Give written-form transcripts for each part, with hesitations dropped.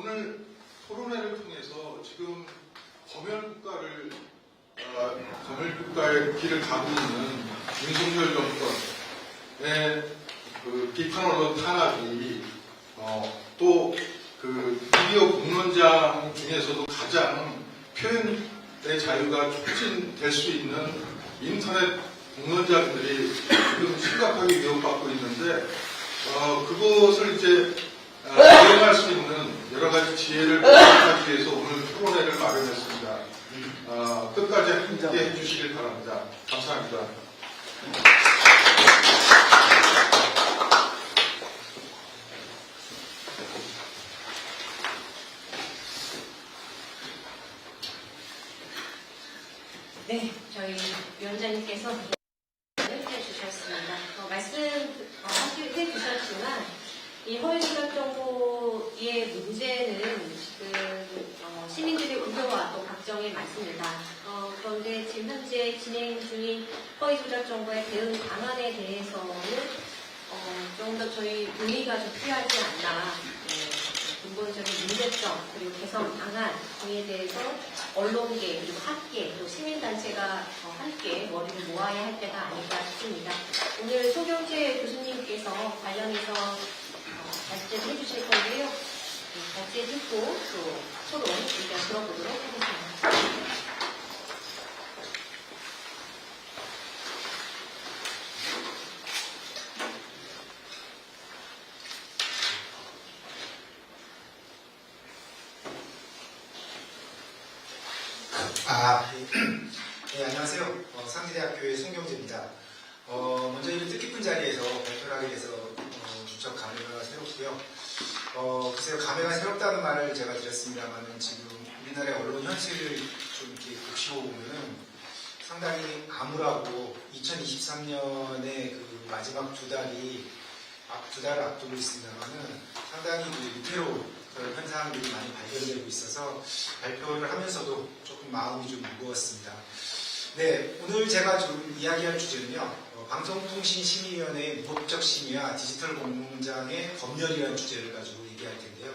오늘 토론회를 통해서 지금 검열국가의 길을 가고 있는 윤석열 정권의 그 비판 언론 탄압이 또 그 미디어 공론장 중에서도 가장 표현의 자유가 촉진될 수 있는 인터넷 공론장들이 지금 심각하게 위협받고 있는데 그것을 이제 이용할 수 있는 여러 가지 지혜를 부탁하기 위해서 오늘 토론회를 마련했습니다. 끝까지 함께 해주시길 바랍니다. 감사합니다. 네, 저희 위원장님께서 해주셨습니다. 해주셨지만 이 허위조작 정보의 문제는 시민들의 우려와 또 걱정이 많습니다. 그런데 지금 현재 진행 중인 허위조작 정보의 대응 방안에 대해서는 좀 더 저희 논의가 좀 필요하지 않나. 근본적인 문제점 그리고 개선 방안 등에 대해서 언론계 그리고 학계 또 시민단체가 함께 머리를 모아야 할 때가 아닐까 싶습니다. 오늘 소경재 교수님께서 관련해서 발제를 해주실 건데요. 발제 듣고 또 토론 의견 들어보도록 하겠습니다. 네, 안녕하세요. 상지대학교의 송경재입니다. 먼저 이런 뜻깊은 자리에서 발표를 하게 돼서 무척 감회가 새롭고요. 글쎄요, 감회가 새롭다는 말을 제가 드렸습니다만 지금 우리나라의 언론 현실을 좀 이렇게 곱씹어 보면은 상당히 암울하고 2023년의 그 마지막 두 달을 앞두고 있습니다만은 상당히 위태로운 그런 현상들이 많이 발견되고 있어서 발표를 하면서도 조금 마음이 좀 무거웠습니다. 네, 오늘 제가 좀 이야기할 주제는요, 방송통신심의위원회의 무법적 심의와 디지털 공론장의 검열이라는 주제를 가지고 얘기할 텐데요.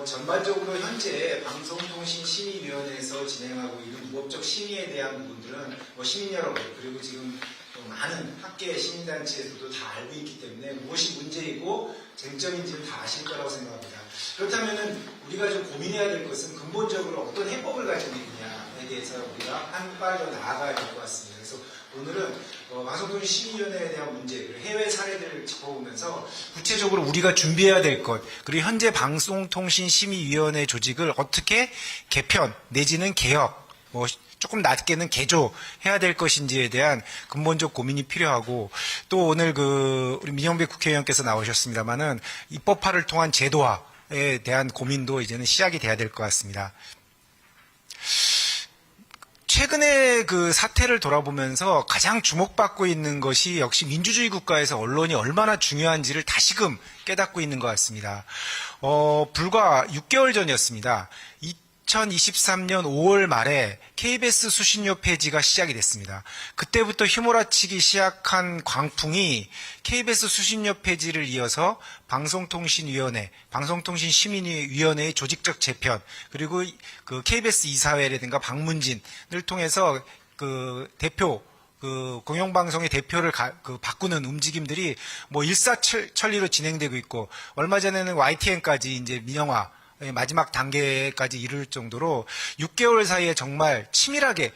전반적으로 현재 방송통신심의위원회에서 진행하고 있는 무법적 심의에 대한 부분들은 시민 여러분 그리고 지금 많은 학계 시민단체에서도 다 알고 있기 때문에 무엇이 문제이고 쟁점인지를 다 아실 거라고 생각합니다. 그렇다면 우리가 좀 고민해야 될 것은 근본적으로 어떤 해법을 가지고 있느냐에 대해서 우리가 한 발 더 나아가야 될 것 같습니다. 그래서 오늘은 방송통신심의위원회에 대한 문제, 그리고 해외 사례들을 짚어보면서 구체적으로 우리가 준비해야 될 것, 그리고 현재 방송통신심의위원회 조직을 어떻게 개편 내지는 개혁, 조금 낮게는 개조해야 될 것인지에 대한 근본적 고민이 필요하고, 또 오늘 우리 민영배 국회의원께서 나오셨습니다만은 입법화를 통한 제도화에 대한 고민도 이제는 시작이 돼야 될 것 같습니다. 최근에 그 사태를 돌아보면서 가장 주목받고 있는 것이 역시 민주주의 국가에서 언론이 얼마나 중요한지를 다시금 깨닫고 있는 것 같습니다. 불과 6개월 전이었습니다. 2023년 5월 말에 KBS 수신료 폐지가 시작이 됐습니다. 그때부터 휘몰아치기 시작한 광풍이 KBS 수신료 폐지를 이어서 방송통신위원회, 방송통신심의위원회의 조직적 재편, 그리고 그 KBS 이사회라든가 방문진을 통해서 그 대표, 공영방송의 대표를 바꾸는 움직임들이 일사천리로 진행되고 있고, 얼마 전에는 YTN까지 이제 민영화, 마지막 단계까지 이를 정도로 6개월 사이에 정말 치밀하게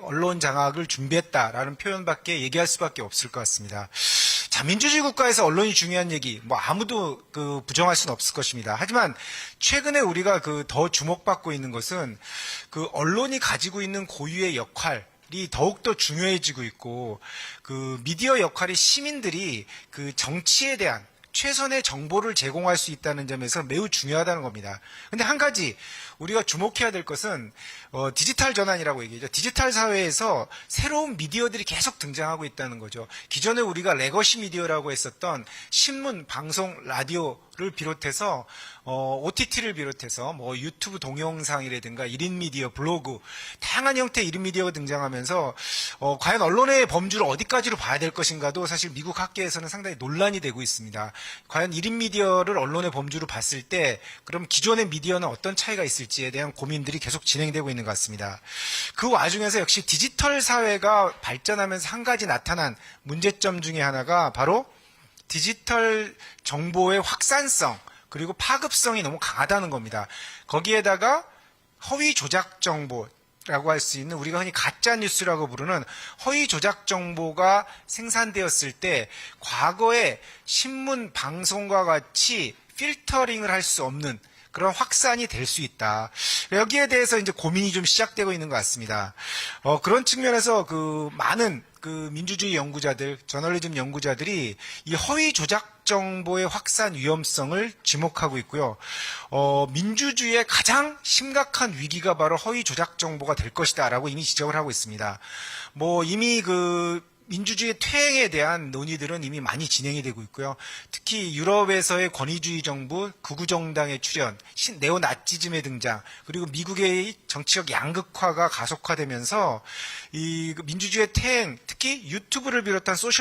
언론 장악을 준비했다라는 표현밖에 얘기할 수밖에 없을 것 같습니다. 자, 민주주의 국가에서 언론이 중요한 얘기, 아무도 부정할 수는 없을 것입니다. 하지만 최근에 우리가 더 주목받고 있는 것은 언론이 가지고 있는 고유의 역할이 더욱더 중요해지고 있고, 미디어 역할이 시민들이 정치에 대한 최선의 정보를 제공할 수 있다는 점에서 매우 중요하다는 겁니다. 근데 한 가지 우리가 주목해야 될 것은 디지털 전환이라고 얘기하죠. 디지털 사회에서 새로운 미디어들이 계속 등장하고 있다는 거죠. 기존에 우리가 레거시 미디어라고 했었던 신문, 방송, 라디오 를 비롯해서 OTT를 비롯해서 뭐 유튜브 동영상이라든가 1인 미디어, 블로그 다양한 형태의 1인 미디어가 등장하면서 과연 언론의 범주를 어디까지로 봐야 될 것인가도 사실 미국 학계에서는 상당히 논란이 되고 있습니다. 과연 1인 미디어를 언론의 범주로 봤을 때 그럼 기존의 미디어는 어떤 차이가 있을지에 대한 고민들이 계속 진행되고 있는 것 같습니다. 그 와중에서 역시 디지털 사회가 발전하면서 한 가지 나타난 문제점 중에 하나가 바로 디지털 정보의 확산성 그리고 파급성이 너무 강하다는 겁니다. 거기에다가 허위 조작 정보라고 할 수 있는 우리가 흔히 가짜 뉴스라고 부르는 허위 조작 정보가 생산되었을 때 과거에 신문 방송과 같이 필터링을 할 수 없는 그런 확산이 될 수 있다. 여기에 대해서 이제 고민이 좀 시작되고 있는 것 같습니다. 그런 측면에서 많은 민주주의 연구자들, 저널리즘 연구자들이 이 허위 조작 정보의 확산 위험성을 지목하고 있고요. 민주주의의 가장 심각한 위기가 바로 허위 조작 정보가 될 것이다라고 이미 지적을 하고 있습니다. 이미 민주주의 퇴행에 대한 논의들은 이미 많이 진행이 되고 있고요. 특히 유럽에서의 권위주의 정부, 극우 정당의 출현, 네오나치즘의 등장, 그리고 미국의 정치적 양극화가 가속화되면서 이 민주주의 퇴행, 특히 유튜브를 비롯한 소셜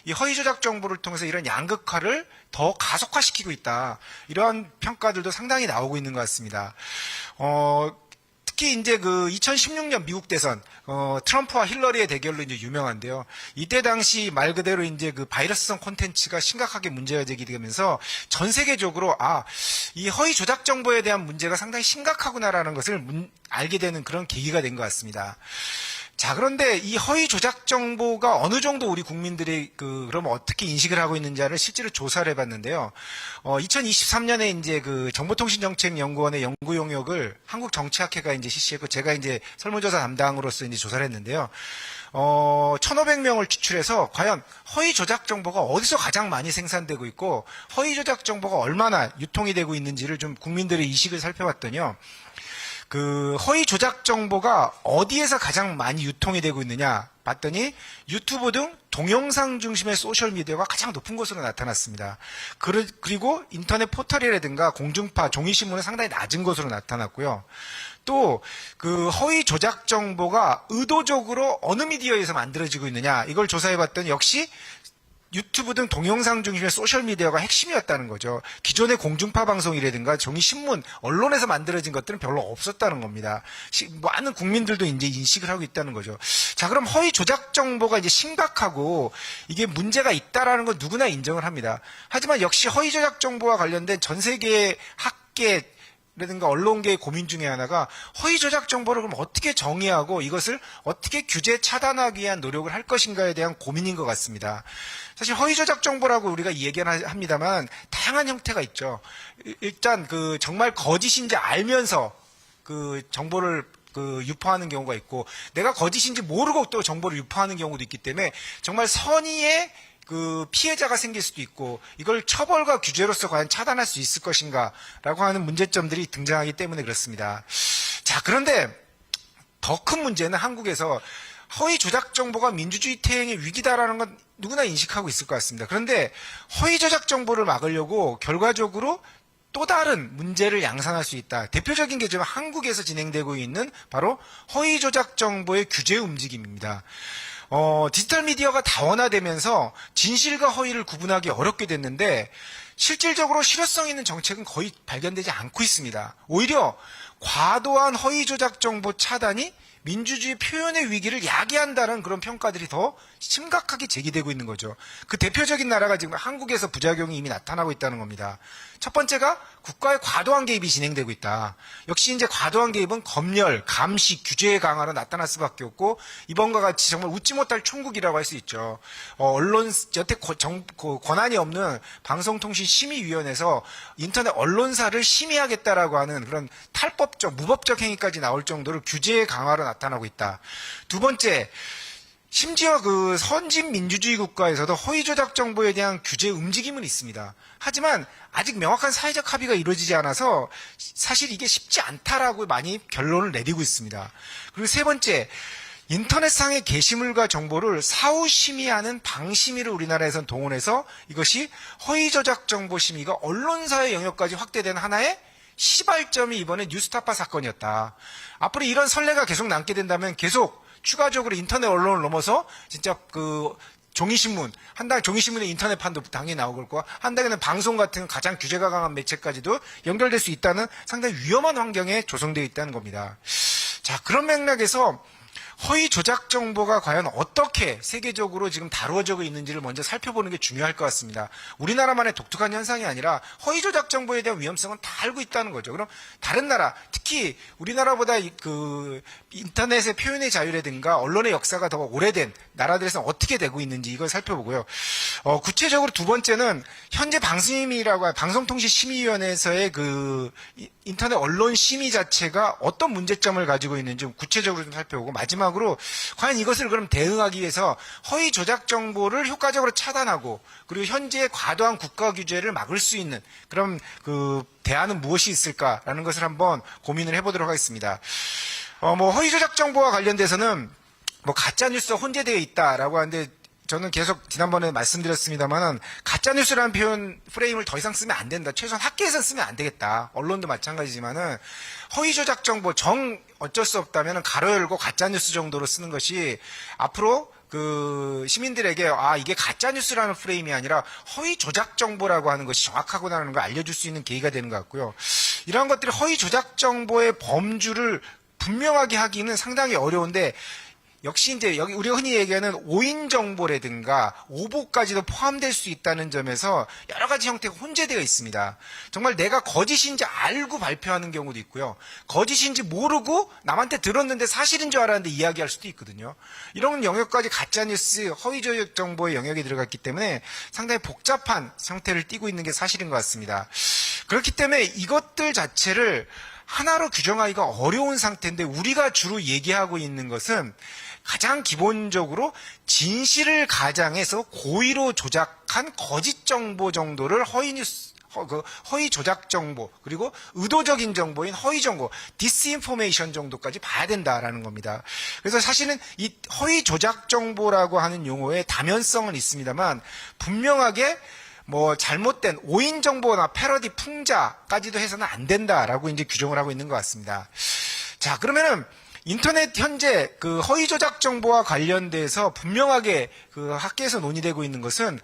이 허위 조작 정보를 통해서 이런 양극화를 더 가속화시키고 있다. 이러한 평가들도 상당히 나오고 있는 것 같습니다. 특히 이제 2016년 미국 대선 트럼프와 힐러리의 대결로 이제 유명한데요. 이때 당시 말 그대로 이제 바이러스성 콘텐츠가 심각하게 문제가 제기되면서 전 세계적으로 이 허위 조작 정보에 대한 문제가 상당히 심각하구나라는 것을 알게 되는 그런 계기가 된 것 같습니다. 자, 그런데 이 허위 조작 정보가 어느 정도 우리 국민들이 그러면 어떻게 인식을 하고 있는지를 실제로 조사를 해봤는데요. 2023년에 이제 정보통신정책연구원의 연구 용역을 한국정치학회가 이제 실시했고 제가 이제 설문조사 담당으로서 이제 조사를 했는데요. 1,500명을 추출해서 과연 허위 조작 정보가 어디서 가장 많이 생산되고 있고 허위 조작 정보가 얼마나 유통이 되고 있는지를 좀 국민들의 이식을 살펴봤더니요. 허위 조작 정보가 어디에서 가장 많이 유통이 되고 있느냐 봤더니 유튜브 등 동영상 중심의 소셜미디어가 가장 높은 것으로 나타났습니다. 그리고 인터넷 포털이라든가 공중파, 종이신문은 상당히 낮은 것으로 나타났고요. 또 허위 조작 정보가 의도적으로 어느 미디어에서 만들어지고 있느냐 이걸 조사해봤더니 역시 유튜브 등 동영상 중심의 소셜미디어가 핵심이었다는 거죠. 기존의 공중파 방송이라든가 종이신문, 언론에서 만들어진 것들은 별로 없었다는 겁니다. 많은 국민들도 이제 인식을 하고 있다는 거죠. 자, 그럼 허위 조작 정보가 이제 심각하고 이게 문제가 있다라는 건 누구나 인정을 합니다. 하지만 역시 허위 조작 정보와 관련된 전 세계의 학계 라든가 언론계의 고민 중에 하나가 허위 조작 정보를 그럼 어떻게 정의하고 이것을 어떻게 규제 차단하기 위한 노력을 할 것인가에 대한 고민인 것 같습니다. 사실 허위 조작 정보라고 우리가 얘기를 합니다만 다양한 형태가 있죠. 일단 정말 거짓인지 알면서 정보를 유포하는 경우가 있고 내가 거짓인지 모르고 또 정보를 유포하는 경우도 있기 때문에 정말 선의의 피해자가 생길 수도 있고 이걸 처벌과 규제로서 과연 차단할 수 있을 것인가 라고 하는 문제점들이 등장하기 때문에 그렇습니다. 자, 그런데 더 큰 문제는 한국에서 허위 조작 정보가 민주주의 퇴행의 위기다라는 건 누구나 인식하고 있을 것 같습니다. 그런데 허위 조작 정보를 막으려고 결과적으로 또 다른 문제를 양산할 수 있다. 대표적인 게 지금 한국에서 진행되고 있는 바로 허위 조작 정보의 규제 움직임입니다. 디지털 미디어가 다원화되면서 진실과 허위를 구분하기 어렵게 됐는데 실질적으로 실효성 있는 정책은 거의 발견되지 않고 있습니다. 오히려 과도한 허위 조작 정보 차단이 민주주의 표현의 위기를 야기한다는 그런 평가들이 더 심각하게 제기되고 있는 거죠. 그 대표적인 나라가 지금 한국에서 부작용이 이미 나타나고 있다는 겁니다. 첫 번째가 국가의 과도한 개입이 진행되고 있다. 역시 이제 과도한 개입은 검열, 감시, 규제의 강화로 나타날 수밖에 없고 이번과 같이 정말 웃지 못할 총국이라고 할 수 있죠. 언론 여태 권한이 없는 방송통신심의위원회에서 인터넷 언론사를 심의하겠다라고 하는 그런 탈법적, 무법적 행위까지 나올 정도로 규제의 강화로 나타나고 있다. 두 번째, 심지어 선진 민주주의 국가에서도 허위 조작 정보에 대한 규제 움직임은 있습니다. 하지만 아직 명확한 사회적 합의가 이루어지지 않아서 사실 이게 쉽지 않다라고 많이 결론을 내리고 있습니다. 그리고 세 번째, 인터넷상의 게시물과 정보를 사후 심의하는 방심위를 우리나라에선 동원해서 이것이 허위 조작 정보 심의가 언론사의 영역까지 확대된 하나의 시발점이 이번에 뉴스타파 사건이었다. 앞으로 이런 선례가 계속 남게 된다면 계속 추가적으로 인터넷 언론을 넘어서 진짜 그 종이신문, 한 달 종이신문의 인터넷판도 당연히 나올 거고, 한 달에는 방송 같은 가장 규제가 강한 매체까지도 연결될 수 있다는 상당히 위험한 환경에 조성되어 있다는 겁니다. 자, 그런 맥락에서 허위 조작 정보가 과연 어떻게 세계적으로 지금 다루어지고 있는지를 먼저 살펴보는 게 중요할 것 같습니다. 우리나라만의 독특한 현상이 아니라 허위 조작 정보에 대한 위험성은 다 알고 있다는 거죠. 그럼 다른 나라, 특히 우리나라보다 그 인터넷의 표현의 자유라든가 언론의 역사가 더 오래된 나라들에서 어떻게 되고 있는지 이걸 살펴보고요. 구체적으로 두 번째는 현재 방심위라고 방송통신심의위원회에서의 그 인터넷 언론 심의 자체가 어떤 문제점을 가지고 있는지 구체적으로 좀 살펴보고, 마지막으로 과연 이것을 그럼 대응하기 위해서 허위 조작 정보를 효과적으로 차단하고 그리고 현재의 과도한 국가 규제를 막을 수 있는 그런 그 대안은 무엇이 있을까라는 것을 한번 고민을 해보도록 하겠습니다. 허위 조작 정보와 관련돼서는 가짜뉴스가 혼재되어 있다라고 하는데, 저는 계속 지난번에 말씀드렸습니다만 가짜뉴스라는 표현 프레임을 더 이상 쓰면 안 된다. 최소한 학계에서는 쓰면 안 되겠다. 언론도 마찬가지지만은 허위 조작 정보 어쩔 수 없다면 가로 열고 가짜뉴스 정도로 쓰는 것이 앞으로 그 시민들에게 이게 가짜뉴스라는 프레임이 아니라 허위 조작 정보라고 하는 것이 정확하구나라는 걸 알려줄 수 있는 계기가 되는 것 같고요. 이러한 것들이 허위 조작 정보의 범주를 분명하게 하기는 상당히 어려운데, 역시 이제 여기 우리가 흔히 얘기하는 오인 정보라든가 오보까지도 포함될 수 있다는 점에서 여러 가지 형태가 혼재되어 있습니다. 정말 내가 거짓인지 알고 발표하는 경우도 있고요. 거짓인지 모르고 남한테 들었는데 사실인 줄 알았는데 이야기할 수도 있거든요. 이런 영역까지 가짜뉴스, 허위 조작 정보의 영역에 들어갔기 때문에 상당히 복잡한 형태를 띠고 있는 게 사실인 것 같습니다. 그렇기 때문에 이것들 자체를 하나로 규정하기가 어려운 상태인데, 우리가 주로 얘기하고 있는 것은 가장 기본적으로 진실을 가장해서 고의로 조작한 거짓 정보 정도를 허위 조작 정보, 그리고 의도적인 정보인 허위 정보, 디스인포메이션 정도까지 봐야 된다라는 겁니다. 그래서 사실은 이 허위 조작 정보라고 하는 용어의 다면성은 있습니다만, 분명하게 잘못된 오인 정보나 패러디 풍자까지도 해서는 안 된다라고 이제 규정을 하고 있는 것 같습니다. 자, 그러면은 인터넷 현재 그 허위 조작 정보와 관련돼서 분명하게 그 학계에서 논의되고 있는 것은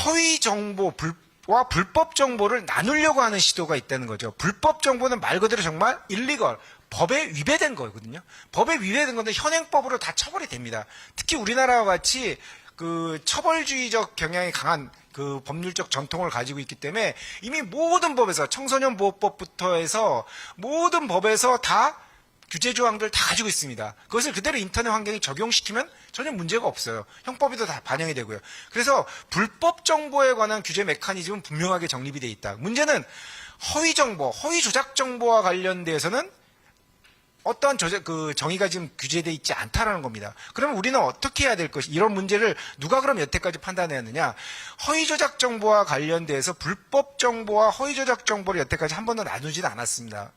허위 정보와 불법 정보를 나누려고 하는 시도가 있다는 거죠. 불법 정보는 말 그대로 정말 일리걸, 법에 위배된 거거든요. 법에 위배된 건데 현행법으로 다 처벌이 됩니다. 특히 우리나라와 같이 그 처벌주의적 경향이 강한 그 법률적 전통을 가지고 있기 때문에 이미 모든 법에서, 청소년 보호법부터 해서 모든 법에서 다 규제 조항들 다 가지고 있습니다. 그것을 그대로 인터넷 환경에 적용시키면 전혀 문제가 없어요. 형법에도 다 반영이 되고요. 그래서 불법 정보에 관한 규제 메커니즘은 분명하게 정립이 되어 있다. 문제는 허위 정보, 허위 조작 정보와 관련돼서는 어떠한 정의가 지금 규제되어 있지 않다라는 겁니다. 그러면 우리는 어떻게 해야 될 것이, 이런 문제를 누가 그럼 여태까지 판단해왔느냐? 허위 조작 정보와 관련돼서 불법 정보와 허위 조작 정보를 여태까지 한 번도 나누지는 않았습니다.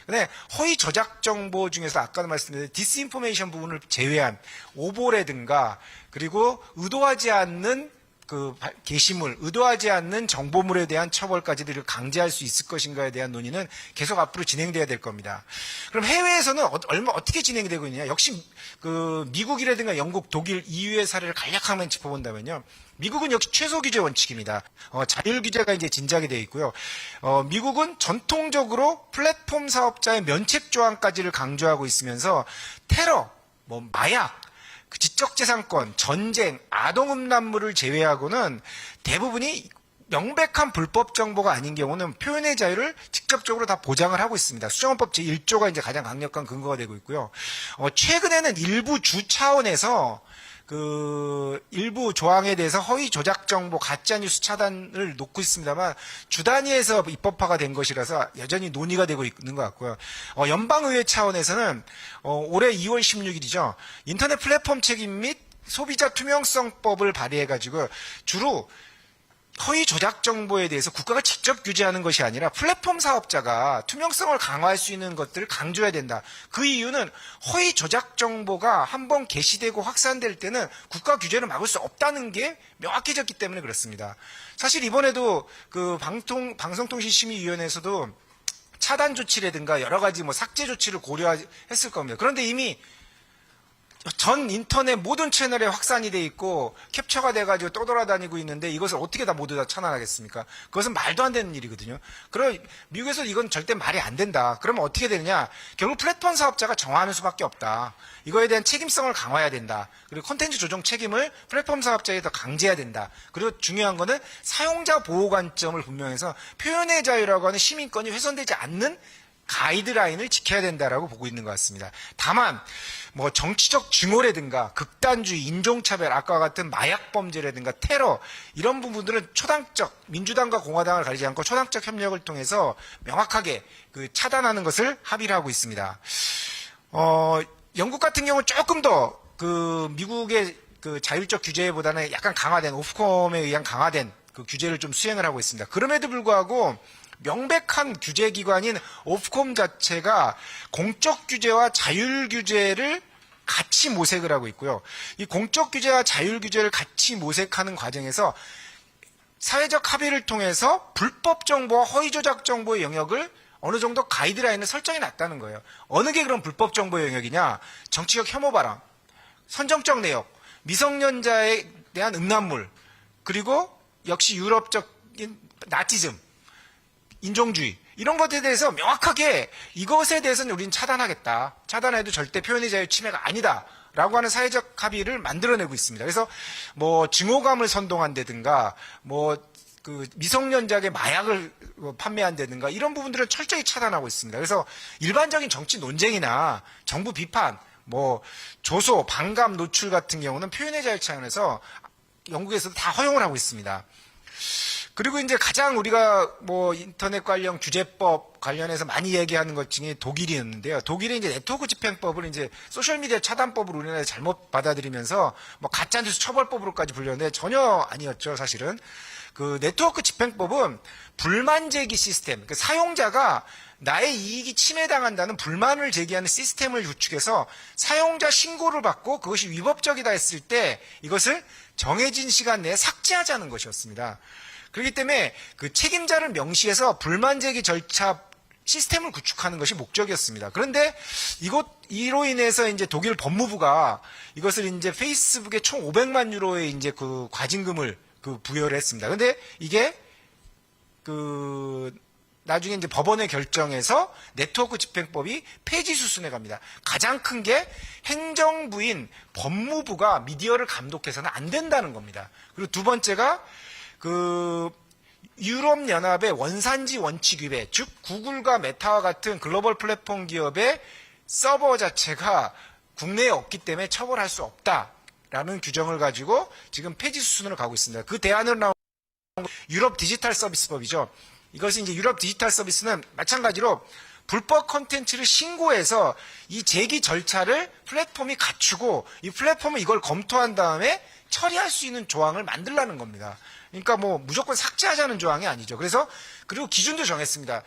근데 허위 조작 정보 중에서 아까도 말씀드린 디스인포메이션 부분을 제외한 오보라든가 그리고 의도하지 않는 그 게시물, 의도하지 않는 정보물에 대한 처벌까지도 강제할 수 있을 것인가에 대한 논의는 계속 앞으로 진행돼야 될 겁니다. 그럼 해외에서는 어떻게 진행이 되고 있느냐? 역시 그 미국이라든가 영국, 독일, EU의 사례를 간략하게 짚어본다면요. 미국은 역시 최소 규제 원칙입니다. 자율 규제가 이제 진작이 되어 있고요. 미국은 전통적으로 플랫폼 사업자의 면책 조항까지를 강조하고 있으면서 테러, 마약, 지적재산권, 전쟁, 아동음란물을 제외하고는 대부분이 명백한 불법 정보가 아닌 경우는 표현의 자유를 직접적으로 다 보장을 하고 있습니다. 수정헌법 제1조가 이제 가장 강력한 근거가 되고 있고요. 최근에는 일부 주 차원에서 그 일부 조항에 대해서 허위 조작 정보, 가짜뉴스 차단을 놓고 있습니다만 주 단위에서 입법화가 된 것이라서 여전히 논의가 되고 있는 것 같고요. 연방의회 차원에서는 올해 2월 16일이죠. 인터넷 플랫폼 책임 및 소비자 투명성법을 발의해가지고 주로 허위 조작 정보에 대해서 국가가 직접 규제하는 것이 아니라 플랫폼 사업자가 투명성을 강화할 수 있는 것들을 강조해야 된다. 그 이유는 허위 조작 정보가 한번 게시되고 확산될 때는 국가 규제를 막을 수 없다는 게 명확해졌기 때문에 그렇습니다. 사실 이번에도 그 방송통신심의위원회에서도 차단 조치라든가 여러 가지 뭐 삭제 조치를 고려했을 겁니다. 그런데 이미 전 인터넷 모든 채널에 확산이 돼 있고 캡처가 돼가지고 떠돌아다니고 있는데 이것을 어떻게 다 모두 다 차단하겠습니까? 그것은 말도 안 되는 일이거든요. 그럼 미국에서 이건 절대 말이 안 된다. 그러면 어떻게 되느냐? 결국 플랫폼 사업자가 정하는 수밖에 없다. 이거에 대한 책임성을 강화해야 된다. 그리고 콘텐츠 조정 책임을 플랫폼 사업자에 더 강제해야 된다. 그리고 중요한 거는 사용자 보호 관점을 분명해서 표현의 자유라고 하는 시민권이 훼손되지 않는 가이드라인을 지켜야 된다라고 보고 있는 것 같습니다. 다만 뭐 정치적 증오라든가 극단주의, 인종차별, 아까와 같은 마약 범죄라든가 테러 이런 부분들은 초당적 민주당과 공화당을 가리지 않고 초당적 협력을 통해서 명확하게 그 차단하는 것을 합의를 하고 있습니다. 영국 같은 경우는 조금 더 그 미국의 그 자율적 규제보다는 약간 강화된 오프컴에 의한 강화된 그 규제를 좀 수행을 하고 있습니다. 그럼에도 불구하고 명백한 규제기관인 오프컴 자체가 공적 규제와 자율 규제를 같이 모색을 하고 있고요. 이 공적 규제와 자율 규제를 같이 모색하는 과정에서 사회적 합의를 통해서 불법 정보와 허위 조작 정보의 영역을 어느 정도 가이드라인을 설정해 놨다는 거예요. 어느 게 그럼 불법 정보의 영역이냐? 정치적 혐오 발언, 선정적 내역, 미성년자에 대한 음란물, 그리고 역시 유럽적인 나치즘, 인종주의 이런 것에 대해서 명확하게 이것에 대해서는 우리는 차단하겠다. 차단해도 절대 표현의 자유 침해가 아니다. 라고 하는 사회적 합의를 만들어내고 있습니다. 그래서 뭐 증오감을 선동한다든가 뭐 그 미성년자에게 마약을 판매한다든가 이런 부분들을 철저히 차단하고 있습니다. 그래서 일반적인 정치 논쟁이나 정부 비판, 뭐 조소, 반감, 노출 같은 경우는 표현의 자유 차원에서 영국에서도 다 허용을 하고 있습니다. 그리고 이제 가장 우리가 뭐 인터넷 관련 규제법 관련해서 많이 얘기하는 것 중에 독일이었는데요. 독일의 이제 네트워크 집행법을 이제 소셜미디어 차단법을 우리나라에 잘못 받아들이면서 뭐 가짜뉴스 처벌법으로까지 불렸는데 전혀 아니었죠, 사실은. 그 네트워크 집행법은 불만 제기 시스템, 그 사용자가 나의 이익이 침해당한다는 불만을 제기하는 시스템을 구축해서 사용자 신고를 받고 그것이 위법적이다 했을 때 이것을 정해진 시간 내에 삭제하자는 것이었습니다. 그렇기 때문에 그 책임자를 명시해서 불만 제기 절차 시스템을 구축하는 것이 목적이었습니다. 그런데 이로 인해서 이제 독일 법무부가 이것을 이제 페이스북에 총 500만 유로의 이제 그 과징금을 그 부여를 했습니다. 그런데 이게 그 나중에 이제 법원의 결정에서 네트워크 집행법이 폐지 수순에 갑니다. 가장 큰 게 행정부인 법무부가 미디어를 감독해서는 안 된다는 겁니다. 그리고 두 번째가 그 유럽연합의 원산지 원칙 위배, 즉 구글과 메타와 같은 글로벌 플랫폼 기업의 서버 자체가 국내에 없기 때문에 처벌할 수 없다라는 규정을 가지고 지금 폐지 수순으로 가고 있습니다. 그 대안으로 나온 유럽 디지털 서비스법이죠. 이것이 이제 유럽 디지털 서비스는 마찬가지로 불법 콘텐츠를 신고해서 이 제기 절차를 플랫폼이 갖추고 이 플랫폼은 이걸 검토한 다음에 처리할 수 있는 조항을 만들라는 겁니다. 그러니까 뭐 무조건 삭제하자는 조항이 아니죠. 그리고 기준도 정했습니다.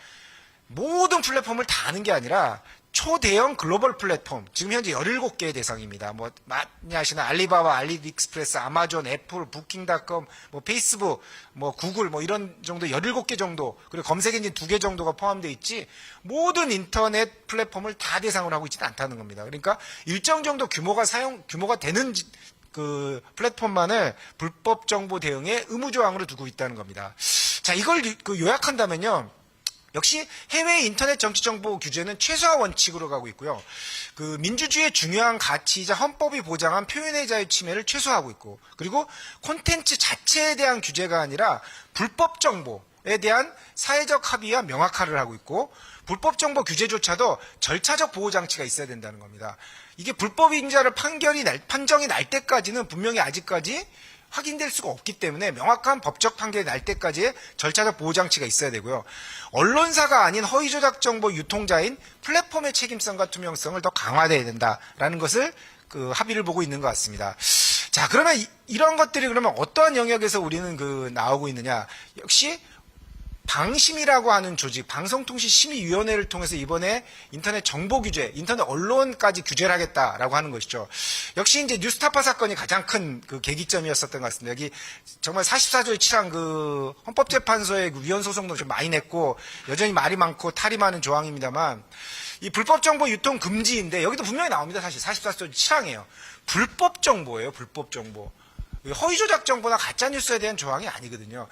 모든 플랫폼을 다 하는 게 아니라 초대형 글로벌 플랫폼, 지금 현재 17개의 대상입니다. 뭐 많이 아시는 알리바바, 알리익스프레스, 아마존, 애플, 부킹닷컴, 뭐 페이스북, 뭐 구글, 뭐 이런 정도 17개 정도, 그리고 검색 엔진 2개 정도가 포함되어 있지 모든 인터넷 플랫폼을 다 대상으로 하고 있지는 않다는 겁니다. 그러니까 일정 정도 규모가 되는 그 플랫폼만을 불법 정보 대응의 의무 조항으로 두고 있다는 겁니다. 자, 이걸 그 요약한다면요. 역시 해외 인터넷 정치 정보 규제는 최소화 원칙으로 가고 있고요. 그 민주주의의 중요한 가치이자 헌법이 보장한 표현의 자유 침해를 최소화하고 있고, 그리고 콘텐츠 자체에 대한 규제가 아니라 불법 정보에 대한 사회적 합의와 명확화를 하고 있고, 불법 정보 규제조차도 절차적 보호 장치가 있어야 된다는 겁니다. 이게 불법인자를 판정이 날 때까지는 분명히 아직까지 확인될 수가 없기 때문에 명확한 법적 판결이 날 때까지의 절차적 보호장치가 있어야 되고요. 언론사가 아닌 허위 조작 정보 유통자인 플랫폼의 책임성과 투명성을 더 강화해야 된다라는 것을 그 합의를 보고 있는 것 같습니다. 자, 그러면 이런 것들이 그러면 어떠한 영역에서 우리는 나오고 있느냐? 역시 방심이라고 하는 조직, 방송통신심의위원회를 통해서 이번에 인터넷 정보 규제, 인터넷 언론까지 규제를 하겠다라고 하는 것이죠. 역시 이제 뉴스타파 사건이 가장 큰 계기점이었었던 것 같습니다. 여기 정말 44조의 7항 헌법재판소의 위헌 소송도 좀 많이 냈고, 여전히 말이 많고 탈이 많은 조항입니다만, 이 불법 정보 유통 금지인데, 여기도 분명히 나옵니다. 사실 44조 7항이에요. 불법 정보예요, 불법 정보. 허위 조작 정보나 가짜 뉴스에 대한 조항이 아니거든요.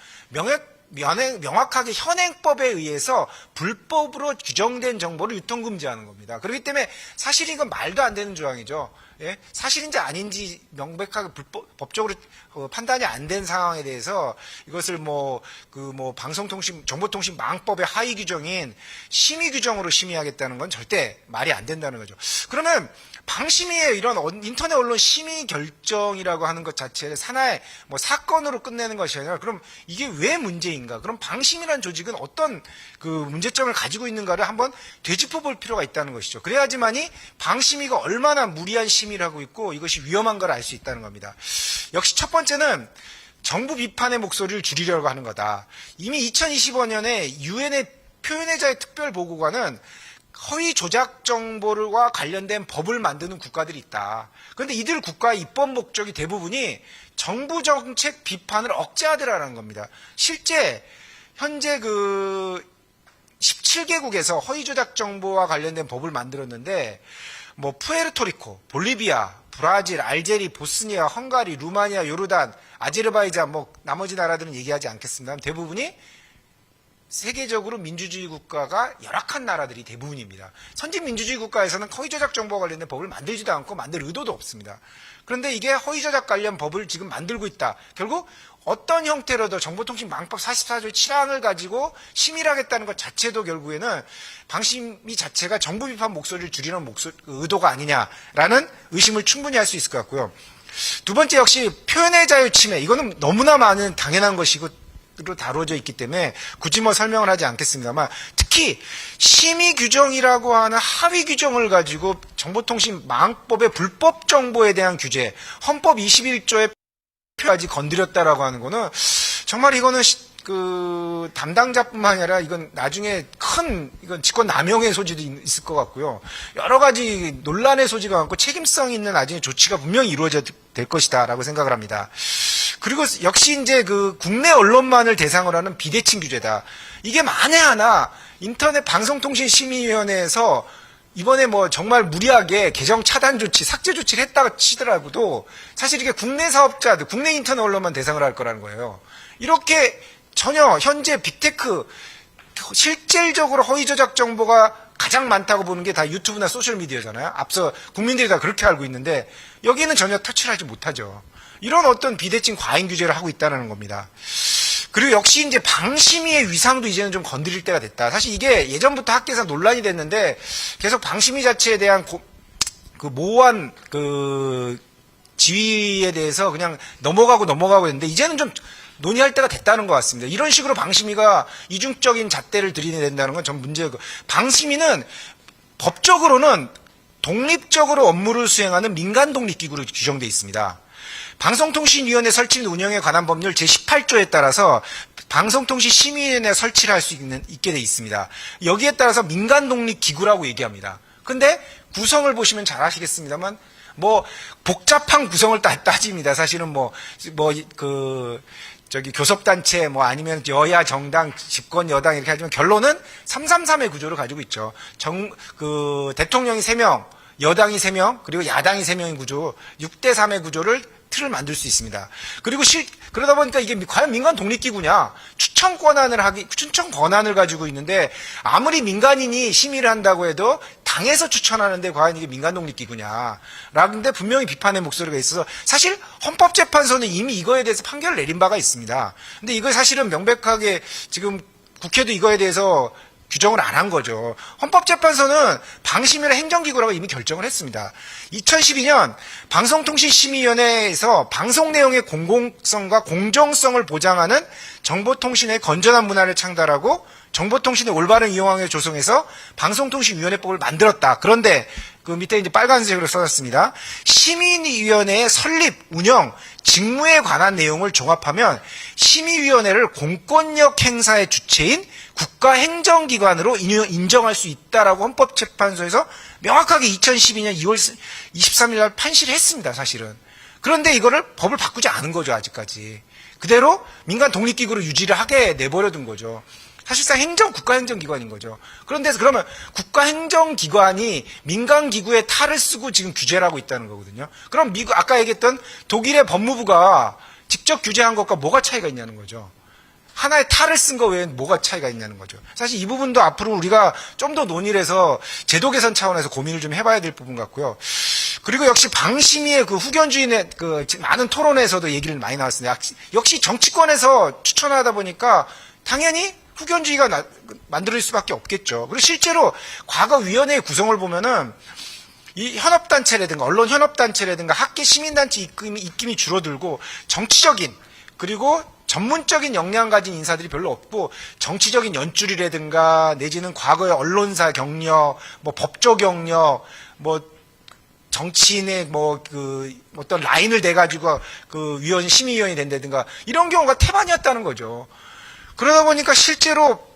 명확하게 현행법에 의해서 불법으로 규정된 정보를 유통금지하는 겁니다. 그렇기 때문에 사실 이건 말도 안 되는 조항이죠. 예? 사실인지 아닌지 명백하게 법적으로 판단이 안 된 상황에 대해서 이것을 정보통신망법의 하위 규정인 심의 규정으로 심의하겠다는 건 절대 말이 안 된다는 거죠. 그러면 방심위의 이런 인터넷 언론 심의 결정이라고 하는 것 자체를 하나의 사건으로 끝내는 것이 아니라, 그럼 이게 왜 문제인가? 그럼 방심이라는 조직은 어떤 문제점을 가지고 있는가를 한번 되짚어 볼 필요가 있다는 것이죠. 그래야지만이 방심위가 얼마나 무리한 심의를 하고 있고 이것이 위험한 걸 알 수 있다는 겁니다. 역시 첫 번째는 정부 비판의 목소리를 줄이려고 하는 거다. 이미 2025년에 유엔의 표현의 자유 특별보고관은 허위 조작 정보와 관련된 법을 만드는 국가들이 있다. 그런데 이들 국가의 입법 목적이 대부분이 정부 정책 비판을 억제하더라는 겁니다. 실제 현재 17개국에서 허위 조작 정보와 관련된 법을 만들었는데, 푸에르토리코, 볼리비아, 브라질, 알제리, 보스니아, 헝가리, 루마니아, 요르단, 아제르바이잔, 나머지 나라들은 얘기하지 않겠습니다. 대부분이 세계적으로 민주주의 국가가 열악한 나라들이 대부분입니다. 선진 민주주의 국가에서는 허위 조작 정보와 관련된 법을 만들지도 않고 만들 의도도 없습니다. 그런데 이게 허위 조작 관련 법을 지금 만들고 있다. 결국 어떤 형태로도 정보통신망법 44조의 7항을 가지고 심의를 하겠다는 것 자체도 결국에는 방심위 자체가 정부 비판 목소리를 줄이는 의도가 아니냐라는 의심을 충분히 할 수 있을 것 같고요. 두 번째, 역시 표현의 자유 침해. 이거는 너무나 많은 당연한 것이고 로 다루어져 있기 때문에 굳이 설명을 하지 않겠습니다만, 특히 심의 규정이라고 하는 하위 규정을 가지고 정보통신망법의 불법 정보에 대한 규제, 헌법 21조의 표까지 건드렸다라고 하는 거는 정말 이거는 담당자뿐만 아니라 이건 나중에 이건 직권 남용의 소지도 있을 것 같고요. 여러 가지 논란의 소지가 많고 책임성 있는 나중에 조치가 분명히 이루어져야 될 것이다라고 생각을 합니다. 그리고 역시 이제 국내 언론만을 대상으로 하는 비대칭 규제다. 이게 만에 하나 인터넷 방송통신심의위원회에서 이번에 정말 무리하게 계정 차단 조치, 삭제 조치를 했다고 치더라도 사실 이게 국내 사업자들, 국내 인터넷 언론만 대상으로 할 거라는 거예요. 이렇게 전혀 현재 빅테크, 실질적으로 허위 조작 정보가 가장 많다고 보는 게 다 유튜브나 소셜미디어잖아요. 앞서 국민들이 다 그렇게 알고 있는데 여기는 전혀 터치를 하지 못하죠. 이런 어떤 비대칭 과잉 규제를 하고 있다는 겁니다. 그리고 역시 이제 방심위의 위상도 이제는 좀 건드릴 때가 됐다. 사실 이게 예전부터 학계에서 논란이 됐는데 계속 방심위 자체에 대한 모호한 지위에 대해서 그냥 넘어가고 했는데 이제는 좀 논의할 때가 됐다는 것 같습니다. 이런 식으로 방심위가 이중적인 잣대를 들이내야 된다는 건 전 문제고, 방심위는 법적으로는 독립적으로 업무를 수행하는 민간 독립기구로 규정되어 있습니다. 방송통신위원회 설치 및 운영에 관한 법률 제18조에 따라서 방송통신심의위원회 설치를 할 수 있게 되어 있습니다. 여기에 따라서 민간 독립기구라고 얘기합니다. 근데 구성을 보시면 잘 아시겠습니다만 복잡한 구성을 따집니다. 사실은 교섭단체, 아니면 여야 정당, 집권 여당 이렇게 하지만 결론은 333의 구조를 가지고 있죠. 대통령이 3명, 여당이 3명, 그리고 야당이 3명의 구조, 6대3의 구조를 틀을 만들 수 있습니다. 그리고 그러다 보니까 이게 과연 민간 독립기구냐? 추천 권한을 가지고 있는데 아무리 민간인이 심의를 한다고 해도 당에서 추천하는데 과연 이게 민간 독립기구냐? 라는데 분명히 비판의 목소리가 있어서 사실 헌법재판소는 이미 이거에 대해서 판결을 내린 바가 있습니다. 근데 이거 사실은 명백하게 지금 국회도 이거에 대해서 규정을 안 한 거죠. 헌법재판소는 방심위를 행정기구라고 이미 결정을 했습니다. 2012년 방송통신심의위원회에서 방송 내용의 공공성과 공정성을 보장하는 정보통신의 건전한 문화를 창달하고 정보통신의 올바른 이용을 조성해서 방송통신위원회법을 만들었다. 그런데 그 밑에 이제 빨간색으로 써놨습니다. 심의위원회의 설립, 운영, 직무에 관한 내용을 종합하면 심의위원회를 공권력 행사의 주체인 국가행정기관으로 인정할 수 있다라고 헌법재판소에서 명확하게 2012년 2월 23일 날 판시를 했습니다. 사실은. 그런데 이거를 법을 바꾸지 않은 거죠. 아직까지. 그대로 민간 독립기구로 유지를 하게 내버려둔 거죠. 사실상 국가행정기관인 거죠. 그런데 그러면 국가행정기관이 민간기구의 탈을 쓰고 지금 규제를 하고 있다는 거거든요. 그럼 아까 얘기했던 독일의 법무부가 직접 규제한 것과 뭐가 차이가 있냐는 거죠. 하나의 탈을 쓴 거 외엔 뭐가 차이가 있냐는 거죠. 사실 이 부분도 앞으로 우리가 좀 더 논의를 해서 제도 개선 차원에서 고민을 좀 해봐야 될 부분 같고요. 그리고 역시 방심위의 그 후견주의의 그 많은 토론에서도 얘기를 많이 나왔습니다. 역시 정치권에서 추천하다 보니까 당연히 후견주의가 만들어질 수밖에 없겠죠. 그리고 실제로 과거 위원회의 구성을 보면은 이 현업단체라든가 언론 현업단체라든가 학계 시민단체 입김이 줄어들고 정치적인 그리고 전문적인 역량 가진 인사들이 별로 없고 정치적인 연줄이라든가 내지는 과거의 언론사 경력, 뭐 법조 경력, 뭐 정치인의 어떤 라인을 대가지고 그 심의위원이 된다든가 이런 경우가 태반이었다는 거죠. 그러다 보니까 실제로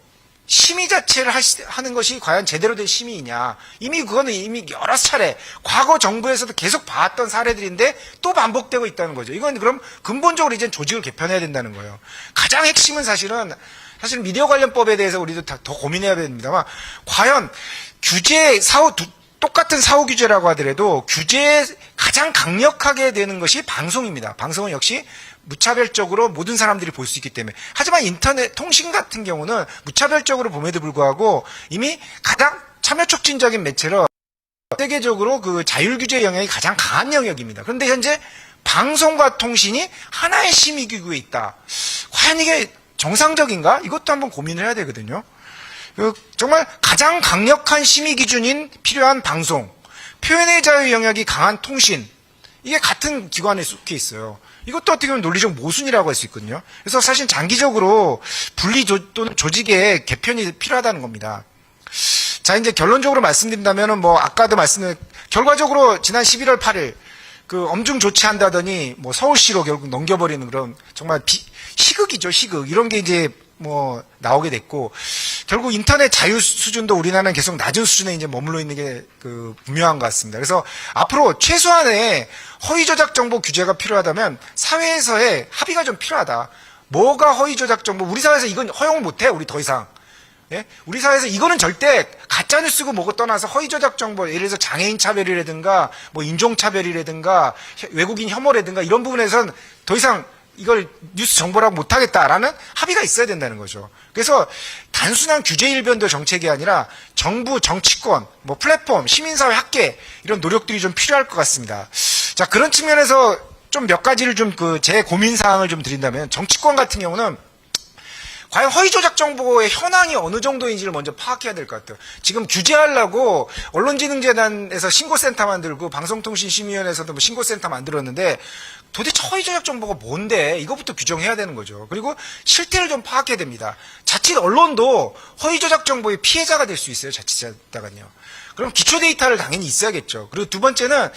심의 자체를 하는 것이 과연 제대로 된 심의이냐. 그거는 이미 여러 차례 과거 정부에서도 계속 봐왔던 사례들인데 또 반복되고 있다는 거죠. 이건 그럼 근본적으로 이제 조직을 개편해야 된다는 거예요. 가장 핵심은 사실은 미디어 관련법에 대해서 우리도 더 고민해야 됩니다만 과연 똑같은 사후 규제라고 하더라도 규제에 가장 강력하게 되는 것이 방송입니다. 방송은 역시 무차별적으로 모든 사람들이 볼 수 있기 때문에. 하지만 인터넷 통신 같은 경우는 무차별적으로 봄에도 불구하고 이미 가장 참여 촉진적인 매체로 세계적으로 그 자율 규제 영역이 가장 강한 영역입니다. 그런데 현재 방송과 통신이 하나의 심의기구에 있다. 과연 이게 정상적인가? 이것도 한번 고민을 해야 되거든요. 정말 가장 강력한 심의 기준인 필요한 방송, 표현의 자유 영역이 강한 통신, 이게 같은 기관에 속해 있어요. 이것도 어떻게 보면 논리적 모순이라고 할 수 있거든요. 그래서 사실 장기적으로 분리 또는 조직의 개편이 필요하다는 겁니다. 자, 이제 결론적으로 말씀드린다면은 아까도 결과적으로 지난 11월 8일 그 엄중 조치한다더니 서울시로 결국 넘겨버리는 그런 정말 희극이죠, 희극. 이런 게 이제 나오게 됐고, 결국 인터넷 자유 수준도 우리나라는 계속 낮은 수준에 이제 머물러 있는 게 분명한 것 같습니다. 그래서 앞으로 최소한의 허위 조작 정보 규제가 필요하다면 사회에서의 합의가 좀 필요하다. 뭐가 허위 조작 정보? 우리 사회에서 이건 허용 못해, 우리 더 이상. 예? 우리 사회에서 이거는 절대 가짜뉴스고 뭐고 떠나서 허위 조작 정보, 예를 들어서 장애인 차별이라든가, 인종 차별이라든가, 외국인 혐오라든가 이런 부분에서는 더 이상 이걸 뉴스 정보라고 못하겠다라는 합의가 있어야 된다는 거죠. 그래서 단순한 규제 일변도 정책이 아니라 정부, 정치권, 플랫폼, 시민사회, 학계 이런 노력들이 좀 필요할 것 같습니다. 자, 그런 측면에서 좀 몇 가지를 제 고민 사항을 좀 드린다면, 정치권 같은 경우는 과연 허위 조작 정보의 현황이 어느 정도인지를 먼저 파악해야 될 것 같아요. 지금 규제하려고 언론진흥재단에서 신고센터 만들고 방송통신심의위원회에서도 신고센터 만들었는데 도대체 허위 조작 정보가 뭔데? 이거부터 규정해야 되는 거죠. 그리고 실태를 좀 파악해야 됩니다. 자칫 언론도 허위 조작 정보의 피해자가 될 수 있어요. 자칫하다가요. 그럼 기초 데이터를 당연히 있어야겠죠. 그리고 두 번째는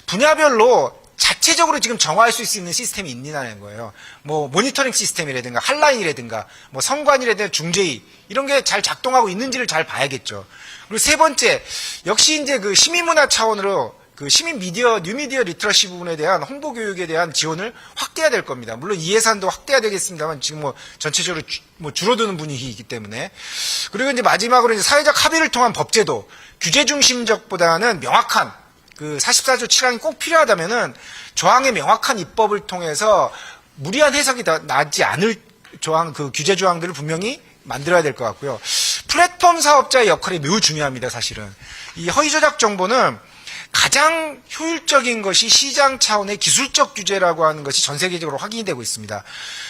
분야별로 자체적으로 지금 정화할 수 있는 시스템이 있느냐는 거예요. 모니터링 시스템이라든가 한라인이라든가 선관위라든가 중재위 이런 게 잘 작동하고 있는지를 잘 봐야겠죠. 그리고 세 번째, 역시 이제 그 시민문화 차원으로 그 시민 뉴미디어 리터러시 부분에 대한 홍보 교육에 대한 지원을 확대해야 될 겁니다. 물론 이 예산도 확대해야 되겠습니다만 지금 전체적으로 줄어드는 분위기이기 때문에. 그리고 이제 마지막으로 이제 사회적 합의를 통한 법제도, 규제 중심적보다는 명확한 그 44조 7항이 꼭 필요하다면은 조항의 명확한 입법을 통해서 무리한 해석이 나지 않을 조항, 그 규제 조항들을 분명히 만들어야 될 것 같고요. 플랫폼 사업자의 역할이 매우 중요합니다, 사실은. 이 허위 조작 정보는 가장 효율적인 것이 시장 차원의 기술적 규제라고 하는 것이 전 세계적으로 확인이 되고 있습니다.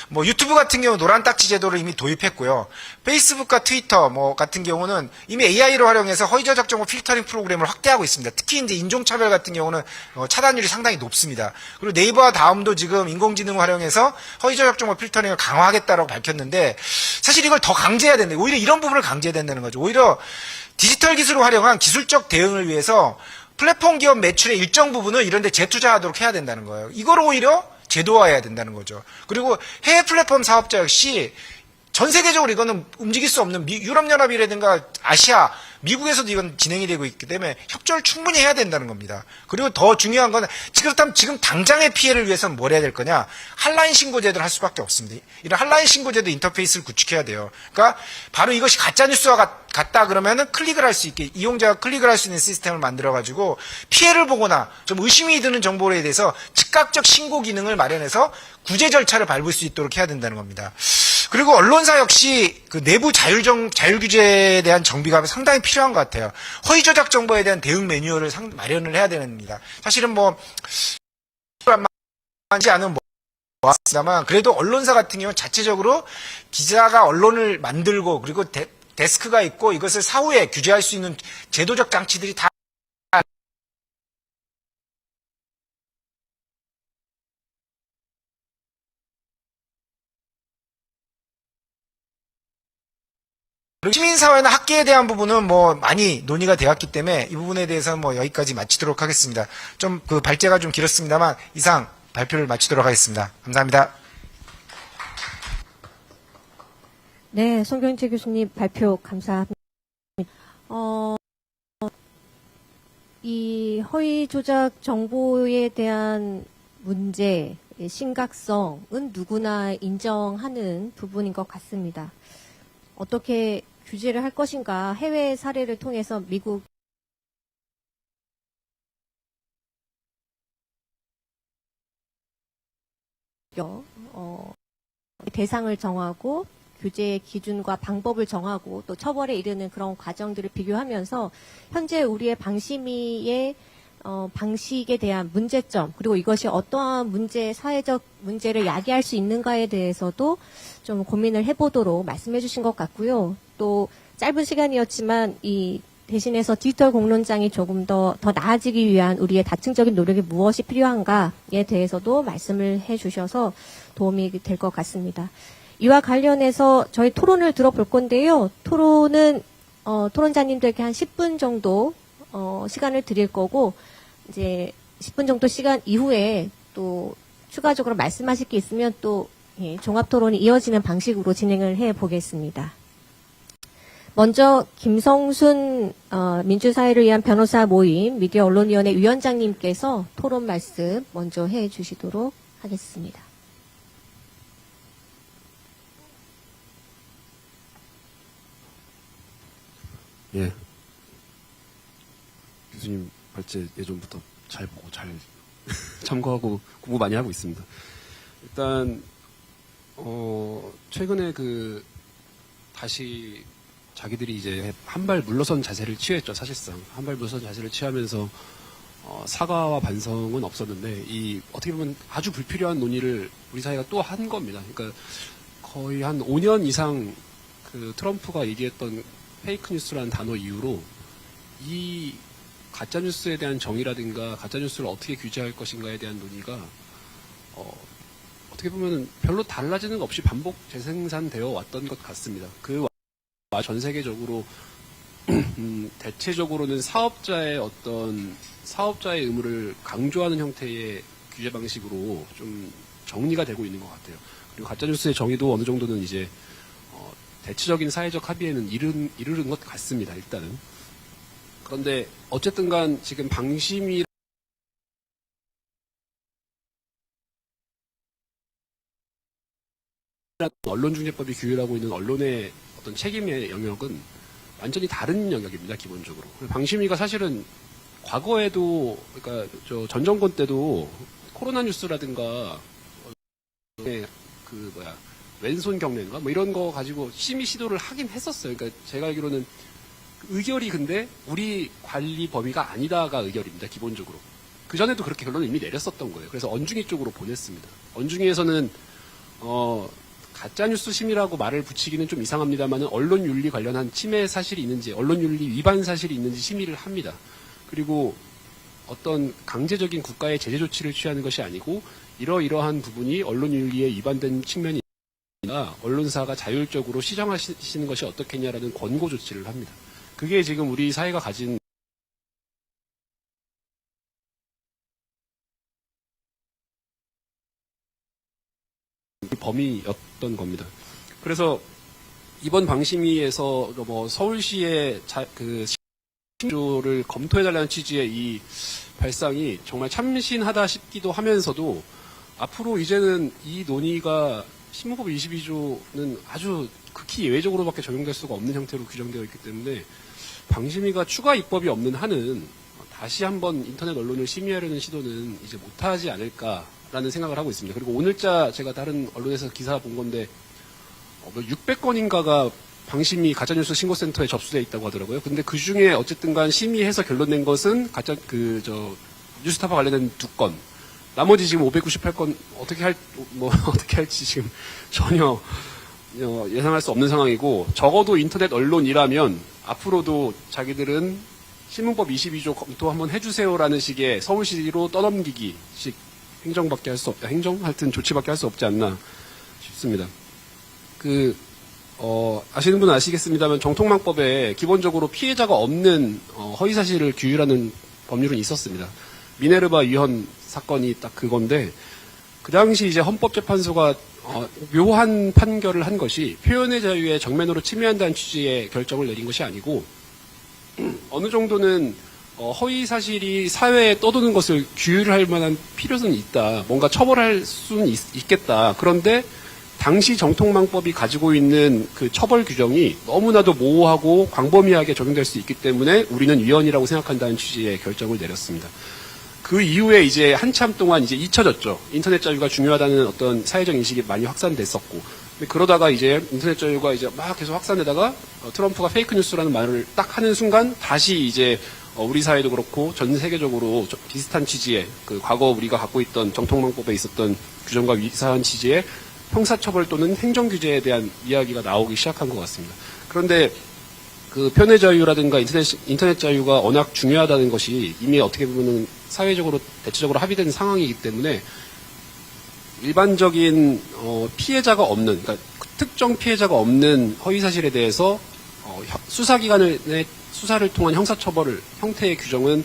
뭐 유튜브 같은 경우 노란 딱지 제도를 이미 도입했고요. 페이스북과 트위터 뭐 같은 경우는 이미 AI를 활용해서 허위저작 정보 필터링 프로그램을 확대하고 있습니다. 특히 이제 인종차별 같은 경우는 차단율이 상당히 높습니다. 그리고 네이버와 다음도 지금 인공지능을 활용해서 허위저작 정보 필터링을 강화하겠다라고 밝혔는데 사실 이걸 더 강제해야 된다. 오히려 이런 부분을 강제해야 된다는 거죠. 오히려 디지털 기술을 활용한 기술적 대응을 위해서 플랫폼 기업 매출의 일정 부분을 이런 데 재투자하도록 해야 된다는 거예요. 이걸 오히려 제도화해야 된다는 거죠. 그리고 해외 플랫폼 사업자 역시 전 세계적으로 이거는 움직일 수 없는 유럽연합이라든가 아시아, 미국에서도 이건 진행이 되고 있기 때문에 협조를 충분히 해야 된다는 겁니다. 그리고 더 중요한 건 그렇다면 지금 당장의 피해를 위해서는 뭘 해야 될 거냐? 한라인 신고제도를 할 수밖에 없습니다. 이런 한라인 신고제도 인터페이스를 구축해야 돼요. 그러니까 바로 이것이 가짜뉴스와 같다 그러면은 클릭을 할 수 있게 이용자가 클릭을 할 수 있는 시스템을 만들어가지고 피해를 보거나 좀 의심이 드는 정보에 대해서 즉각적 신고 기능을 마련해서 구제 절차를 밟을 수 있도록 해야 된다는 겁니다. 그리고 언론사 역시 그 내부 자율 규제에 대한 정비가 상당히 필요한 것 같아요. 허위 저작 정보에 대한 대응 매뉴얼을 마련을 해야 됩니다. 사실은 뭐 하지 않은 모았습니다만 그래도 언론사 같은 경우는 자체적으로 기자가 언론을 만들고 그리고 데스크가 있고 이것을 사후에 규제할 수 있는 제도적 장치들이 다 시민사회나 학계에 대한 부분은 뭐 많이 논의가 되었기 때문에 이 부분에 대해서는 뭐 여기까지 마치도록 하겠습니다. 좀 그 발제가 좀 길었습니다만 이상 발표를 마치도록 하겠습니다. 감사합니다. 네, 송경재 교수님 발표 감사합니다. 이 허위 조작 정보에 대한 문제의 심각성은 누구나 인정하는 부분인 것 같습니다. 어떻게 규제를 할 것인가 해외 사례를 통해서 미국 대상을 정하고 규제의 기준과 방법을 정하고 또 처벌에 이르는 그런 과정들을 비교하면서 현재 우리의 방심위의 방식에 대한 문제점 그리고 이것이 어떠한 사회적 문제를 야기할 수 있는가에 대해서도 좀 고민을 해보도록 말씀해 주신 것 같고요. 또 짧은 시간이었지만 이 대신해서 디지털 공론장이 조금 더 나아지기 위한 우리의 다층적인 노력이 무엇이 필요한가에 대해서도 말씀을 해 주셔서 도움이 될 것 같습니다. 이와 관련해서 저희 토론을 들어볼 건데요. 토론은 토론자님들께 한 10분 정도 시간을 드릴 거고 이제 10분 정도 시간 이후에 또 추가적으로 말씀하실 게 있으면 또 종합 토론이 이어지는 방식으로 진행을 해 보겠습니다. 먼저 김성순 민주사회를 위한 변호사 모임 미디어 언론위원회 위원장님께서 토론 말씀 먼저 해 주시도록 하겠습니다. 예. 교수님 발제 예전부터 잘 보고 잘 참고하고 공부 많이 하고 있습니다. 일단 최근에 다시 자기들이 이제 한 발 물러선 자세를 취했죠. 사실상 한 발 물러선 자세를 취하면서 사과와 반성은 없었는데 어떻게 보면 아주 불필요한 논의를 우리 사회가 또 한 겁니다. 그러니까 거의 한 5년 이상 트럼프가 얘기했던 페이크 뉴스라는 단어 이후로 이 가짜뉴스에 대한 정의라든가 가짜뉴스를 어떻게 규제할 것인가에 대한 논의가 어떻게 보면 별로 달라지는 것 없이 반복 재생산되어 왔던 것 같습니다. 전 세계적으로 대체적으로는 사업자의 의무를 강조하는 형태의 규제 방식으로 좀 정리가 되고 있는 것 같아요. 그리고 가짜뉴스의 정의도 어느 정도는 이제 대체적인 사회적 합의에는 이르는 것 같습니다. 일단은. 그런데 어쨌든 간 지금 방심이 언론중재법이 규율하고 있는 언론의 어떤 책임의 영역은 완전히 다른 영역입니다. 기본적으로. 방심위가 사실은 과거에도 그러니까 전 정권 때도 코로나 뉴스라든가 왼손 경례인가 뭐 이런 거 가지고 심의 시도를 하긴 했었어요. 그러니까 제가 알기로는 의결이 근데 우리 관리 범위가 아니다가 의결입니다. 기본적으로. 그전에도 그렇게 결론을 이미 내렸었던 거예요. 그래서 언중위 쪽으로 보냈습니다. 언중위에서는 가짜뉴스 심의라고 말을 붙이기는 좀 이상합니다만 언론윤리 관련한 침해 사실이 있는지 언론윤리 위반 사실이 있는지 심의를 합니다. 그리고 어떤 강제적인 국가의 제재 조치를 취하는 것이 아니고 이러이러한 부분이 언론윤리에 위반된 측면이 있다. 언론사가 자율적으로 시정하시는 것이 어떻겠냐라는 권고 조치를 합니다. 그게 지금 우리 사회가 가진 범위였던 겁니다. 그래서 이번 방심위에서 뭐 서울시의 심조를 검토해달라는 취지의 이 발상이 정말 참신하다 싶기도 하면서도 앞으로 이제는 이 논의가 신문법 22조는 아주 극히 예외적으로밖에 적용될 수가 없는 형태로 규정되어 있기 때문에 방심위가 추가 입법이 없는 한은 다시 한번 인터넷 언론을 심의하려는 시도는 이제 못하지 않을까라는 생각을 하고 있습니다. 그리고 오늘자 제가 다른 언론에서 기사 본 건데 600건인가가 방심위 가짜뉴스 신고센터에 접수되어 있다고 하더라고요. 근데 그 중에 어쨌든 간 심의해서 결론낸 것은 뉴스타파 관련된 2건. 나머지 지금 598건 어떻게 할지 지금 전혀 예상할 수 없는 상황이고, 적어도 인터넷 언론이라면 앞으로도 자기들은 신문법 22조 검토 한번 해주세요라는 식의 서울시로 떠넘기기식 행정밖에 할 수 없다. 하여튼 조치밖에 할 수 없지 않나 싶습니다. 아시는 분은 아시겠습니다만 정통망법에 기본적으로 피해자가 없는 허위사실을 규율하는 법률은 있었습니다. 미네르바 위헌 사건이 딱 그건데, 그 당시 이제 헌법재판소가 묘한 판결을 한 것이 표현의 자유에 정면으로 침해한다는 취지의 결정을 내린 것이 아니고, 어느 정도는 허위 사실이 사회에 떠도는 것을 규율할 만한 필요성이 있다. 뭔가 처벌할 수는 있겠다. 그런데 당시 정통망법이 가지고 있는 그 처벌 규정이 너무나도 모호하고 광범위하게 적용될 수 있기 때문에 우리는 위헌이라고 생각한다는 취지의 결정을 내렸습니다. 그 이후에 이제 한참 동안 이제 잊혀졌죠. 인터넷 자유가 중요하다는 어떤 사회적 인식이 많이 확산됐었고. 근데 그러다가 이제 인터넷 자유가 이제 막 계속 확산되다가 트럼프가 페이크 뉴스라는 말을 딱 하는 순간 다시 이제 우리 사회도 그렇고 전 세계적으로 비슷한 취지의 과거 우리가 갖고 있던 정통망법에 있었던 규정과 유사한 취지의 형사처벌 또는 행정규제에 대한 이야기가 나오기 시작한 것 같습니다. 그런데 표현의 자유라든가 인터넷 자유가 워낙 중요하다는 것이 이미 어떻게 보면 사회적으로 대체적으로 합의된 상황이기 때문에 일반적인 피해자가 없는, 그러니까 특정 피해자가 없는 허위 사실에 대해서 수사기관의 수사를 통한 형사처벌 형태의 규정은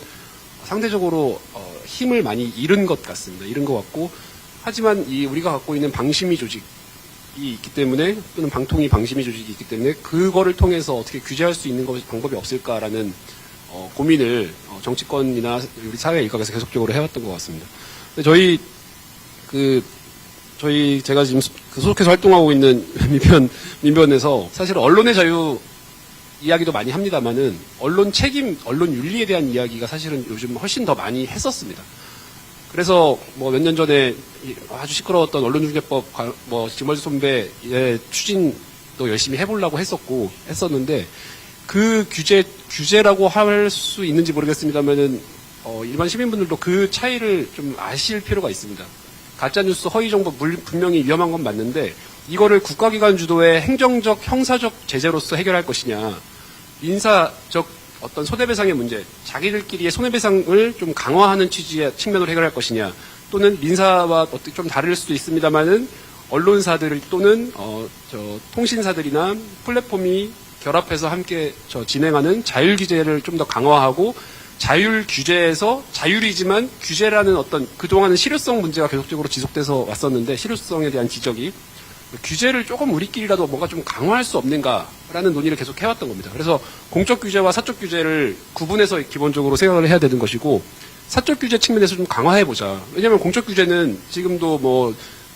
상대적으로 힘을 많이 잃은 것 같습니다. 잃은 것 같고, 하지만 우리가 갖고 있는 방심위 조직이 있기 때문에, 또는 방통위 방심위 조직이 있기 때문에 그거를 통해서 어떻게 규제할 수 있는 방법이 없을까라는 고민을 정치권이나 우리 사회 일각에서 계속적으로 해왔던 것 같습니다. 근데 제가 지금 소속해서 활동하고 있는 민변에서 사실 언론의 자유 이야기도 많이 합니다만은 언론 책임, 언론 윤리에 대한 이야기가 사실은 요즘 훨씬 더 많이 했었습니다. 그래서 몇 년 전에 아주 시끄러웠던 언론중재법 김원수 선배의 추진도 열심히 해보려고 했었는데 그 규제라고 할 수 있는지 모르겠습니다만은 일반 시민분들도 그 차이를 좀 아실 필요가 있습니다. 가짜뉴스 허위정보 분명히 위험한 건 맞는데 이거를 국가기관 주도의 행정적, 형사적 제재로서 해결할 것이냐, 민사적 어떤 손해배상의 문제, 자기들끼리의 손해배상을 좀 강화하는 취지의 측면으로 해결할 것이냐, 또는 민사와 좀 다를 수도 있습니다만은 언론사들 또는 통신사들이나 플랫폼이 결합해서 함께 진행하는 자율 규제를 좀 더 강화하고, 자율 규제에서 자율이지만 규제라는 어떤 그동안은 실효성 문제가 계속적으로 지속돼서 왔었는데, 실효성에 대한 지적이, 규제를 조금 우리끼리라도 뭔가 좀 강화할 수 없는가라는 논의를 계속 해왔던 겁니다. 그래서 공적 규제와 사적 규제를 구분해서 기본적으로 생각을 해야 되는 것이고, 사적 규제 측면에서 좀 강화해보자. 왜냐하면 공적 규제는 지금도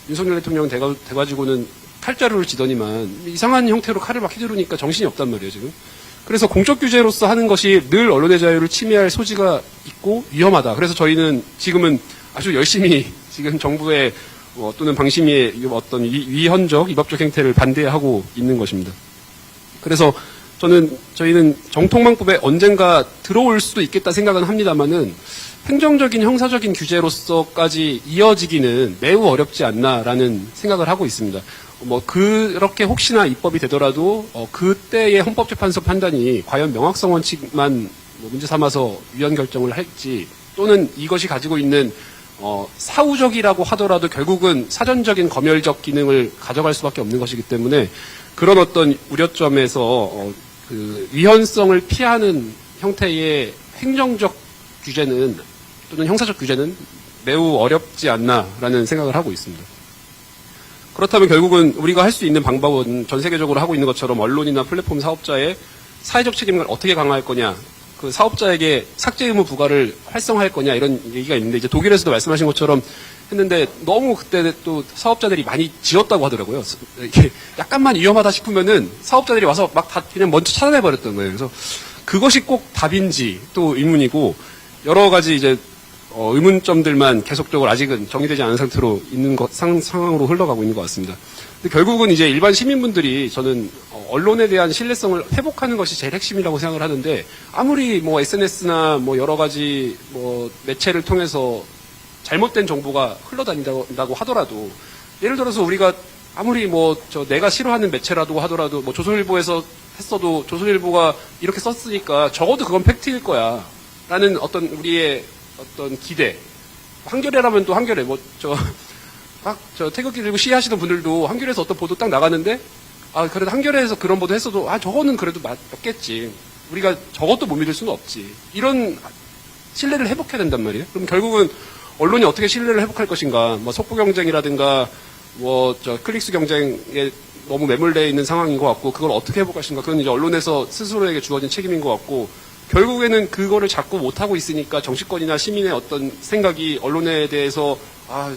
윤석열 대통령 돼가지고는 칼자루를 지더니만 이상한 형태로 칼을 막 휘두르니까 정신이 없단 말이에요, 지금. 그래서 공적 규제로서 하는 것이 늘 언론의 자유를 침해할 소지가 있고 위험하다. 그래서 저희는 지금은 아주 열심히 지금 정부의 또는 방심위의 어떤 위헌적, 위법적 행태를 반대하고 있는 것입니다. 그래서 저희는 정통망법에 언젠가 들어올 수도 있겠다 생각은 합니다만은 행정적인 형사적인 규제로서까지 이어지기는 매우 어렵지 않나라는 생각을 하고 있습니다. 그렇게 혹시나 입법이 되더라도 그때의 헌법재판소 판단이 과연 명확성 원칙만 문제 삼아서 위헌 결정을 할지, 또는 이것이 가지고 있는 사후적이라고 하더라도 결국은 사전적인 검열적 기능을 가져갈 수밖에 없는 것이기 때문에 그런 어떤 우려점에서 그 위헌성을 피하는 형태의 행정적 규제는 또는 형사적 규제는 매우 어렵지 않나라는 생각을 하고 있습니다. 그렇다면 결국은 우리가 할 수 있는 방법은 전 세계적으로 하고 있는 것처럼 언론이나 플랫폼 사업자의 사회적 책임을 어떻게 강화할 거냐, 그 사업자에게 삭제 의무 부과를 활성화할 거냐, 이런 얘기가 있는데, 이제 독일에서도 말씀하신 것처럼 했는데 너무 그때 또 사업자들이 많이 지었다고 하더라고요. 이게 약간만 위험하다 싶으면은 사업자들이 와서 막 다 그냥 먼저 차단해 버렸던 거예요. 그래서 그것이 꼭 답인지 또 의문이고, 여러 가지 이제 의문점들만 계속적으로 아직은 정리되지 않은 상태로 있는 상황으로 흘러가고 있는 것 같습니다. 근데 결국은 이제 일반 시민분들이, 저는 언론에 대한 신뢰성을 회복하는 것이 제일 핵심이라고 생각을 하는데, 아무리 SNS나 여러 가지 매체를 통해서 잘못된 정보가 흘러다닌다고 하더라도, 예를 들어서 우리가 아무리 내가 싫어하는 매체라도 하더라도 조선일보에서 했어도 조선일보가 이렇게 썼으니까 적어도 그건 팩트일 거야 라는 어떤 우리의 어떤 기대. 한겨레라면 또 한겨레, 태극기 들고 시위하시는 분들도 한겨레에서 어떤 보도 딱 나가는데, 그래도 한겨레에서 그런 보도 했어도, 저거는 그래도 맞겠지. 우리가 저것도 못 믿을 수는 없지. 이런 신뢰를 회복해야 된단 말이에요. 그럼 결국은 언론이 어떻게 신뢰를 회복할 것인가, 속보 경쟁이라든가, 클릭수 경쟁에 너무 매몰되어 있는 상황인 것 같고, 그걸 어떻게 회복할 것인가, 그건 이제 언론에서 스스로에게 주어진 책임인 것 같고, 결국에는 그거를 자꾸 못하고 있으니까 정치권이나 시민의 어떤 생각이 언론에 대해서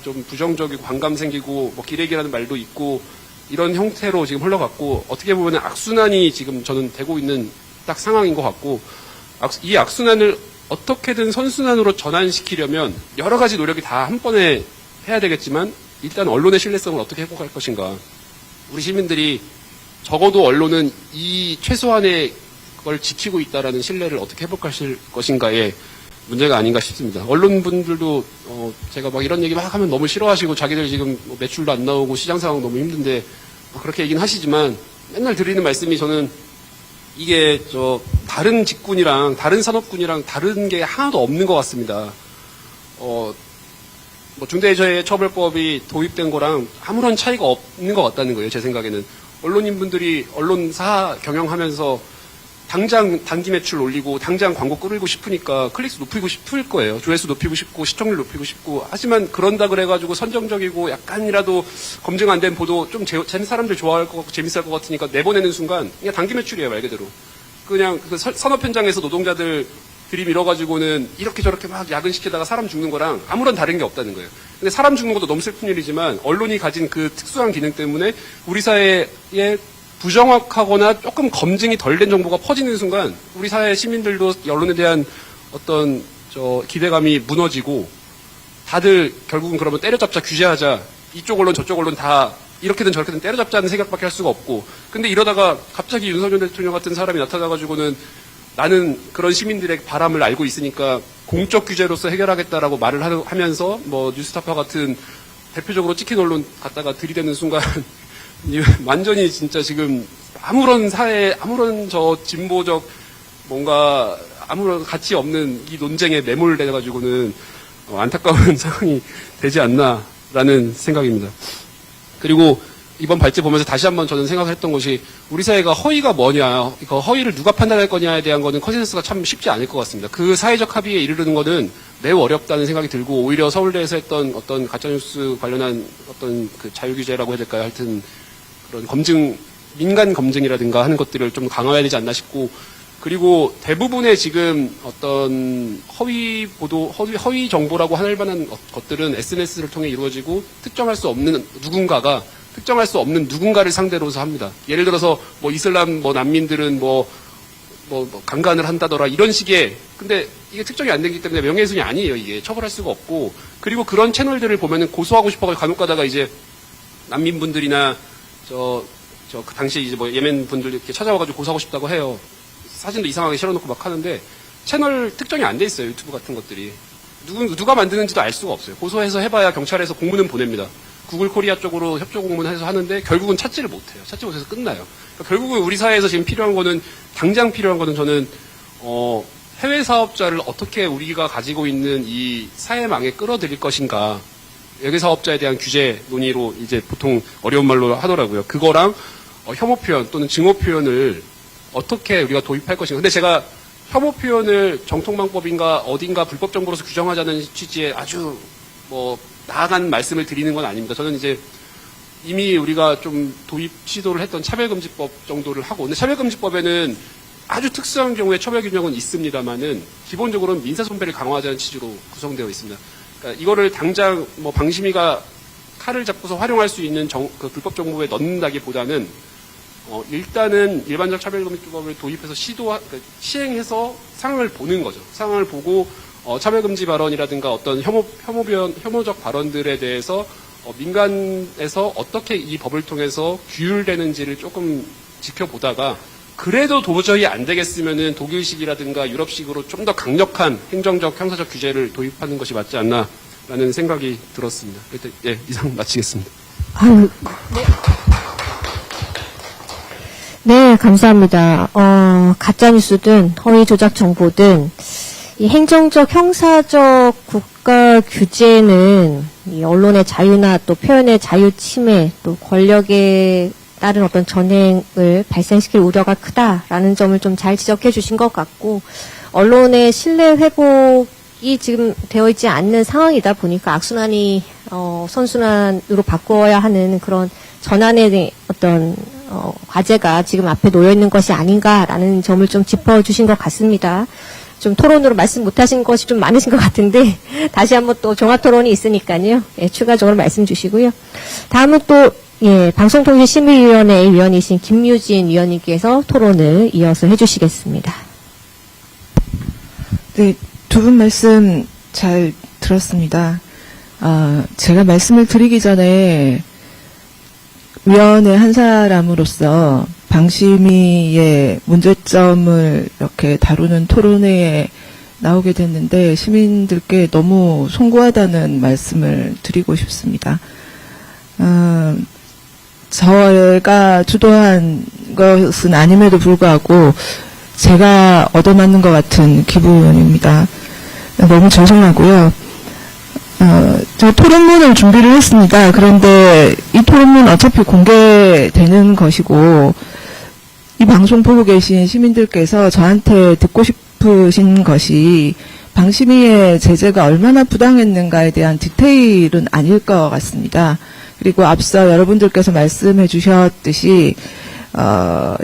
좀 부정적이고 반감 생기고 기레기라는 말도 있고 이런 형태로 지금 흘러갔고, 어떻게 보면 악순환이 지금 저는 되고 있는 딱 상황인 것 같고, 이 악순환을 어떻게든 선순환으로 전환시키려면 여러 가지 노력이 다 한 번에 해야 되겠지만, 일단 언론의 신뢰성을 어떻게 회복할 것인가, 우리 시민들이 적어도 언론은 이 최소한의 걸 지키고 있다라는 신뢰를 어떻게 회복하실 것인가에 문제가 아닌가 싶습니다. 언론분들도 제가 이런 얘기 막 하면 너무 싫어하시고, 자기들 지금 매출도 안 나오고 시장 상황 너무 힘든데 그렇게 얘기는 하시지만, 맨날 드리는 말씀이, 저는 이게 다른 직군이랑 다른 산업군이랑 다른 게 하나도 없는 것 같습니다. 중대재해처벌법이 도입된 거랑 아무런 차이가 없는 것 같다는 거예요, 제 생각에는. 언론인분들이 언론사 경영하면서 당장 단기 매출 올리고 당장 광고 끌고 싶으니까 클릭수 높이고 싶을 거예요. 조회수 높이고 싶고 시청률 높이고 싶고. 하지만 그런다 그래가지고 선정적이고 약간이라도 검증 안 된 보도 좀 사람들 좋아할 것 같고 재밌을 것 같으니까 내보내는 순간 그냥 단기 매출이에요, 말 그대로. 그냥 그 산업 현장에서 노동자들 들이밀어가지고는 이렇게 저렇게 막 야근시키다가 사람 죽는 거랑 아무런 다른 게 없다는 거예요. 근데 사람 죽는 것도 너무 슬픈 일이지만, 언론이 가진 그 특수한 기능 때문에 우리 사회에 부정확하거나 조금 검증이 덜 된 정보가 퍼지는 순간 우리 사회 시민들도 언론에 대한 어떤 기대감이 무너지고, 다들 결국은 그러면 때려잡자, 규제하자, 이쪽 언론 저쪽 언론 다 이렇게든 저렇게든 때려잡자는 생각밖에 할 수가 없고, 근데 이러다가 갑자기 윤석열 대통령 같은 사람이 나타나가지고는 나는 그런 시민들의 바람을 알고 있으니까 공적 규제로서 해결하겠다라고 말을 하면서 뉴스타파 같은 대표적으로 찍힌 언론 갖다가 들이대는 순간 완전히 진짜 지금 아무런 진보적 뭔가 아무런 가치 없는 이 논쟁에 매몰돼가지고는 안타까운 상황이 되지 않나라는 생각입니다. 그리고 이번 발제 보면서 다시 한번 저는 생각했던 것이, 우리 사회가 허위가 뭐냐, 그 허위를 누가 판단할 거냐에 대한 거는 컨센서스가 참 쉽지 않을 것 같습니다. 그 사회적 합의에 이르는 거는 매우 어렵다는 생각이 들고, 오히려 서울대에서 했던 어떤 가짜뉴스 관련한 어떤 그 자유규제라고 해야 될까요? 하여튼 그런 민간 검증이라든가 하는 것들을 좀 강화해야 되지 않나 싶고, 그리고 대부분의 지금 어떤 허위 정보라고 할 만한 것들은 SNS를 통해 이루어지고, 특정할 수 없는 누군가를 상대로서 합니다. 예를 들어서 이슬람 난민들은 강간을 한다더라, 이런 식의. 근데 이게 특정이 안 되기 때문에 명예훼손이 아니에요. 이게 처벌할 수가 없고. 그리고 그런 채널들을 보면은 고소하고 싶어서 간혹 가다가 이제 난민분들이나 그 당시에 이제 뭐 예멘 분들 이렇게 찾아와가지고 고소하고 싶다고 해요. 사진도 이상하게 실어놓고 막 하는데 채널 특정이 안 돼 있어요. 유튜브 같은 것들이. 누가 만드는지도 알 수가 없어요. 고소해서 해봐야 경찰에서 공문은 보냅니다. 구글 코리아 쪽으로 협조 공문해서 하는데 결국은 찾지를 못해요. 찾지 못해서 끝나요. 그러니까 결국은 우리 사회에서 지금 필요한 거는 당장 필요한 거는 저는 해외 사업자를 어떻게 우리가 가지고 있는 이 사회망에 끌어들일 것인가. 외계 사업자에 대한 규제 논의로 이제 보통 어려운 말로 하더라고요. 그거랑 혐오 표현 또는 증오 표현을 어떻게 우리가 도입할 것인가. 근데 제가 혐오 표현을 정통망법인가 어딘가 불법 정보로서 규정하자는 취지의 아주 뭐 나아간 말씀을 드리는 건 아닙니다. 저는 이제 이미 우리가 좀 도입 시도를 했던 차별금지법 정도를 하고, 근데 차별금지법에는 아주 특수한 경우에 처벌 규정은 있습니다만은 기본적으로는 민사손배를 강화하자는 취지로 구성되어 있습니다. 그러니까 이거를 당장 뭐 방심이가 칼을 잡고서 활용할 수 있는 그 불법 정보에 넣는다기보다는 일단은 일반적 차별금지법을 도입해서 시행해서 상황을 보는 거죠. 상황을 보고 차별금지 발언이라든가 어떤 혐오적 발언들에 대해서 민간에서 어떻게 이 법을 통해서 규율되는지를 조금 지켜보다가 그래도 도저히 안 되겠으면은 독일식이라든가 유럽식으로 좀 더 강력한 행정적, 형사적 규제를 도입하는 것이 맞지 않나라는 생각이 들었습니다. 일단 이상 마치겠습니다. 아유, 네, 감사합니다. 가짜뉴스든 허위 조작 정보든 이 행정적, 형사적 국가 규제는 이 언론의 자유나 또 표현의 자유 침해, 또 권력에 따른 어떤 전행을 발생시킬 우려가 크다라는 점을 좀 잘 지적해 주신 것 같고, 언론의 신뢰 회복이 지금 되어 있지 않는 상황이다 보니까 악순환이 선순환으로 바꿔야 하는 그런 전환의 어떤 과제가 지금 앞에 놓여 있는 것이 아닌가라는 점을 좀 짚어주신 것 같습니다. 좀 토론으로 말씀 못하신 것이 좀 많으신 것 같은데 다시 한번 또 종합 토론이 있으니까요. 예, 추가적으로 말씀 주시고요. 다음은 또 방송통신심의위원회 위원이신 김유진 위원님께서 토론을 이어서 해주시겠습니다. 네, 두 분 말씀 잘 들었습니다. 제가 말씀을 드리기 전에 위원회 한 사람으로서 방심위의 문제점을 이렇게 다루는 토론회에 나오게 됐는데 시민들께 너무 송구하다는 말씀을 드리고 싶습니다. 저가 주도한 것은 아님에도 불구하고 제가 얻어맞는 것 같은 기분입니다. 너무 죄송하고요. 저 토론문을 준비를 했습니다. 그런데 이 토론문 어차피 공개되는 것이고 이 방송 보고 계신 시민들께서 저한테 듣고 싶으신 것이 방심위의 제재가 얼마나 부당했는가에 대한 디테일은 아닐 것 같습니다. 그리고 앞서 여러분들께서 말씀해 주셨듯이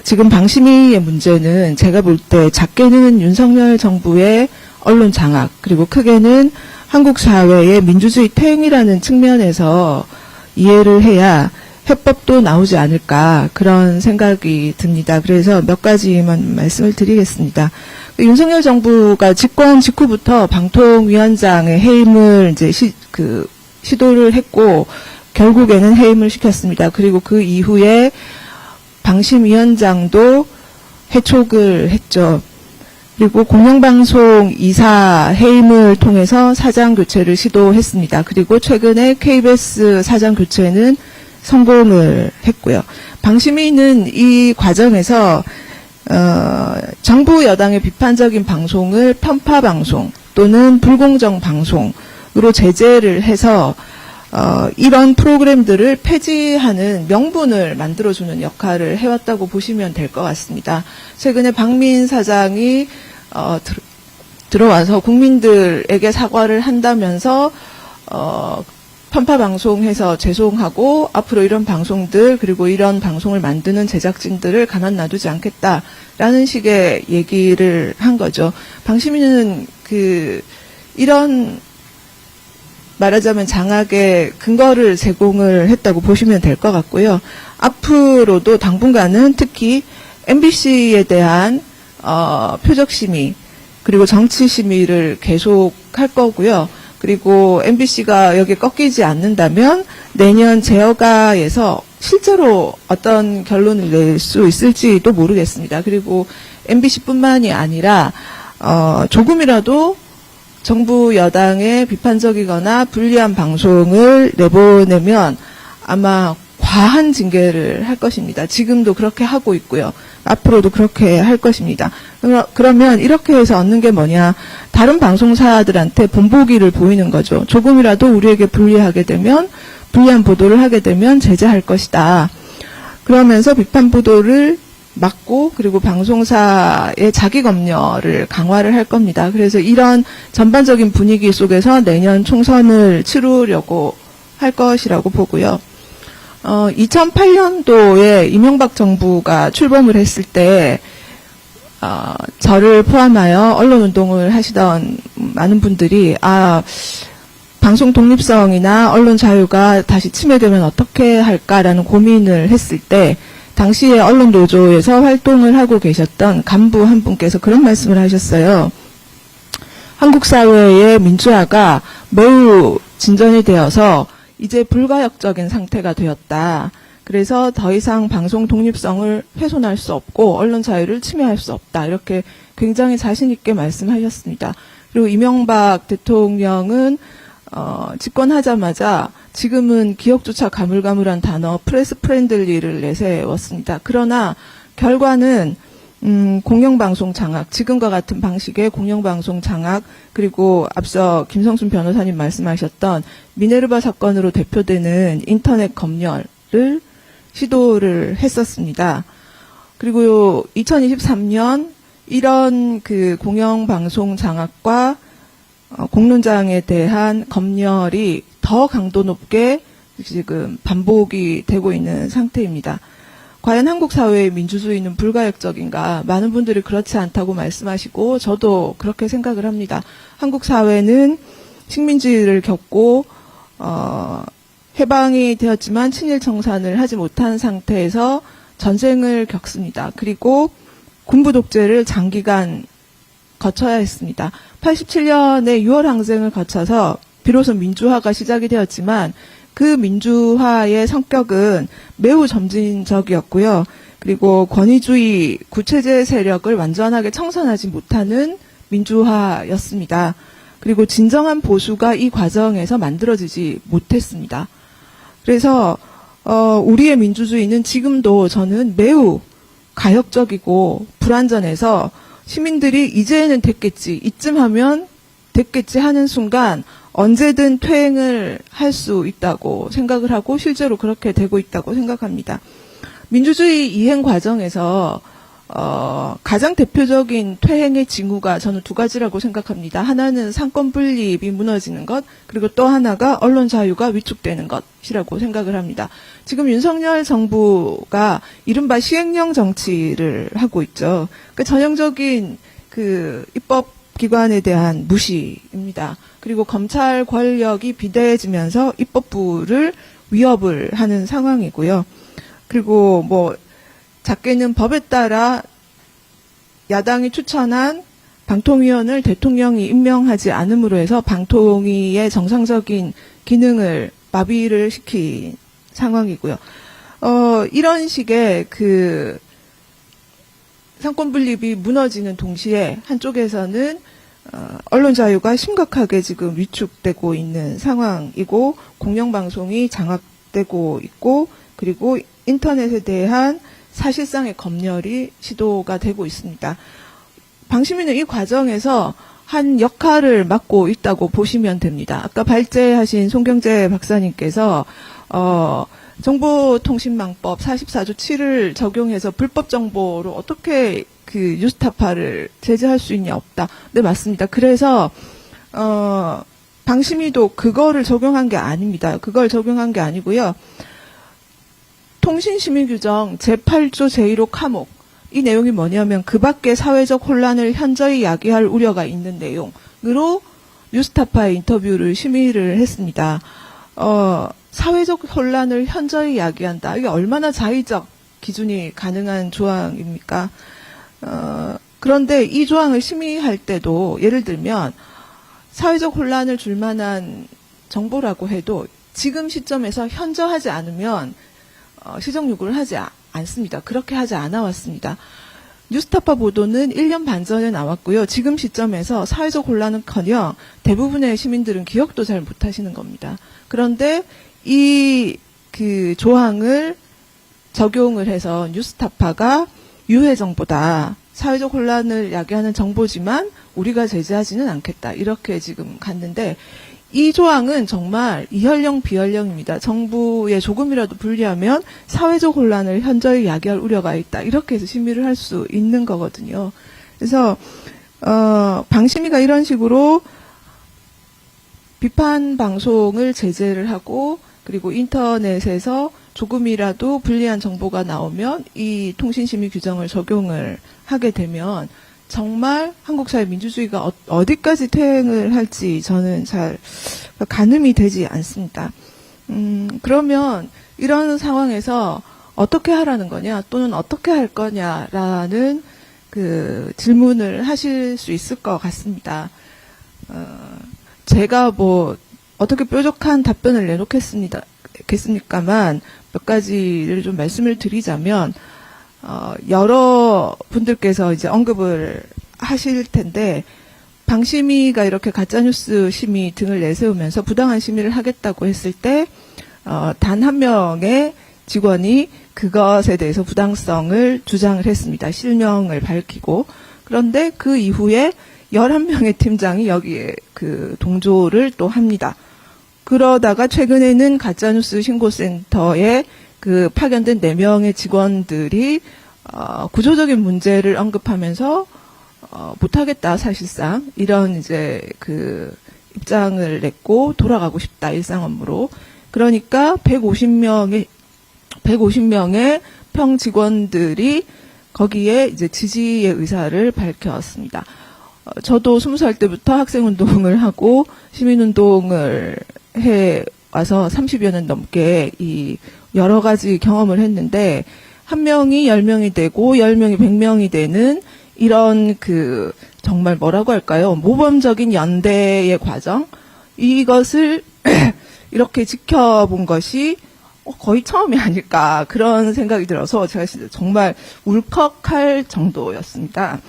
지금 방심위의 문제는 제가 볼 때 작게는 윤석열 정부의 언론 장악, 그리고 크게는 한국 사회의 민주주의 퇴행이라는 측면에서 이해를 해야 해법도 나오지 않을까 그런 생각이 듭니다. 그래서 몇 가지만 말씀을 드리겠습니다. 윤석열 정부가 집권 직후부터 방통위원장의 해임을 이제 시도를 했고 결국에는 해임을 시켰습니다. 그리고 그 이후에 방심위원장도 해촉을 했죠. 그리고 공영방송 이사 해임을 통해서 사장 교체를 시도했습니다. 그리고 최근에 KBS 사장 교체는 성공을 했고요. 방심위는 이 과정에서 정부 여당의 비판적인 방송을 편파 방송 또는 불공정 방송으로 제재를 해서 이런 프로그램들을 폐지하는 명분을 만들어주는 역할을 해왔다고 보시면 될 것 같습니다. 최근에 박민 사장이 들어와서 국민들에게 사과를 한다면서 편파 방송해서 죄송하고 앞으로 이런 방송들 그리고 이런 방송을 만드는 제작진들을 가만 놔두지 않겠다라는 식의 얘기를 한 거죠. 방심위는 이런 말하자면 장악의 근거를 제공을 했다고 보시면 될 것 같고요. 앞으로도 당분간은 특히 MBC에 대한 표적 심의 그리고 정치 심의를 계속 할 거고요. 그리고 MBC가 여기에 꺾이지 않는다면 내년 제어가에서 실제로 어떤 결론을 낼 수 있을지도 모르겠습니다. 그리고 MBC뿐만이 아니라 조금이라도 정부 여당의 비판적이거나 불리한 방송을 내보내면 아마 과한 징계를 할 것입니다. 지금도 그렇게 하고 있고요. 앞으로도 그렇게 할 것입니다. 그러면 이렇게 해서 얻는 게 뭐냐? 다른 방송사들한테 본보기를 보이는 거죠. 조금이라도 우리에게 불리한 보도를 하게 되면 제재할 것이다. 그러면서 비판 보도를 막고 그리고 방송사의 자기 검열을 강화를 할 겁니다. 그래서 이런 전반적인 분위기 속에서 내년 총선을 치르려고 할 것이라고 보고요. 2008년도에 이명박 정부가 출범을 했을 때 저를 포함하여 언론운동을 하시던 많은 분들이 방송 독립성이나 언론 자유가 다시 침해되면 어떻게 할까라는 고민을 했을 때 당시에 언론노조에서 활동을 하고 계셨던 간부 한 분께서 그런 말씀을 하셨어요. 한국 사회의 민주화가 매우 진전이 되어서 이제 불가역적인 상태가 되었다. 그래서 더 이상 방송 독립성을 훼손할 수 없고 언론 자유를 침해할 수 없다. 이렇게 굉장히 자신 있게 말씀하셨습니다. 그리고 이명박 대통령은 집권하자마자 지금은 기억조차 가물가물한 단어 프레스 프렌들리를 내세웠습니다. 그러나 결과는 공영방송 장악, 지금과 같은 방식의 공영방송 장악, 그리고 앞서 김성순 변호사님 말씀하셨던 미네르바 사건으로 대표되는 인터넷 검열을 시도를 했었습니다. 그리고 2023년 이런 그 공영방송 장악과 공론장에 대한 검열이 더 강도 높게 지금 반복이 되고 있는 상태입니다. 과연 한국 사회의 민주주의는 불가역적인가? 많은 분들이 그렇지 않다고 말씀하시고 저도 그렇게 생각을 합니다. 한국 사회는 식민지를 겪고 해방이 되었지만 친일 청산을 하지 못한 상태에서 전쟁을 겪습니다. 그리고 군부 독재를 장기간 거쳐야 했습니다. 87년에 6월 항쟁을 거쳐서 비로소 민주화가 시작이 되었지만 그 민주화의 성격은 매우 점진적이었고요. 그리고 권위주의 구체제 세력을 완전하게 청산하지 못하는 민주화였습니다. 그리고 진정한 보수가 이 과정에서 만들어지지 못했습니다. 그래서 우리의 민주주의는 지금도 저는 매우 가역적이고 불완전해서 시민들이 이제는 됐겠지, 이쯤 하면 됐겠지 하는 순간 언제든 퇴행을 할 수 있다고 생각을 하고 실제로 그렇게 되고 있다고 생각합니다. 민주주의 이행 과정에서 가장 대표적인 퇴행의 징후가 저는 두 가지라고 생각합니다. 하나는 상권 분립이 무너지는 것, 그리고 또 하나가 언론 자유가 위축되는 것이라고 생각을 합니다. 지금 윤석열 정부가 이른바 시행령 정치를 하고 있죠. 그러니까 전형적인 그 입법기관에 대한 무시입니다. 그리고 검찰 권력이 비대해지면서 입법부를 위협을 하는 상황이고요. 그리고 뭐 작게는 법에 따라 야당이 추천한 방통위원을 대통령이 임명하지 않음으로 해서 방통위의 정상적인 기능을 마비를 시킨 상황이고요. 이런 식의 그 상권 분립이 무너지는 동시에 한쪽에서는 언론 자유가 심각하게 지금 위축되고 있는 상황이고 공영방송이 장악되고 있고 그리고 인터넷에 대한 사실상의 검열이 시도가 되고 있습니다. 방시민은 이 과정에서 한 역할을 맡고 있다고 보시면 됩니다. 아까 발제하신 송경재 박사님께서 정보통신망법 44조 7을 적용해서 불법 정보로 어떻게 그 뉴스타파를 제재할 수 있냐 없다. 네, 맞습니다. 그래서 방심위도 그거를 적용한 게 아닙니다. 그걸 적용한 게 아니고요. 통신심의규정 제8조 제1호 카목 이 내용이 뭐냐면 그 밖에 사회적 혼란을 현저히 야기할 우려가 있는 내용으로 뉴스타파의 인터뷰를 심의를 했습니다. 사회적 혼란을 현저히 야기한다. 이게 얼마나 자의적 기준이 가능한 조항입니까? 그런데 이 조항을 심의할 때도 예를 들면 사회적 혼란을 줄 만한 정보라고 해도 지금 시점에서 현저하지 않으면 시정 요구를 하지 않습니다. 그렇게 하지 않아 왔습니다. 뉴스타파 보도는 1년 반 전에 나왔고요. 지금 시점에서 사회적 혼란은커녕 대부분의 시민들은 기억도 잘 못하시는 겁니다. 그런데 이 그 조항을 적용을 해서 뉴스타파가 유해 정보다, 사회적 혼란을 야기하는 정보지만 우리가 제재하지는 않겠다, 이렇게 지금 갔는데, 이 조항은 정말 이현령 비현령입니다. 정부에 조금이라도 불리하면 사회적 혼란을 현저히 야기할 우려가 있다, 이렇게 해서 심의를 할 수 있는 거거든요. 그래서 방심위가 이런 식으로 비판 방송을 제재를 하고, 그리고 인터넷에서 조금이라도 불리한 정보가 나오면 이 통신심의 규정을 적용을 하게 되면 정말 한국 사회 민주주의가 어디까지 퇴행을 할지 저는 잘 가늠이 되지 않습니다. 그러면 이런 상황에서 어떻게 하라는 거냐, 또는 어떻게 할 거냐라는 그 질문을 하실 수 있을 것 같습니다. 제가 뭐 어떻게 뾰족한 답변을 내놓겠습니까만 몇 가지를 좀 말씀을 드리자면, 여러 분들께서 이제 언급을 하실 텐데, 방심위가 이렇게 가짜뉴스 심의 등을 내세우면서 부당한 심의를 하겠다고 했을 때, 단 한 명의 직원이 그것에 대해서 부당성을 주장을 했습니다. 실명을 밝히고. 그런데 그 이후에 11명의 팀장이 여기에 그 동조를 또 합니다. 그러다가 최근에는 가짜뉴스 신고센터에 그 파견된 4명의 직원들이 구조적인 문제를 언급하면서 못하겠다, 사실상 이런 이제 그 입장을 냈고 돌아가고 싶다, 일상 업무로. 그러니까 150명의 평 직원들이 거기에 이제 지지의 의사를 밝혔습니다. 저도 20살 때부터 학생운동을 하고 시민운동을 해 와서 30여 년 넘게 이 여러 가지 경험을 했는데, 한 명이 10명이 되고 10명이 100명이 되는 이런 그 정말 뭐라고 할까요? 모범적인 연대의 과정, 이것을 이렇게 지켜본 것이 거의 처음이 아닐까, 그런 생각이 들어서 제가 진짜 정말 울컥할 정도였습니다.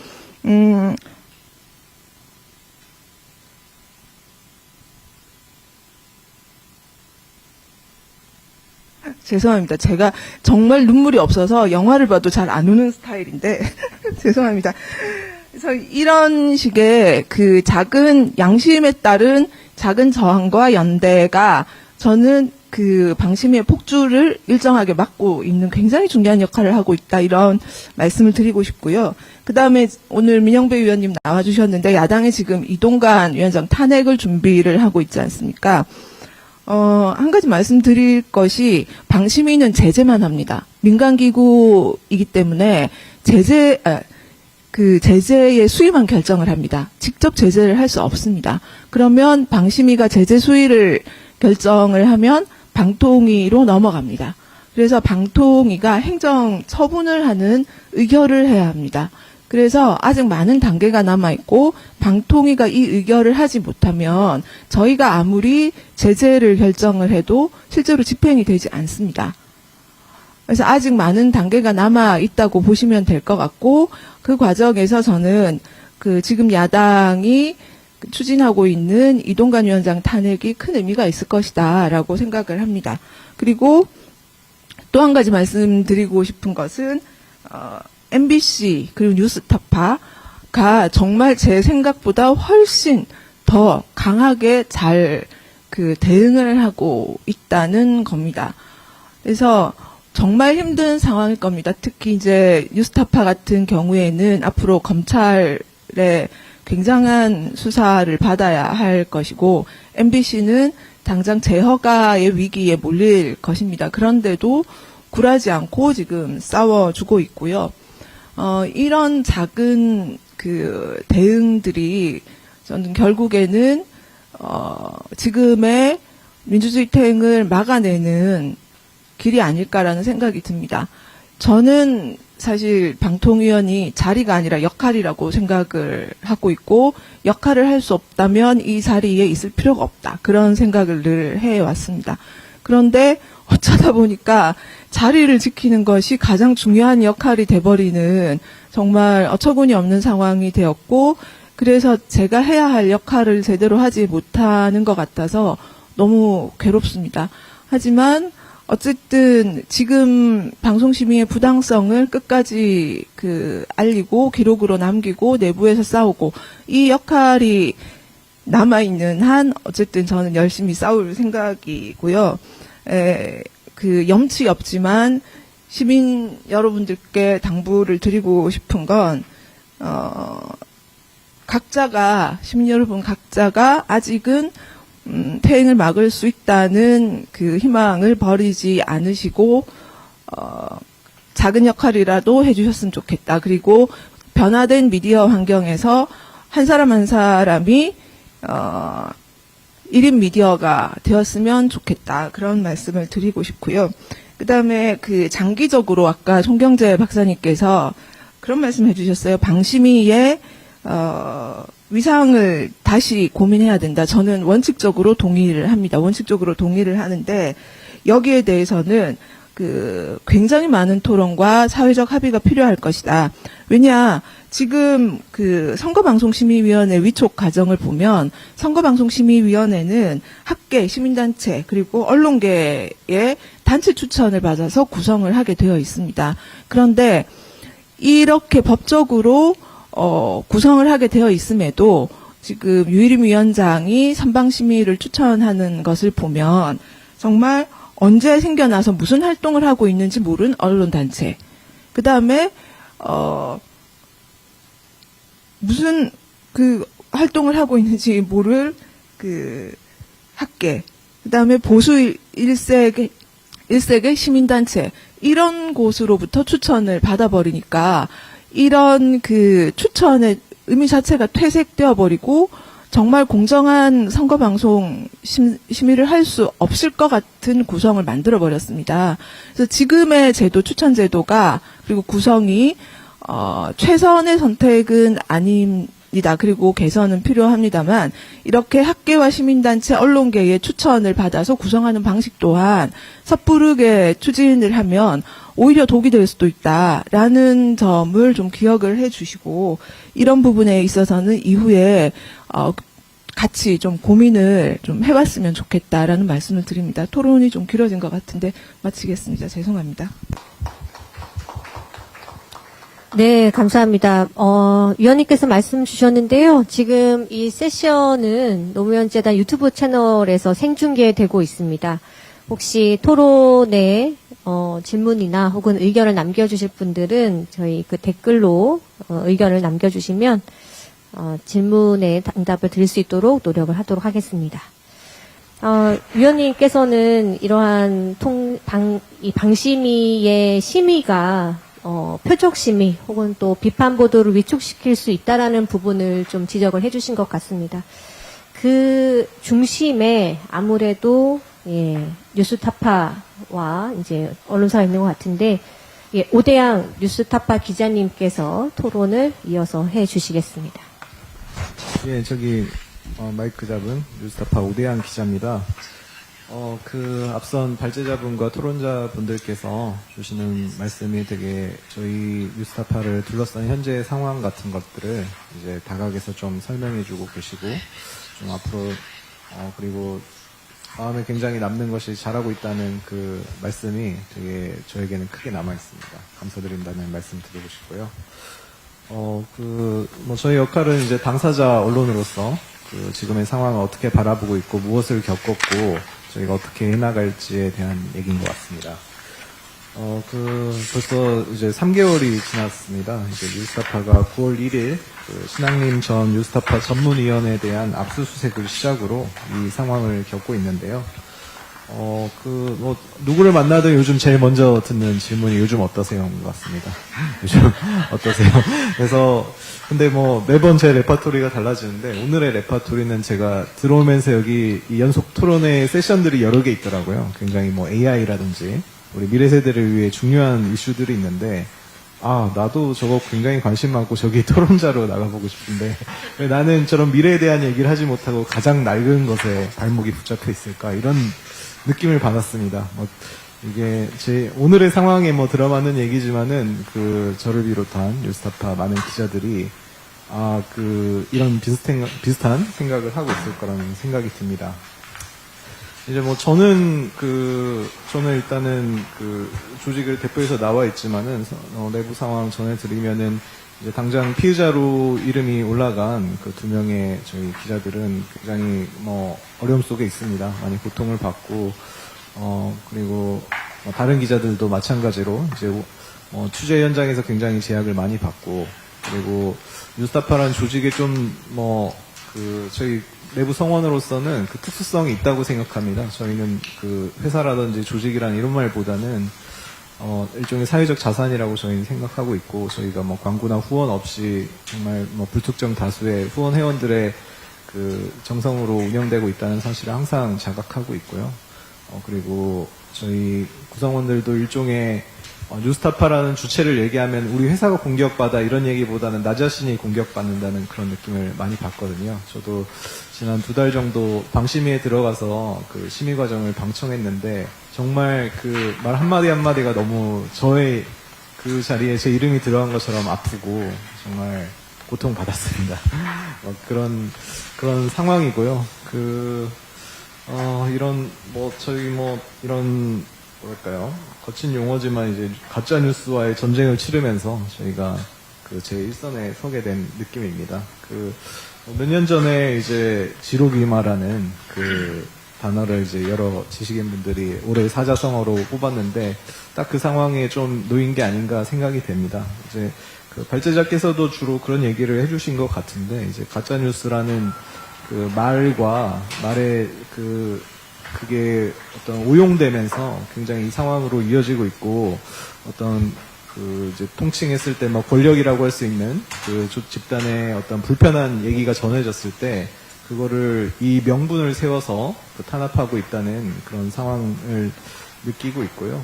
죄송합니다. 제가 정말 눈물이 없어서 영화를 봐도 잘 안 우는 스타일인데 죄송합니다. 그래서 이런 식의 그 작은 양심에 따른 작은 저항과 연대가 저는 그 방심위의 폭주를 일정하게 막고 있는 굉장히 중요한 역할을 하고 있다, 이런 말씀을 드리고 싶고요. 그 다음에 오늘 민영배 위원님 나와주셨는데, 야당이 지금 이동관 위원장 탄핵을 준비를 하고 있지 않습니까? 한 가지 말씀드릴 것이, 방심위는 제재만 합니다. 민간기구이기 때문에 제재의 수위만 결정을 합니다. 직접 제재를 할 수 없습니다. 그러면 방심위가 제재 수위를 결정을 하면 방통위로 넘어갑니다. 그래서 방통위가 행정 처분을 하는 의결을 해야 합니다. 그래서 아직 많은 단계가 남아있고, 방통위가 이 의결을 하지 못하면 저희가 아무리 제재를 결정을 해도 실제로 집행이 되지 않습니다. 그래서 아직 많은 단계가 남아있다고 보시면 될 것 같고, 그 과정에서 저는 그 지금 야당이 추진하고 있는 이동관 위원장 탄핵이 큰 의미가 있을 것이다 라고 생각을 합니다. 그리고 또 한 가지 말씀드리고 싶은 것은, MBC 그리고 뉴스타파가 정말 제 생각보다 훨씬 더 강하게 잘 그 대응을 하고 있다는 겁니다. 그래서 정말 힘든 상황일 겁니다. 특히 이제 뉴스타파 같은 경우에는 앞으로 검찰의 굉장한 수사를 받아야 할 것이고, MBC는 당장 재허가의 위기에 몰릴 것입니다. 그런데도 굴하지 않고 지금 싸워주고 있고요. 이런 작은 그 대응들이 저는 결국에는 지금의 민주주의 퇴행을 막아내는 길이 아닐까라는 생각이 듭니다. 저는 사실 방통위원이 자리가 아니라 역할이라고 생각을 하고 있고 역할을 할 수 없다면 이 자리에 있을 필요가 없다. 그런 생각을 늘 해왔습니다. 그런데 어쩌다 보니까 자리를 지키는 것이 가장 중요한 역할이 돼버리는 정말 어처구니 없는 상황이 되었고 그래서 제가 해야 할 역할을 제대로 하지 못하는 것 같아서 너무 괴롭습니다. 하지만 어쨌든 지금 방송심의의 부당성을 끝까지 알리고 기록으로 남기고 내부에서 싸우고 이 역할이 남아있는 한 어쨌든 저는 열심히 싸울 생각이고요. 염치 없지만 시민 여러분들께 당부를 드리고 싶은 건 시민 여러분 각자가 아직은 퇴행을 막을 수 있다는 그 희망을 버리지 않으시고 작은 역할이라도 해주셨으면 좋겠다. 그리고 변화된 미디어 환경에서 한 사람 한 사람이 1인 미디어가 되었으면 좋겠다. 그런 말씀을 드리고 싶고요. 그다음에 장기적으로 아까 송경재 박사님께서 그런 말씀 해주셨어요. 방심위의 위상을 다시 고민해야 된다. 저는 원칙적으로 동의를 합니다. 원칙적으로 동의를 하는데 여기에 대해서는 굉장히 많은 토론과 사회적 합의가 필요할 것이다. 왜냐, 지금 선거방송심의위원회 위촉 과정을 보면 선거방송심의위원회는 학계, 시민단체, 그리고 언론계의 단체 추천을 받아서 구성을 하게 되어 있습니다. 그런데 이렇게 법적으로 구성을 하게 되어 있음에도 지금 유일임 위원장이 선방심의를 추천하는 것을 보면 정말 언제 생겨나서 무슨 활동을 하고 있는지 모르는 언론단체, 그 다음에 무슨 활동을 하고 있는지 모를 학계, 그 다음에 보수 일색의 시민단체, 이런 곳으로부터 추천을 받아버리니까 이런 추천의 의미 자체가 퇴색되어 버리고 정말 공정한 선거방송 심의를 할 수 없을 것 같은 구성을 만들어 버렸습니다. 그래서 지금의 제도, 추천 제도가 그리고 구성이 최선의 선택은 아닙니다. 그리고 개선은 필요합니다만 이렇게 학계와 시민단체, 언론계의 추천을 받아서 구성하는 방식 또한 섣부르게 추진을 하면 오히려 독이 될 수도 있다라는 점을 좀 기억을 해주시고 이런 부분에 있어서는 이후에 같이 좀 고민을 좀 해봤으면 좋겠다라는 말씀을 드립니다. 토론이 좀 길어진 것 같은데 마치겠습니다. 죄송합니다. 네, 감사합니다. 위원님께서 말씀 주셨는데요. 지금 이 세션은 노무현 재단 유튜브 채널에서 생중계되고 있습니다. 혹시 토론에 질문이나 혹은 의견을 남겨주실 분들은 저희 댓글로 의견을 남겨주시면 질문에 응답을 드릴 수 있도록 노력을 하도록 하겠습니다. 위원님께서는 이러한 방심위의 심의가 표적 심의 혹은 또 비판 보도를 위축시킬 수 있다라는 부분을 좀 지적을 해주신 것 같습니다. 그 중심에 아무래도 뉴스타파와 이제 언론사가 있는 것 같은데 오대양 뉴스타파 기자님께서 토론을 이어서 해주시겠습니다. 예, 마이크 잡은 뉴스타파 오대양 기자입니다. 앞선 발제자분과 토론자분들께서 주시는 말씀이 되게 저희 뉴스타파를 둘러싼 현재 상황 같은 것들을 이제 다각에서 좀 설명해주고 계시고, 좀 앞으로, 그리고 마음에 굉장히 남는 것이 잘하고 있다는 그 말씀이 되게 저에게는 크게 남아있습니다. 감사드린다는 말씀 드리고 싶고요. 저희 역할은 이제 당사자 언론으로서 지금의 상황을 어떻게 바라보고 있고 무엇을 겪었고 저희가 어떻게 해나갈지에 대한 얘기인 것 같습니다. 벌써 이제 3개월이 지났습니다. 이제 뉴스타파가 9월 1일 신앙림 전 뉴스타파 전문위원회에 대한 압수수색을 시작으로 이 상황을 겪고 있는데요. 누구를 만나든 요즘 제일 먼저 듣는 질문이 요즘 어떠세요?인 것 같습니다. 요즘 어떠세요? 그래서, 근데 매번 제 레파토리가 달라지는데, 오늘의 레파토리는 제가 들어오면서 여기 이 연속 토론회 세션들이 여러 개 있더라고요. 굉장히 AI라든지, 우리 미래 세대를 위해 중요한 이슈들이 있는데, 나도 저거 굉장히 관심 많고 저기 토론자로 나가보고 싶은데 왜 나는 저런 미래에 대한 얘기를 하지 못하고 가장 낡은 것에 발목이 붙잡혀 있을까 이런 느낌을 받았습니다. 이게 오늘의 상황에 들어맞는 얘기지만은 저를 비롯한 뉴스타파 많은 기자들이 이런 비슷한 생각을 하고 있을 거라는 생각이 듭니다. 이제 저는 일단은 조직을 대표해서 나와 있지만은 내부 상황 전해드리면은 이제 당장 피의자로 이름이 올라간 그 2명의 저희 기자들은 굉장히 어려움 속에 있습니다. 많이 고통을 받고 그리고 다른 기자들도 마찬가지로 이제 취재 현장에서 굉장히 제약을 많이 받고 그리고 뉴스타파라는 조직에 좀 저희 내부 성원으로서는 그 특수성이 있다고 생각합니다. 저희는 회사라든지 조직이라는 이런 말보다는 일종의 사회적 자산이라고 저희는 생각하고 있고 저희가 광고나 후원 없이 정말 불특정 다수의 후원 회원들의 정성으로 운영되고 있다는 사실을 항상 자각하고 있고요. 그리고 저희 구성원들도 일종의 뉴스타파라는 주체를 얘기하면 우리 회사가 공격받아 이런 얘기보다는 나 자신이 공격받는다는 그런 느낌을 많이 받거든요. 저도 지난 2달 정도 방심위에 들어가서 심의 과정을 방청했는데 정말 말 한마디 한마디가 너무 저의 그 자리에 제 이름이 들어간 것처럼 아프고 정말 고통받았습니다. 그런 상황이고요. 이런 뭐랄까요. 거친 용어지만 이제 가짜 뉴스와의 전쟁을 치르면서 저희가 제 일선에 서게 된 느낌입니다. 몇 년 전에 이제 지록이마라는 단어를 이제 여러 지식인분들이 올해 사자성어로 뽑았는데 딱 그 상황에 좀 놓인 게 아닌가 생각이 됩니다. 이제 발제자께서도 주로 그런 얘기를 해주신 것 같은데 이제 가짜 뉴스라는 말과 말의 그게 어떤 오용되면서 굉장히 이 상황으로 이어지고 있고 어떤 이제 통칭했을 때 권력이라고 할 수 있는 집단의 어떤 불편한 얘기가 전해졌을 때 그거를 이 명분을 세워서 탄압하고 있다는 그런 상황을 느끼고 있고요.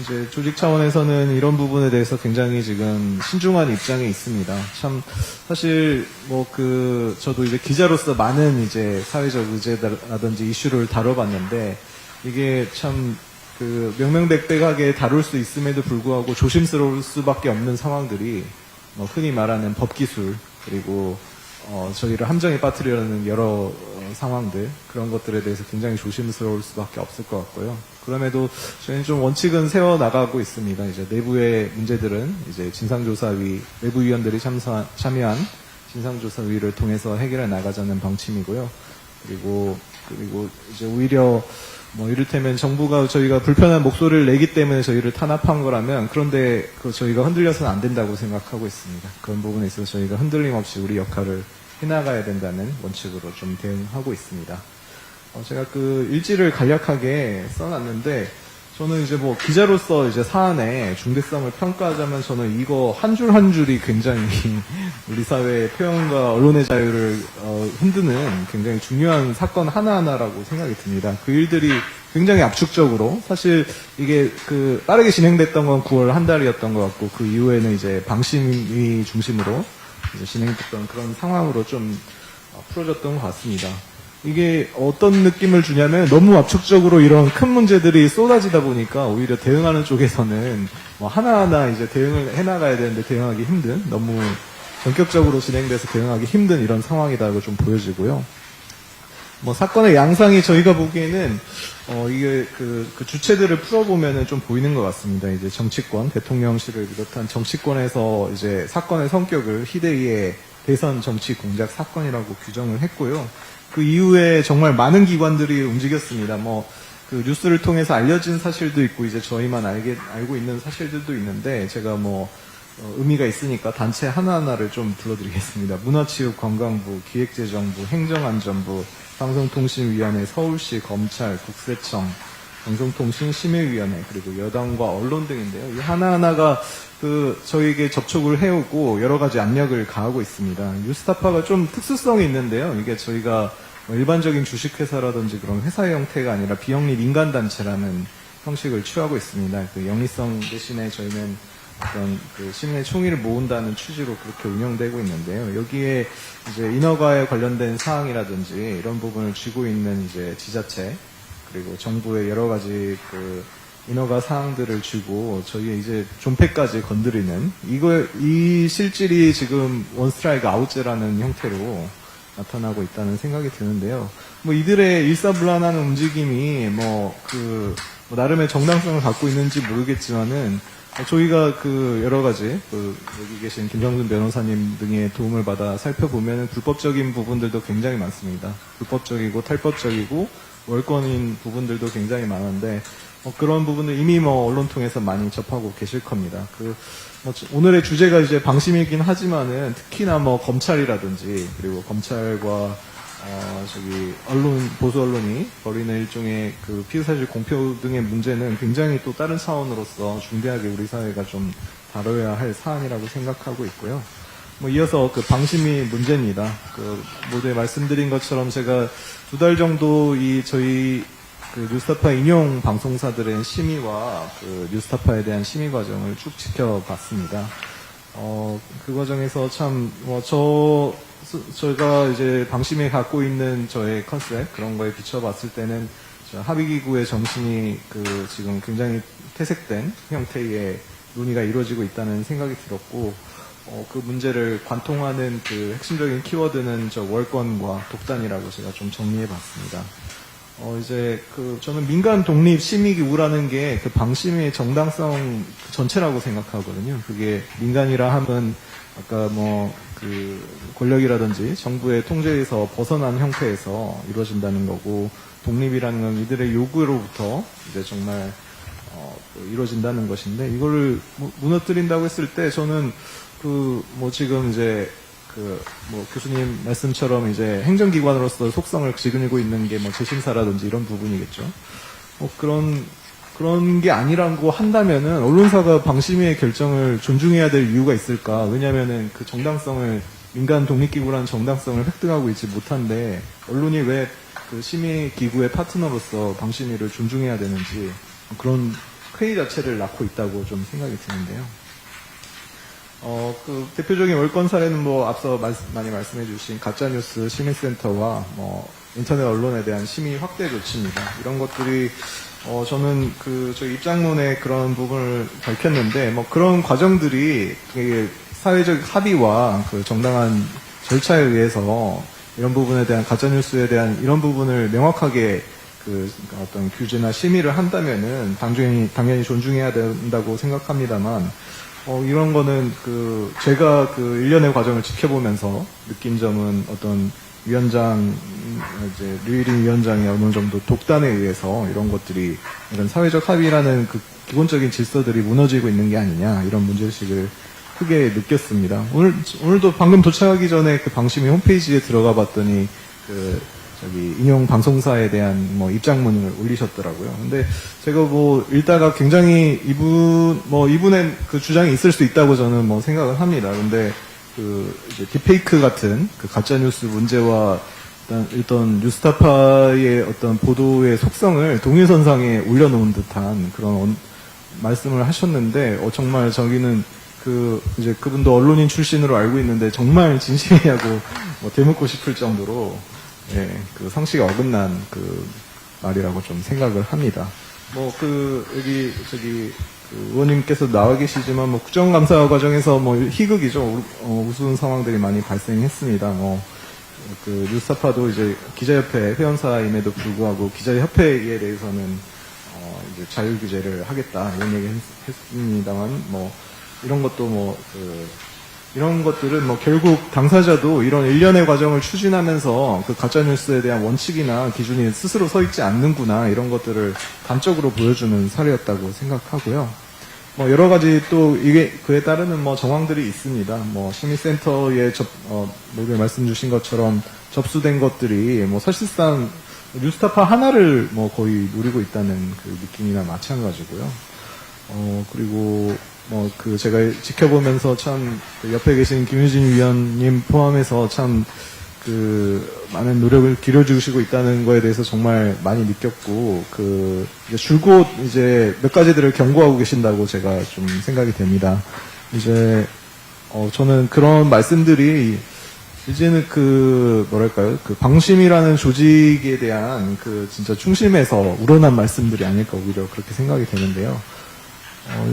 이제 조직 차원에서는 이런 부분에 대해서 굉장히 지금 신중한 입장에 있습니다. 참, 사실, 저도 이제 기자로서 많은 이제 사회적 의제라든지 이슈를 다뤄봤는데, 이게 참, 명명백백하게 다룰 수 있음에도 불구하고 조심스러울 수밖에 없는 상황들이, 흔히 말하는 법기술, 그리고, 저희를 함정에 빠뜨리려는 여러 상황들, 그런 것들에 대해서 굉장히 조심스러울 수밖에 없을 것 같고요. 그럼에도 저희는 좀 원칙은 세워나가고 있습니다. 이제 내부의 문제들은 이제 진상조사위, 내부위원들이 참여한 진상조사위를 통해서 해결해 나가자는 방침이고요. 그리고 이제 오히려 이를테면 정부가 저희가 불편한 목소리를 내기 때문에 저희를 탄압한 거라면 그런데 저희가 흔들려서는 안 된다고 생각하고 있습니다. 그런 부분에 있어서 저희가 흔들림 없이 우리 역할을 해나가야 된다는 원칙으로 좀 대응하고 있습니다. 제가 일지를 간략하게 써놨는데 저는 이제 기자로서 이제 사안의 중대성을 평가하자면 저는 이거 한 줄 한 줄이 굉장히 우리 사회의 표현과 언론의 자유를 흔드는 굉장히 중요한 사건 하나하나라고 생각이 듭니다. 그 일들이 굉장히 압축적으로 사실 이게 빠르게 진행됐던 건 9월 한 달이었던 것 같고 그 이후에는 이제 방심위 중심으로 이제 진행됐던 그런 상황으로 좀 풀어졌던 것 같습니다. 이게 어떤 느낌을 주냐면 너무 압축적으로 이런 큰 문제들이 쏟아지다 보니까 오히려 대응하는 쪽에서는 하나하나 이제 대응을 해나가야 되는데 대응하기 힘든 너무 전격적으로 진행돼서 대응하기 힘든 이런 상황이다고 좀 보여지고요. 사건의 양상이 저희가 보기에는 이게 그 주체들을 풀어보면은 좀 보이는 것 같습니다. 이제 정치권, 대통령실을 비롯한 정치권에서 이제 사건의 성격을 희대의의 대선 정치 공작 사건이라고 규정을 했고요. 그 이후에 정말 많은 기관들이 움직였습니다. 뉴스를 통해서 알려진 사실도 있고, 이제 저희만 알고 있는 사실들도 있는데, 제가 의미가 있으니까 단체 하나하나를 좀 불러드리겠습니다. 문화체육관광부, 기획재정부, 행정안전부, 방송통신위원회, 서울시, 검찰, 국세청, 방송통신심의위원회, 그리고 여당과 언론 등인데요. 이 하나하나가 저희에게 접촉을 해오고 여러 가지 압력을 가하고 있습니다. 뉴스타파가 좀 특수성이 있는데요. 이게 저희가 일반적인 주식회사라든지 그런 회사의 형태가 아니라 비영리 민간단체라는 형식을 취하고 있습니다. 영리성 대신에 저희는 어떤 그 시민의 총의를 모은다는 취지로 그렇게 운영되고 있는데요. 여기에 이제 인허가에 관련된 사항이라든지 이런 부분을 쥐고 있는 이제 지자체 그리고 정부의 여러 가지 그 인허가 사항들을 쥐고 저희의 이제 존폐까지 건드리는 이 실질이 지금 원스트라이크 아웃제라는 형태로 나타나고 있다는 생각이 드는데요. 뭐 이들의 일사불란한 움직임이 나름의 정당성을 갖고 있는지 모르겠지만은 저희가 그 여러 가지 여기 계신 김정준 변호사님 등의 도움을 받아 살펴보면 불법적인 부분들도 굉장히 많습니다. 불법적이고 탈법적이고 월권인 부분들도 굉장히 많은데 그런 부분을 이미 언론 통해서 많이 접하고 계실 겁니다. 오늘의 주제가 이제 방심이긴 하지만은 특히나 검찰이라든지 그리고 검찰과 보수 언론이 벌이는 일종의 그 피의사실 공표 등의 문제는 굉장히 또 다른 차원으로서 중대하게 우리 사회가 좀 다뤄야 할 사안이라고 생각하고 있고요. 이어서 그 방심이 문제입니다. 모두에 말씀드린 것처럼 제가 2달 정도 저희 그 뉴스타파 인용 방송사들의 심의와 그 뉴스타파에 대한 심의 과정을 쭉 지켜봤습니다. 그 과정에서 저희가 이제 방심에 갖고 있는 저의 컨셉, 그런 거에 비춰봤을 때는 합의기구의 정신이 지금 굉장히 퇴색된 형태의 논의가 이루어지고 있다는 생각이 들었고, 그 문제를 관통하는 그 핵심적인 키워드는 월권과 독단이라고 제가 좀 정리해봤습니다. 저는 민간 독립 심의기구라는 게 그 방심의 정당성 전체라고 생각하거든요. 그게 민간이라 하면 아까 그 권력이라든지 정부의 통제에서 벗어난 형태에서 이루어진다는 거고, 독립이라는 건 이들의 요구로부터 이제 정말 이루어진다는 것인데, 이거를 무너뜨린다고 했을 때 저는 지금 이제 교수님 말씀처럼 이제 행정기관으로서 속성을 지니고 있는 게 재심사라든지 이런 부분이겠죠. 그런 게 아니라고 한다면은 언론사가 방심위의 결정을 존중해야 될 이유가 있을까? 왜냐면은 그 정당성을, 민간 독립기구라는 정당성을 획득하고 있지 못한데, 언론이 왜 그 심의기구의 파트너로서 방심위를 존중해야 되는지, 그런 회의 자체를 낳고 있다고 좀 생각이 드는데요. 대표적인 월권 사례는 앞서 많이 말씀해 주신 가짜뉴스 심의센터와 인터넷 언론에 대한 심의 확대 조치입니다. 이런 것들이, 저는 저희 입장문에 그런 부분을 밝혔는데, 그런 과정들이 되게 사회적 합의와 그 정당한 절차에 의해서 이런 부분에 대한 가짜뉴스에 대한 이런 부분을 명확하게 어떤 규제나 심의를 한다면은 당연히 존중해야 된다고 생각합니다만, 이런 거는 제가 일련의 과정을 지켜보면서 느낀 점은 어떤 류일인 위원장의 어느 정도 독단에 의해서 이런 것들이, 이런 사회적 합의라는 그 기본적인 질서들이 무너지고 있는 게 아니냐, 이런 문제의식을 크게 느꼈습니다. 오늘도 방금 도착하기 전에 그 방심위 홈페이지에 들어가 봤더니 인용 방송사에 대한 입장문을 올리셨더라고요. 근데 제가 읽다가 굉장히 이분의 그 주장이 있을 수 있다고 저는 생각을 합니다. 근데 이제 딥페이크 같은 그 가짜뉴스 문제와 일단 뉴스타파의 어떤 보도의 속성을 동일선상에 올려놓은 듯한 그런 말씀을 하셨는데, 정말 저기는 이제 그분도 언론인 출신으로 알고 있는데 정말 진심이냐고 되묻고 싶을 정도로, 그 상식에 어긋난 말이라고 좀 생각을 합니다. 여기 의원님께서 나와 계시지만 국정감사 과정에서 희극이죠. 우스운 상황들이 많이 발생했습니다. 뉴스타파도 이제 기자협회 회원사임에도 불구하고 기자협회에 대해서는 이제 자율 규제를 하겠다 이런 얘기 했습니다만, 이런 것도 이런 것들은 결국 당사자도 이런 일련의 과정을 추진하면서 그 가짜뉴스에 대한 원칙이나 기준이 스스로 서 있지 않는구나, 이런 것들을 단적으로 보여주는 사례였다고 생각하고요. 여러 가지 또 그에 따르는 정황들이 있습니다. 심의센터에 모두 말씀 주신 것처럼 접수된 것들이 사실상 뉴스타파 하나를 거의 노리고 있다는 그 느낌이나 마찬가지고요. 그리고 제가 지켜보면서 참 옆에 계신 김유진 위원님 포함해서 참 많은 노력을 기울여주시고 있다는 거에 대해서 정말 많이 느꼈고, 이제 줄곧 이제 몇 가지들을 경고하고 계신다고 제가 좀 생각이 됩니다. 이제, 저는 그런 말씀들이 이제는 뭐랄까요, 방심이라는 조직에 대한 진짜 충심에서 우러난 말씀들이 아닐까 오히려 그렇게 생각이 되는데요.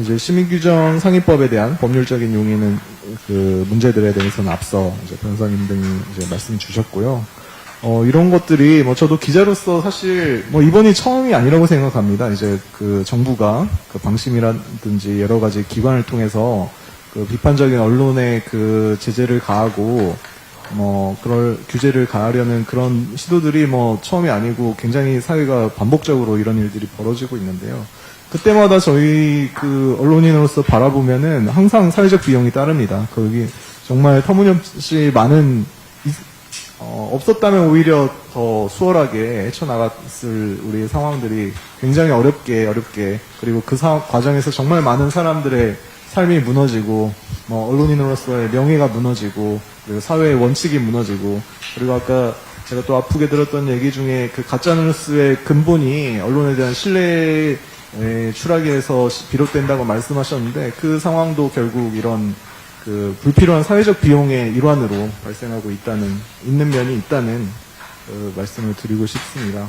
이제 시민규정 상위법에 대한 법률적인 용의는 문제들에 대해서는 앞서 이제 변호사님 등이 이제 말씀 주셨고요. 이런 것들이 저도 기자로서 사실 이번이 처음이 아니라고 생각합니다. 이제 정부가 방심이라든지 여러 가지 기관을 통해서 비판적인 언론에 제재를 가하고 그럴 규제를 가하려는 그런 시도들이 처음이 아니고 굉장히 사회가 반복적으로 이런 일들이 벌어지고 있는데요. 그때마다 저희 언론인으로서 바라보면은 항상 사회적 비용이 따릅니다. 거기 정말 터무니없이 많은 없었다면 오히려 더 수월하게 헤쳐나갔을 우리 상황들이 굉장히 어렵게 그리고 과정에서 정말 많은 사람들의 삶이 무너지고 언론인으로서의 명예가 무너지고 그리고 사회의 원칙이 무너지고 그리고 아까 제가 또 아프게 들었던 얘기 중에 가짜뉴스의 근본이 언론에 대한 신뢰 추락에서 비롯된다고 말씀하셨는데 그 상황도 결국 이런 불필요한 사회적 비용의 일환으로 발생하고 있는 면이 있다는 말씀을 드리고 싶습니다.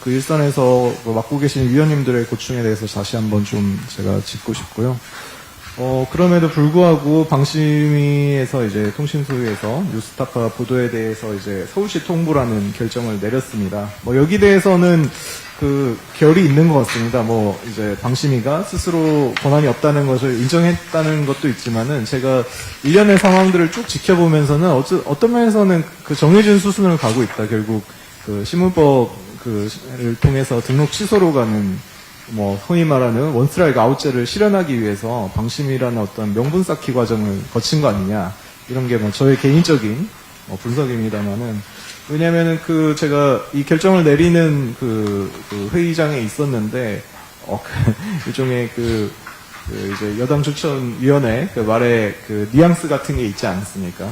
그 일선에서 맡고 계신 위원님들의 고충에 대해서 다시 한번 좀 제가 짚고 싶고요. 그럼에도 불구하고 방심위에서 이제 통신소위에서 뉴스타파 보도에 대해서 이제 서울시 통보라는 결정을 내렸습니다. 여기 대해서는 결이 있는 것 같습니다. 이제 방심위가 스스로 권한이 없다는 것을 인정했다는 것도 있지만은 제가 일련의 상황들을 쭉 지켜보면서는 어떤 면에서는 정해진 수순을 가고 있다. 결국 신문법을 통해서 등록 취소로 가는 소위 말하는 원스트라이크 아웃제를 실현하기 위해서 방심이라는 어떤 명분 쌓기 과정을 거친 거 아니냐 이런 게 저의 개인적인 분석입니다만은 왜냐면은 제가 이 결정을 내리는 회의장에 있었는데 일종의 이제 여당 추천위원회 말에 뉘앙스 같은 게 있지 않습니까?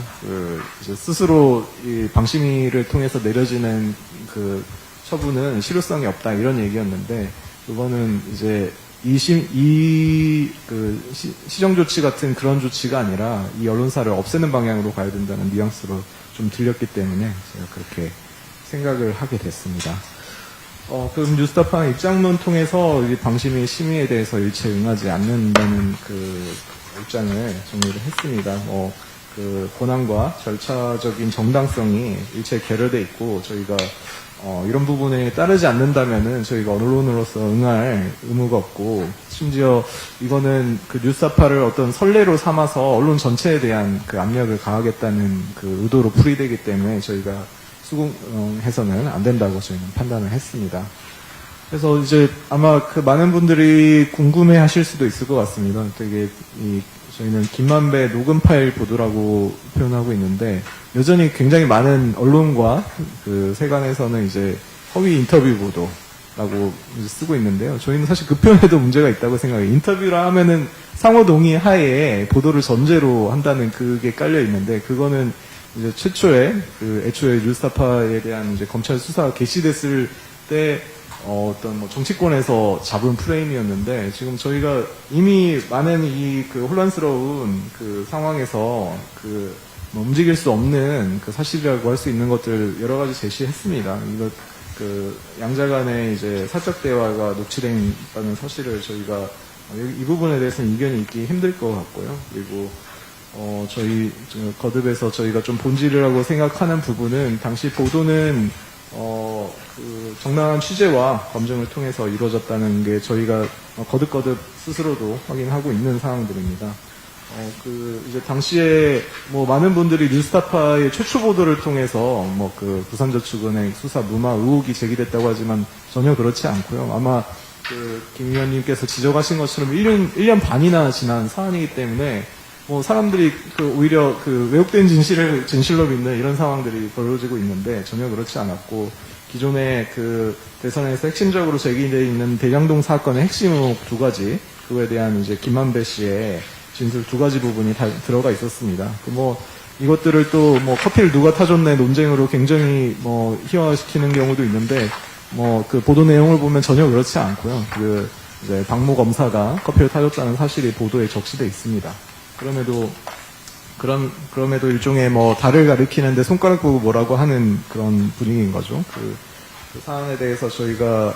이제 스스로 이 방심위를 통해서 내려지는 처분은 실효성이 없다 이런 얘기였는데 그거는 이제 시정 조치 같은 그런 조치가 아니라 이 언론사를 없애는 방향으로 가야 된다는 뉘앙스로 좀 들렸기 때문에 제가 그렇게 생각을 하게 됐습니다. 그럼 뉴스타파 입장문 통해서 이 방심위 심의에 대해서 일체 응하지 않는다는 입장을 정리를 했습니다. 권한과 절차적인 정당성이 일체 결여돼 있고 저희가 이런 부분에 따르지 않는다면은 저희가 언론으로서 응할 의무가 없고 심지어 이거는 뉴스타파를 어떤 선례로 삼아서 언론 전체에 대한 압력을 가하겠다는 의도로 풀이되기 때문에 저희가 수긍해서는 안 된다고 저희는 판단을 했습니다. 그래서 이제 아마 많은 분들이 궁금해 하실 수도 있을 것 같습니다. 되게 저희는 김만배 녹음 파일 보도라고 표현하고 있는데 여전히 굉장히 많은 언론과 세간에서는 이제 허위 인터뷰 보도라고 쓰고 있는데요. 저희는 사실 그 표현에도 문제가 있다고 생각해요. 인터뷰라 하면은 상호 동의 하에 보도를 전제로 한다는 그게 깔려 있는데 그거는 이제 최초에 애초에 뉴스타파에 대한 이제 검찰 수사가 개시됐을 때 어떤 정치권에서 잡은 프레임이었는데 지금 저희가 이미 많은 이 혼란스러운 상황에서 움직일 수 없는 사실이라고 할 수 있는 것들 여러 가지 제시했습니다. 이거 양자 간의 이제 사적 대화가 녹취된다는 사실을 저희가 이 부분에 대해서는 이견이 있기 힘들 것 같고요. 그리고 저희 거듭에서 저희가 좀 본질이라고 생각하는 부분은 당시 보도는 정당한 취재와 검증을 통해서 이루어졌다는 게 저희가 거듭 스스로도 확인하고 있는 상황들입니다. 이제 당시에 많은 분들이 뉴스타파의 최초 보도를 통해서 부산저축은행 수사 무마 의혹이 제기됐다고 하지만 전혀 그렇지 않고요. 아마 김 의원님께서 지적하신 것처럼 1년 반이나 지난 사안이기 때문에 사람들이 오히려 왜곡된 진실로 믿는 이런 상황들이 벌어지고 있는데 전혀 그렇지 않았고 기존의 대선에서 핵심적으로 제기되어 있는 대장동 사건의 핵심 의혹 2가지 그거에 대한 이제 김만배 씨의 진술 2가지 부분이 다 들어가 있었습니다. 이것들을 또 뭐 커피를 누가 타줬네 논쟁으로 굉장히 뭐 희화시키는 경우도 있는데 뭐 그 보도 내용을 보면 전혀 그렇지 않고요. 그 이제 박모 검사가 커피를 타줬다는 사실이 보도에 적시돼 있습니다. 그럼에도 일종의 뭐 달을 가리키는데 손가락 보고 뭐라고 하는 그런 분위기인 거죠. 그 사안에 대해서 저희가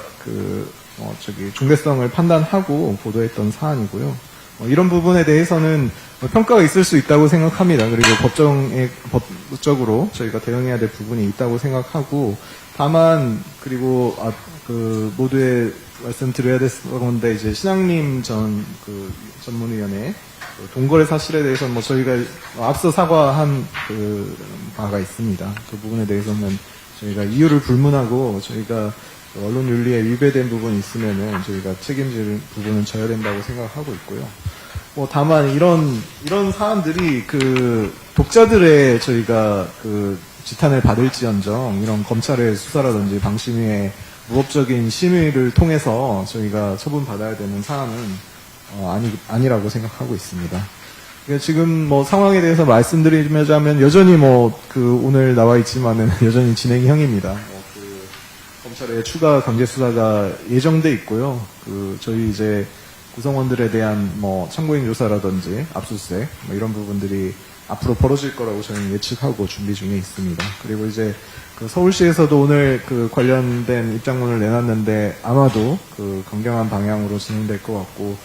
중대성을 판단하고 보도했던 사안이고요. 이런 부분에 대해서는 평가가 있을 수 있다고 생각합니다. 그리고 법적으로 저희가 대응해야 될 부분이 있다고 생각하고, 다만 그리고 모두에 말씀드려야 될 건데, 이제 신앙님 전 전문위원회 동거래 사실에 대해서는 뭐 저희가 앞서 사과한 바가 있습니다. 그 부분에 대해서는 저희가 이유를 불문하고, 저희가 언론 윤리에 위배된 부분이 있으면은 저희가 책임질 부분은 져야 된다고 생각하고 있고요. 뭐 다만 이런 사안들이 독자들의 저희가 지탄을 받을지언정 이런 검찰의 수사라든지 방심위의 무법적인 심의를 통해서 저희가 처분받아야 되는 사안은 아니라고 생각하고 있습니다. 그러니까 지금 뭐 상황에 대해서 말씀드리자면 여전히 오늘 나와 있지만은 여전히 진행형입니다. 검찰의 추가 강제 수사가 예정돼 있고요. 저희 이제 구성원들에 대한 참고인 조사라든지 압수수색 이런 부분들이 앞으로 벌어질 거라고 저희는 예측하고 준비 중에 있습니다. 그리고 이제 서울시에서도 오늘 관련된 입장문을 내놨는데 아마도 강경한 방향으로 진행될 것 같고,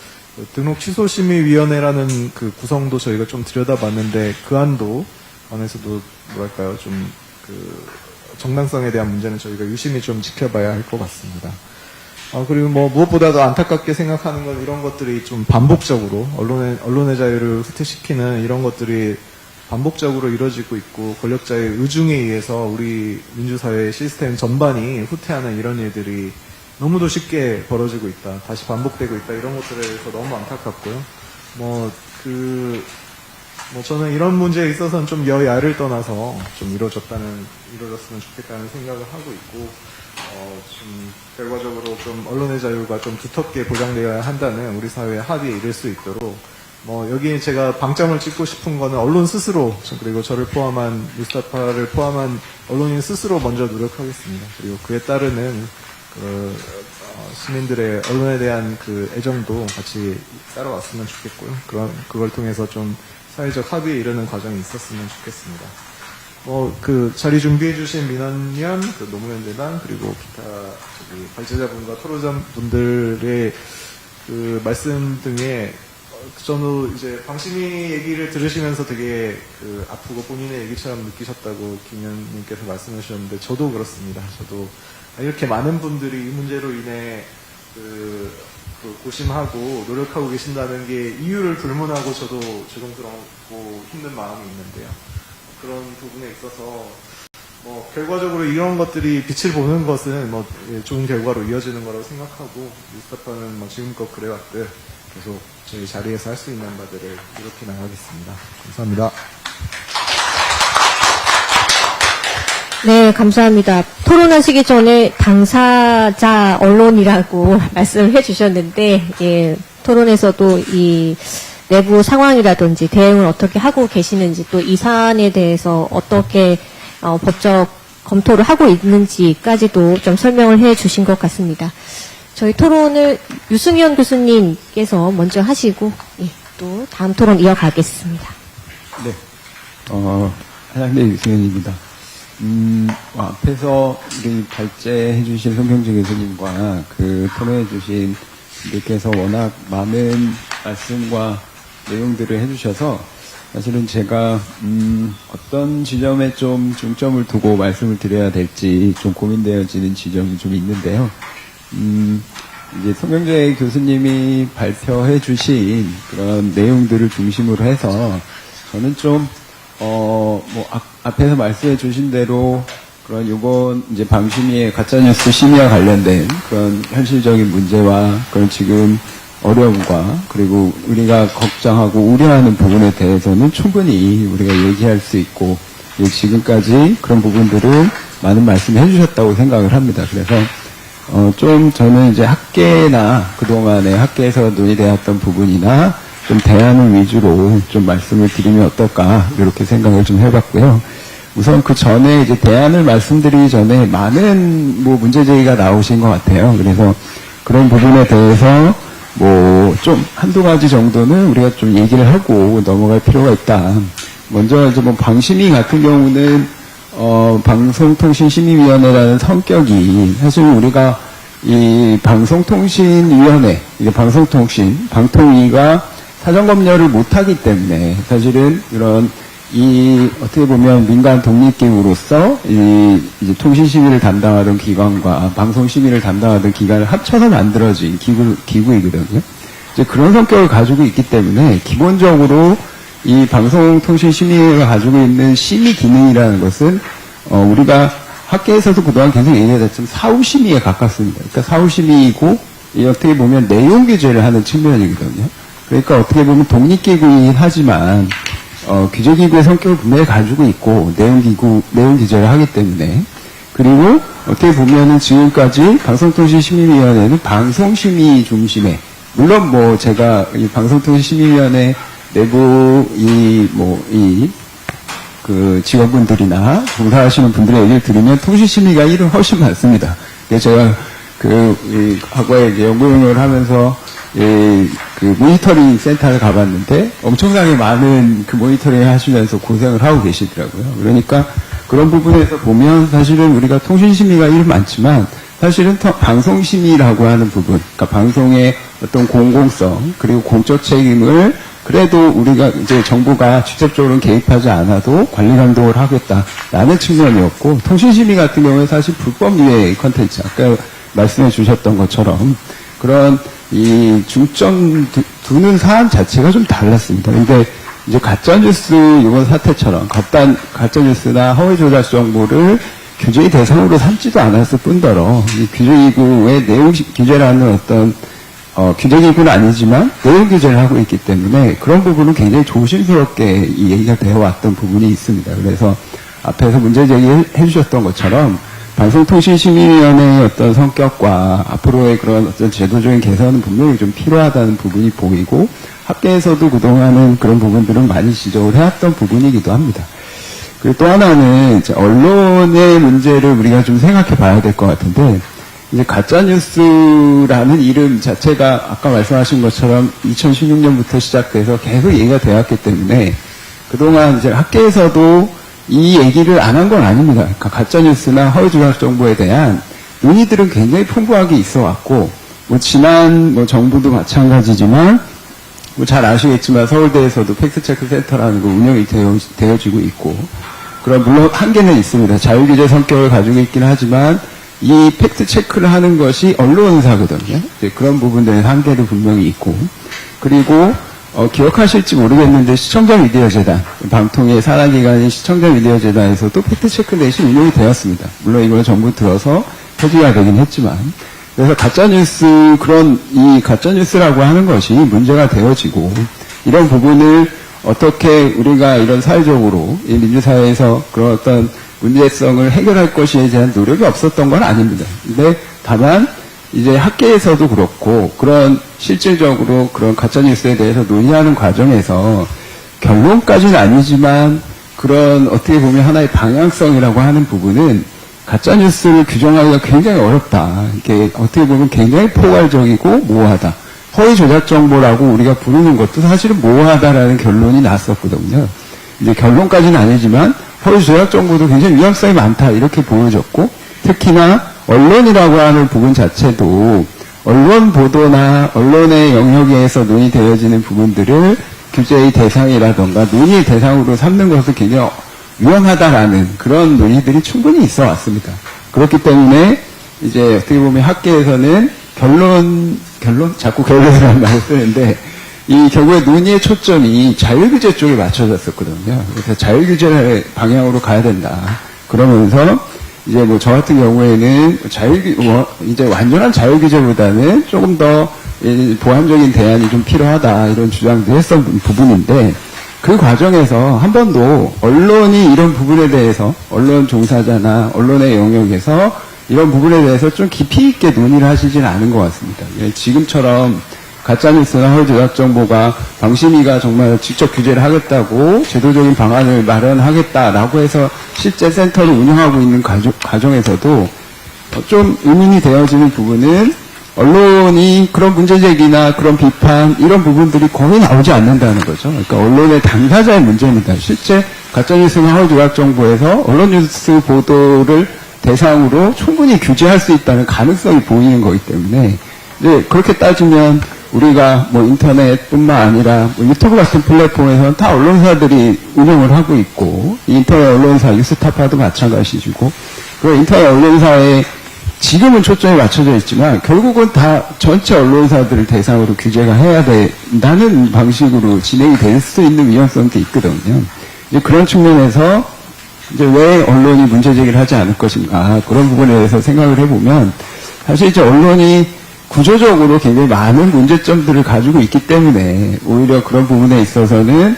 등록 취소 심의위원회라는 구성도 저희가 좀 들여다봤는데 그 안에서도 뭐랄까요, 좀 정당성에 대한 문제는 저희가 유심히 좀 지켜봐야 할 것 같습니다. 그리고 무엇보다도 안타깝게 생각하는 건 이런 것들이 좀 반복적으로 언론의 자유를 후퇴시키는 이런 것들이 반복적으로 이루어지고 있고, 권력자의 의중에 의해서 우리 민주사회 시스템 전반이 후퇴하는 이런 일들이 너무도 쉽게 벌어지고 있다, 다시 반복되고 있다, 이런 것들에 대해서 너무 안타깝고요. 저는 이런 문제에 있어서는 좀 여야를 떠나서 좀 이루어졌으면 좋겠다는 생각을 하고 있고, 좀 결과적으로 좀 언론의 자유가 좀 두텁게 보장되어야 한다는 우리 사회의 합의에 이를 수 있도록, 여기 제가 방점을 찍고 싶은 거는 언론 스스로, 그리고 저를 포함한 뉴스타파를 포함한 언론인 스스로 먼저 노력하겠습니다. 그리고 그에 따르는 시민들의 언론에 대한 애정도 같이 따라왔으면 좋겠고요. 그걸 통해서 좀 사회적 합의에 이르는 과정이 있었으면 좋겠습니다. 자리 준비해주신 민원연, 노무현 재단, 그리고 기타 발제자분과 토론자분들의 말씀 등에 저는 이제 방심위 얘기를 들으시면서 되게 아프고 본인의 얘기처럼 느끼셨다고 김의원님께서 말씀해 주셨는데, 저도 그렇습니다. 저도 이렇게 많은 분들이 이 문제로 인해 고심하고 노력하고 계신다는 게 이유를 불문하고 저도 죄송스럽고 힘든 마음이 있는데요. 그런 부분에 있어서 결과적으로 이런 것들이 빛을 보는 것은 좋은 결과로 이어지는 거라고 생각하고, 뉴스타파는 지금껏 그래왔듯 계속 저희 자리에서 할 수 있는 바들을 이렇게 나가겠습니다. 감사합니다. 네, 감사합니다. 토론하시기 전에 당사자 언론이라고 말씀을 해주셨는데, 예, 토론에서도 이 내부 상황이라든지 대응을 어떻게 하고 계시는지, 또 이 사안에 대해서 어떻게 법적 검토를 하고 있는지까지도 좀 설명을 해 주신 것 같습니다. 저희 토론을 유승현 교수님께서 먼저 하시고, 예, 또 다음 토론 이어가겠습니다. 네, 한양대 유승현입니다. 앞에서 우리 발제해주신 송경재 교수님과 토론해주신 분들께서 워낙 많은 말씀과 내용들을 해주셔서 사실은 제가 어떤 지점에 좀 중점을 두고 말씀을 드려야 될지 좀 고민되어지는 지점이 좀 있는데요. 이제 송경재 교수님이 발표해 주신 그런 내용들을 중심으로 해서 저는 좀 앞에서 말씀해 주신 대로 그런 요번 이제 방심위의 가짜뉴스 심의와 관련된 그런 현실적인 문제와 그런 지금 어려움과 그리고 우리가 걱정하고 우려하는 부분에 대해서는 충분히 우리가 얘기할 수 있고, 지금까지 그런 부분들을 많은 말씀을 해주셨다고 생각을 합니다. 그래서 좀 저는 이제 학계나 그동안에 학계에서 논의되었던 부분이나 좀 대안을 위주로 좀 말씀을 드리면 어떨까 이렇게 생각을 좀 해봤고요. 우선 그 전에 이제 대안을 말씀드리기 전에 많은 뭐 문제 제기가 나오신 것 같아요. 그래서 그런 부분에 대해서 뭐 좀 한두 가지 정도는 우리가 좀 얘기를 하고 넘어갈 필요가 있다. 먼저 이제 뭐 방심위 같은 경우는 방송통신심의위원회라는 성격이 사실 우리가 이 방송통신위원회, 이게 방통위가 사전검열을 못하기 때문에 사실은 이런 어떻게 보면 민간 독립기구로서 이제 통신심의를 담당하던 기관과 방송심의를 담당하던 기관을 합쳐서 만들어진 기구이거든요. 이제 그런 성격을 가지고 있기 때문에 기본적으로 이 방송통신심의회가 가지고 있는 심의 기능이라는 것은 우리가 학계에서도 그동안 계속 얘기했지만 사후심의에 가깝습니다. 그러니까 사후심의이고 어떻게 보면 내용 규제를 하는 측면이거든요. 그러니까 어떻게 보면 독립기구이긴 하지만 규제기구의 성격을 분명히 가지고 있고 내용 규제를 하기 때문에 그리고 어떻게 보면은 지금까지 방송통신심의위원회는 방송심의 중심의 물론 뭐 제가 이 방송통신심의위원회 내부 그 직원분들이나 봉사하시는 분들의 얘기를 들으면 통신심의가 일은 훨씬 많습니다. 그래서 제가 과거에 이제 연구용역을 하면서 그 모니터링 센터를 가봤는데 엄청나게 많은 그 모니터링을 하시면서 고생을 하고 계시더라고요. 그러니까 그런 부분에서 보면 사실은 우리가 통신심의가 일은 많지만 사실은 방송심의라고 하는 부분, 그러니까 방송의 어떤 공공성 그리고 공적 책임을 그래도 우리가 이제 정부가 직접적으로 개입하지 않아도 관리 감독을 하겠다라는 측면이었고 통신심의 같은 경우에 사실 불법 유해 컨텐츠 아까 말씀해 주셨던 것처럼 그런 이 중점 두는 사안 자체가 좀 달랐습니다. 근데 이제 가짜뉴스 이번 사태처럼 가짜뉴스나 허위 조작 정보를 규제의 대상으로 삼지도 않았을 뿐더러 이 규제기구의 내용 규제라는 어떤 규제기구는 아니지만 내용 규제를 하고 있기 때문에 그런 부분은 굉장히 조심스럽게 이 얘기가 되어 왔던 부분이 있습니다. 그래서 앞에서 문제 제기해 주셨던 것처럼 방송통신심의위원회의 어떤 성격과 앞으로의 그런 어떤 제도적인 개선은 분명히 좀 필요하다는 부분이 보이고 학계에서도 그동안은 그런 부분들은 많이 지적을 해왔던 부분이기도 합니다. 그리고 또 하나는 이제 언론의 문제를 우리가 좀 생각해 봐야 될 것 같은데 이제 가짜뉴스라는 이름 자체가 아까 말씀하신 것처럼 2016년부터 시작돼서 계속 얘기가 되었기 때문에 그동안 이제 학계에서도 이 얘기를 안 한 건 아닙니다. 그러니까 가짜뉴스나 허위조작 정보에 대한 논의들은 굉장히 풍부하게 있어 왔고, 지난 정부도 마찬가지지만, 잘 아시겠지만 서울대에서도 팩트체크 센터라는 거 운영이 되어지고 있고, 그럼 물론 한계는 있습니다. 자유규제 성격을 가지고 있긴 하지만, 이 팩트체크를 하는 것이 언론사거든요. 이제 그런 부분들의 한계도 분명히 있고, 그리고 기억하실지 모르겠는데 시청자 미디어 재단, 방통위의 산하기관인 시청자 미디어 재단에서도 팩트체크 넷이 운영이 되었습니다. 물론 이걸 정부 들어서 폐지가 되긴 했지만, 그래서 이 가짜뉴스라고 하는 것이 문제가 되어지고, 이런 부분을 어떻게 우리가 이런 사회적으로, 이 민주사회에서 그런 어떤 문제성을 해결할 것에 대한 노력이 없었던 건 아닙니다. 근데 다만, 이제 학계에서도 그렇고, 그런 실질적으로 그런 가짜뉴스에 대해서 논의하는 과정에서 결론까지는 아니지만, 그런 어떻게 보면 하나의 방향성이라고 하는 부분은 가짜뉴스를 규정하기가 굉장히 어렵다. 이게 어떻게 보면 굉장히 포괄적이고 모호하다. 허위 조작 정보라고 우리가 부르는 것도 사실은 모호하다라는 결론이 났었거든요. 이제 결론까지는 아니지만 허위 조작 정보도 굉장히 위험성이 많다 이렇게 보여졌고, 특히나 언론이라고 하는 부분 자체도 언론 보도나 언론의 영역에서 논의되어지는 부분들을 규제의 대상이라던가 논의의 대상으로 삼는 것은 굉장히 위험하다라는 그런 논의들이 충분히 있어 왔습니다. 그렇기 때문에 이제 어떻게 보면 학계에서는 자꾸 결론이라는 말을 쓰는데, 이 결국에 논의의 초점이 자율규제 쪽에 맞춰졌었거든요. 그래서 자율규제 방향으로 가야 된다. 그러면서 이제 저 같은 경우에는 이제 완전한 자율규제보다는 조금 더 보완적인 대안이 좀 필요하다 이런 주장도 했던 부분인데, 그 과정에서 한 번도 언론이 이런 부분에 대해서 언론 종사자나 언론의 영역에서 이런 부분에 대해서 좀 깊이 있게 논의를 하시지는 않은 것 같습니다. 지금처럼 가짜뉴스나 허위 조작 정보가 방심위가 정말 직접 규제를 하겠다고 제도적인 방안을 마련하겠다라고 해서 실제 센터를 운영하고 있는 과정에서도 좀 의문이 되어지는 부분은 언론이 그런 문제제기나 그런 비판 이런 부분들이 거의 나오지 않는다는 거죠. 그러니까 언론의 당사자의 문제입니다. 실제 가짜뉴스나 허위 조작 정보에서 언론 뉴스 보도를 대상으로 충분히 규제할 수 있다는 가능성이 보이는 거기 때문에 이제 그렇게 따지면 우리가 뭐 인터넷뿐만 아니라 뭐 유튜브 같은 플랫폼에서는 다 언론사들이 운영을 하고 있고 인터넷 언론사 뉴스타파도 마찬가지고 그 인터넷 언론사에 지금은 초점이 맞춰져 있지만 결국은 다 전체 언론사들을 대상으로 규제가 해야 된다는 방식으로 진행이 될 수 있는 위험성도 있거든요. 이제 그런 측면에서 이제 왜 언론이 문제 제기를 하지 않을 것인가 그런 부분에 대해서 생각을 해보면 사실 이제 언론이 구조적으로 굉장히 많은 문제점들을 가지고 있기 때문에 오히려 그런 부분에 있어서는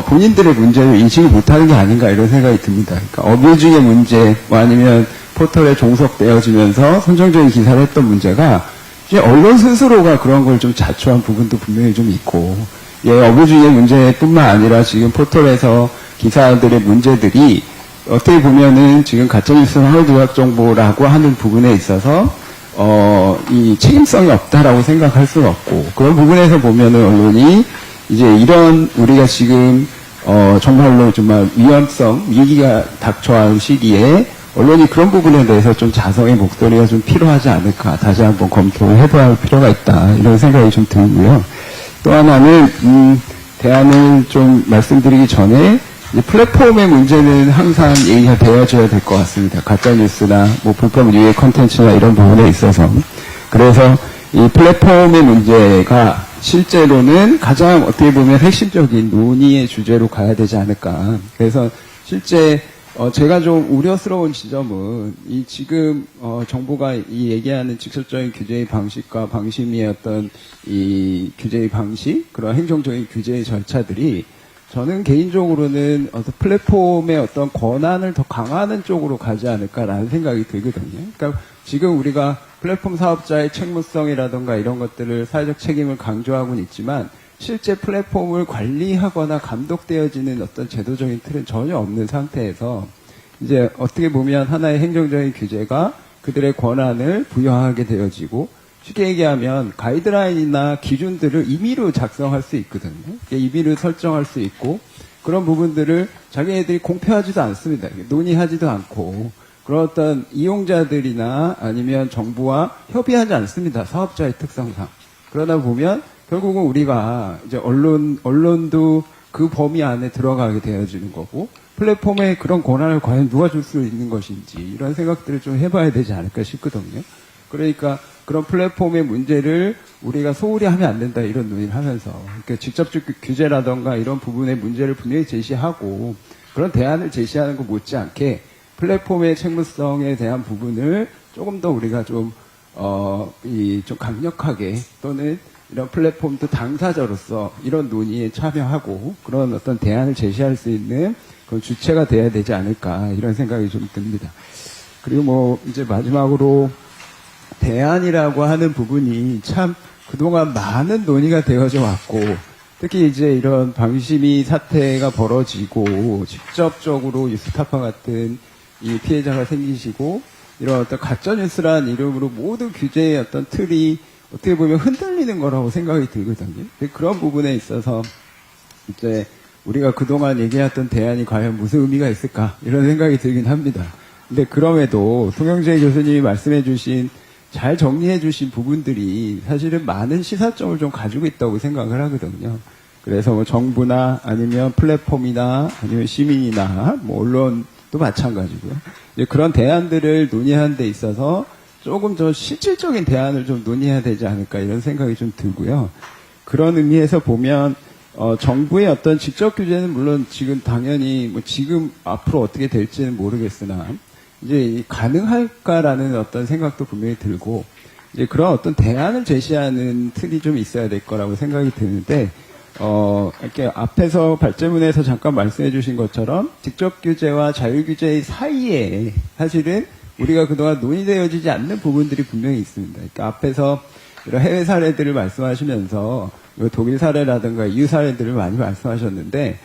본인들의 문제를 인식을 못하는 게 아닌가 이런 생각이 듭니다. 그러니까 어뷰징의 문제 아니면 포털에 종속되어지면서 선정적인 기사를 했던 문제가 이제 언론 스스로가 그런 걸 좀 자초한 부분도 분명히 좀 있고 어뷰징의 문제뿐만 아니라 지금 포털에서 기사들의 문제들이 어떻게 보면은 지금 가짜뉴스나 허위 조작 정보라고 하는 부분에 있어서 이 책임성이 없다라고 생각할 수는 없고 그런 부분에서 보면은 언론이 이제 이런 우리가 지금 정말로 정말 위험성 위기가 닥쳐온 시기에 언론이 그런 부분에 대해서 좀 자성의 목소리가 좀 필요하지 않을까 다시 한번 검토를 해봐야 할 필요가 있다 이런 생각이 좀 들고요. 또 하나는 대안을 좀 말씀드리기 전에 이 플랫폼의 문제는 항상 얘기가 되어져야 될 것 같습니다. 가짜뉴스나 뭐 불법 유해 콘텐츠나 이런 부분에 있어서. 그래서 이 플랫폼의 문제가 실제로는 가장 어떻게 보면 핵심적인 논의의 주제로 가야 되지 않을까. 그래서 실제 제가 좀 우려스러운 지점은 이 지금 정부가 이 얘기하는 직접적인 규제의 방식과 방심위의 어떤 이 규제의 방식, 그런 행정적인 규제의 절차들이 저는 개인적으로는 플랫폼의 어떤 권한을 더 강화하는 쪽으로 가지 않을까라는 생각이 들거든요. 그러니까 지금 우리가 플랫폼 사업자의 책무성이라든가 이런 것들을 사회적 책임을 강조하고는 있지만 실제 플랫폼을 관리하거나 감독되어지는 어떤 제도적인 틀은 전혀 없는 상태에서 이제 어떻게 보면 하나의 행정적인 규제가 그들의 권한을 부여하게 되어지고 쉽게 얘기하면 가이드라인이나 기준들을 임의로 작성할 수 있거든요. 임의로 설정할 수 있고 그런 부분들을 자기네들이 공표하지도 않습니다. 논의하지도 않고 그런 어떤 이용자들이나 아니면 정부와 협의하지 않습니다. 사업자의 특성상. 그러다 보면 결국은 우리가 이제 언론도 그 범위 안에 들어가게 되어지는 거고 플랫폼에 그런 권한을 과연 누가 줄 수 있는 것인지 이런 생각들을 좀 해봐야 되지 않을까 싶거든요. 그러니까 그런 플랫폼의 문제를 우리가 소홀히 하면 안 된다 이런 논의를 하면서 그러니까 직접적 규제라던가 이런 부분의 문제를 분명히 제시하고 그런 대안을 제시하는 것 못지않게 플랫폼의 책무성에 대한 부분을 조금 더 우리가 좀 강력하게 또는 이런 플랫폼도 당사자로서 이런 논의에 참여하고 그런 어떤 대안을 제시할 수 있는 그런 주체가 돼야 되지 않을까 이런 생각이 좀 듭니다. 그리고 뭐 이제 마지막으로 대안이라고 하는 부분이 참 그동안 많은 논의가 되어져 왔고 특히 이제 이런 방심위 사태가 벌어지고 직접적으로 뉴스타파 같은 이 피해자가 생기시고 이런 어떤 가짜뉴스라는 이름으로 모든 규제의 어떤 틀이 어떻게 보면 흔들리는 거라고 생각이 들거든요. 그런 부분에 있어서 이제 우리가 그동안 얘기했던 대안이 과연 무슨 의미가 있을까 이런 생각이 들긴 합니다. 근데 그럼에도 송영재 교수님이 말씀해 주신 잘 정리해 주신 부분들이 사실은 많은 시사점을 좀 가지고 있다고 생각을 하거든요. 그래서 뭐 정부나 아니면 플랫폼이나 아니면 시민이나 뭐 언론도 마찬가지고요. 이제 그런 대안들을 논의하는 데 있어서 조금 더 실질적인 대안을 좀 논의해야 되지 않을까 이런 생각이 좀 들고요. 그런 의미에서 보면 정부의 어떤 직접 규제는 물론 지금 당연히 뭐 지금 앞으로 어떻게 될지는 모르겠으나 이제 가능할까라는 어떤 생각도 분명히 들고 이제 그런 어떤 대안을 제시하는 틀이 좀 있어야 될 거라고 생각이 드는데 이렇게 앞에서 발제문에서 잠깐 말씀해 주신 것처럼 직접 규제와 자율 규제의 사이에 사실은 우리가 그동안 논의되어지지 않는 부분들이 분명히 있습니다. 그러니까 앞에서 이런 해외 사례들을 말씀하시면서 독일 사례라든가 EU 사례들을 많이 말씀하셨는데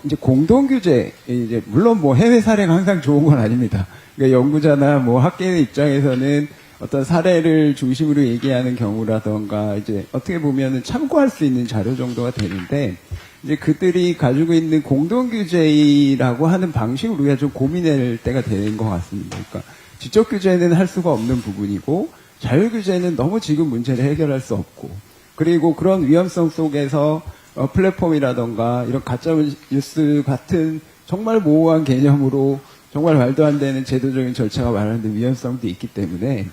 이제 공동규제, 이제 물론 뭐 해외 사례가 항상 좋은 건 아닙니다. 그러니까 연구자나 뭐 학계의 입장에서는 어떤 사례를 중심으로 얘기하는 경우라던가 이제 어떻게 보면은 참고할 수 있는 자료 정도가 되는데 이제 그들이 가지고 있는 공동규제라고 하는 방식을 우리가 좀 고민할 때가 되는 것 같습니다. 그러니까 지적 규제는 할 수가 없는 부분이고 자율 규제는 너무 지금 문제를 해결할 수 없고 그리고 그런 위험성 속에서 플랫폼이라던가 이런 가짜 뉴스 같은 정말 모호한 개념으로 정말 말도 안 되는 제도적인 절차가 말하는 위험성도 있기 때문에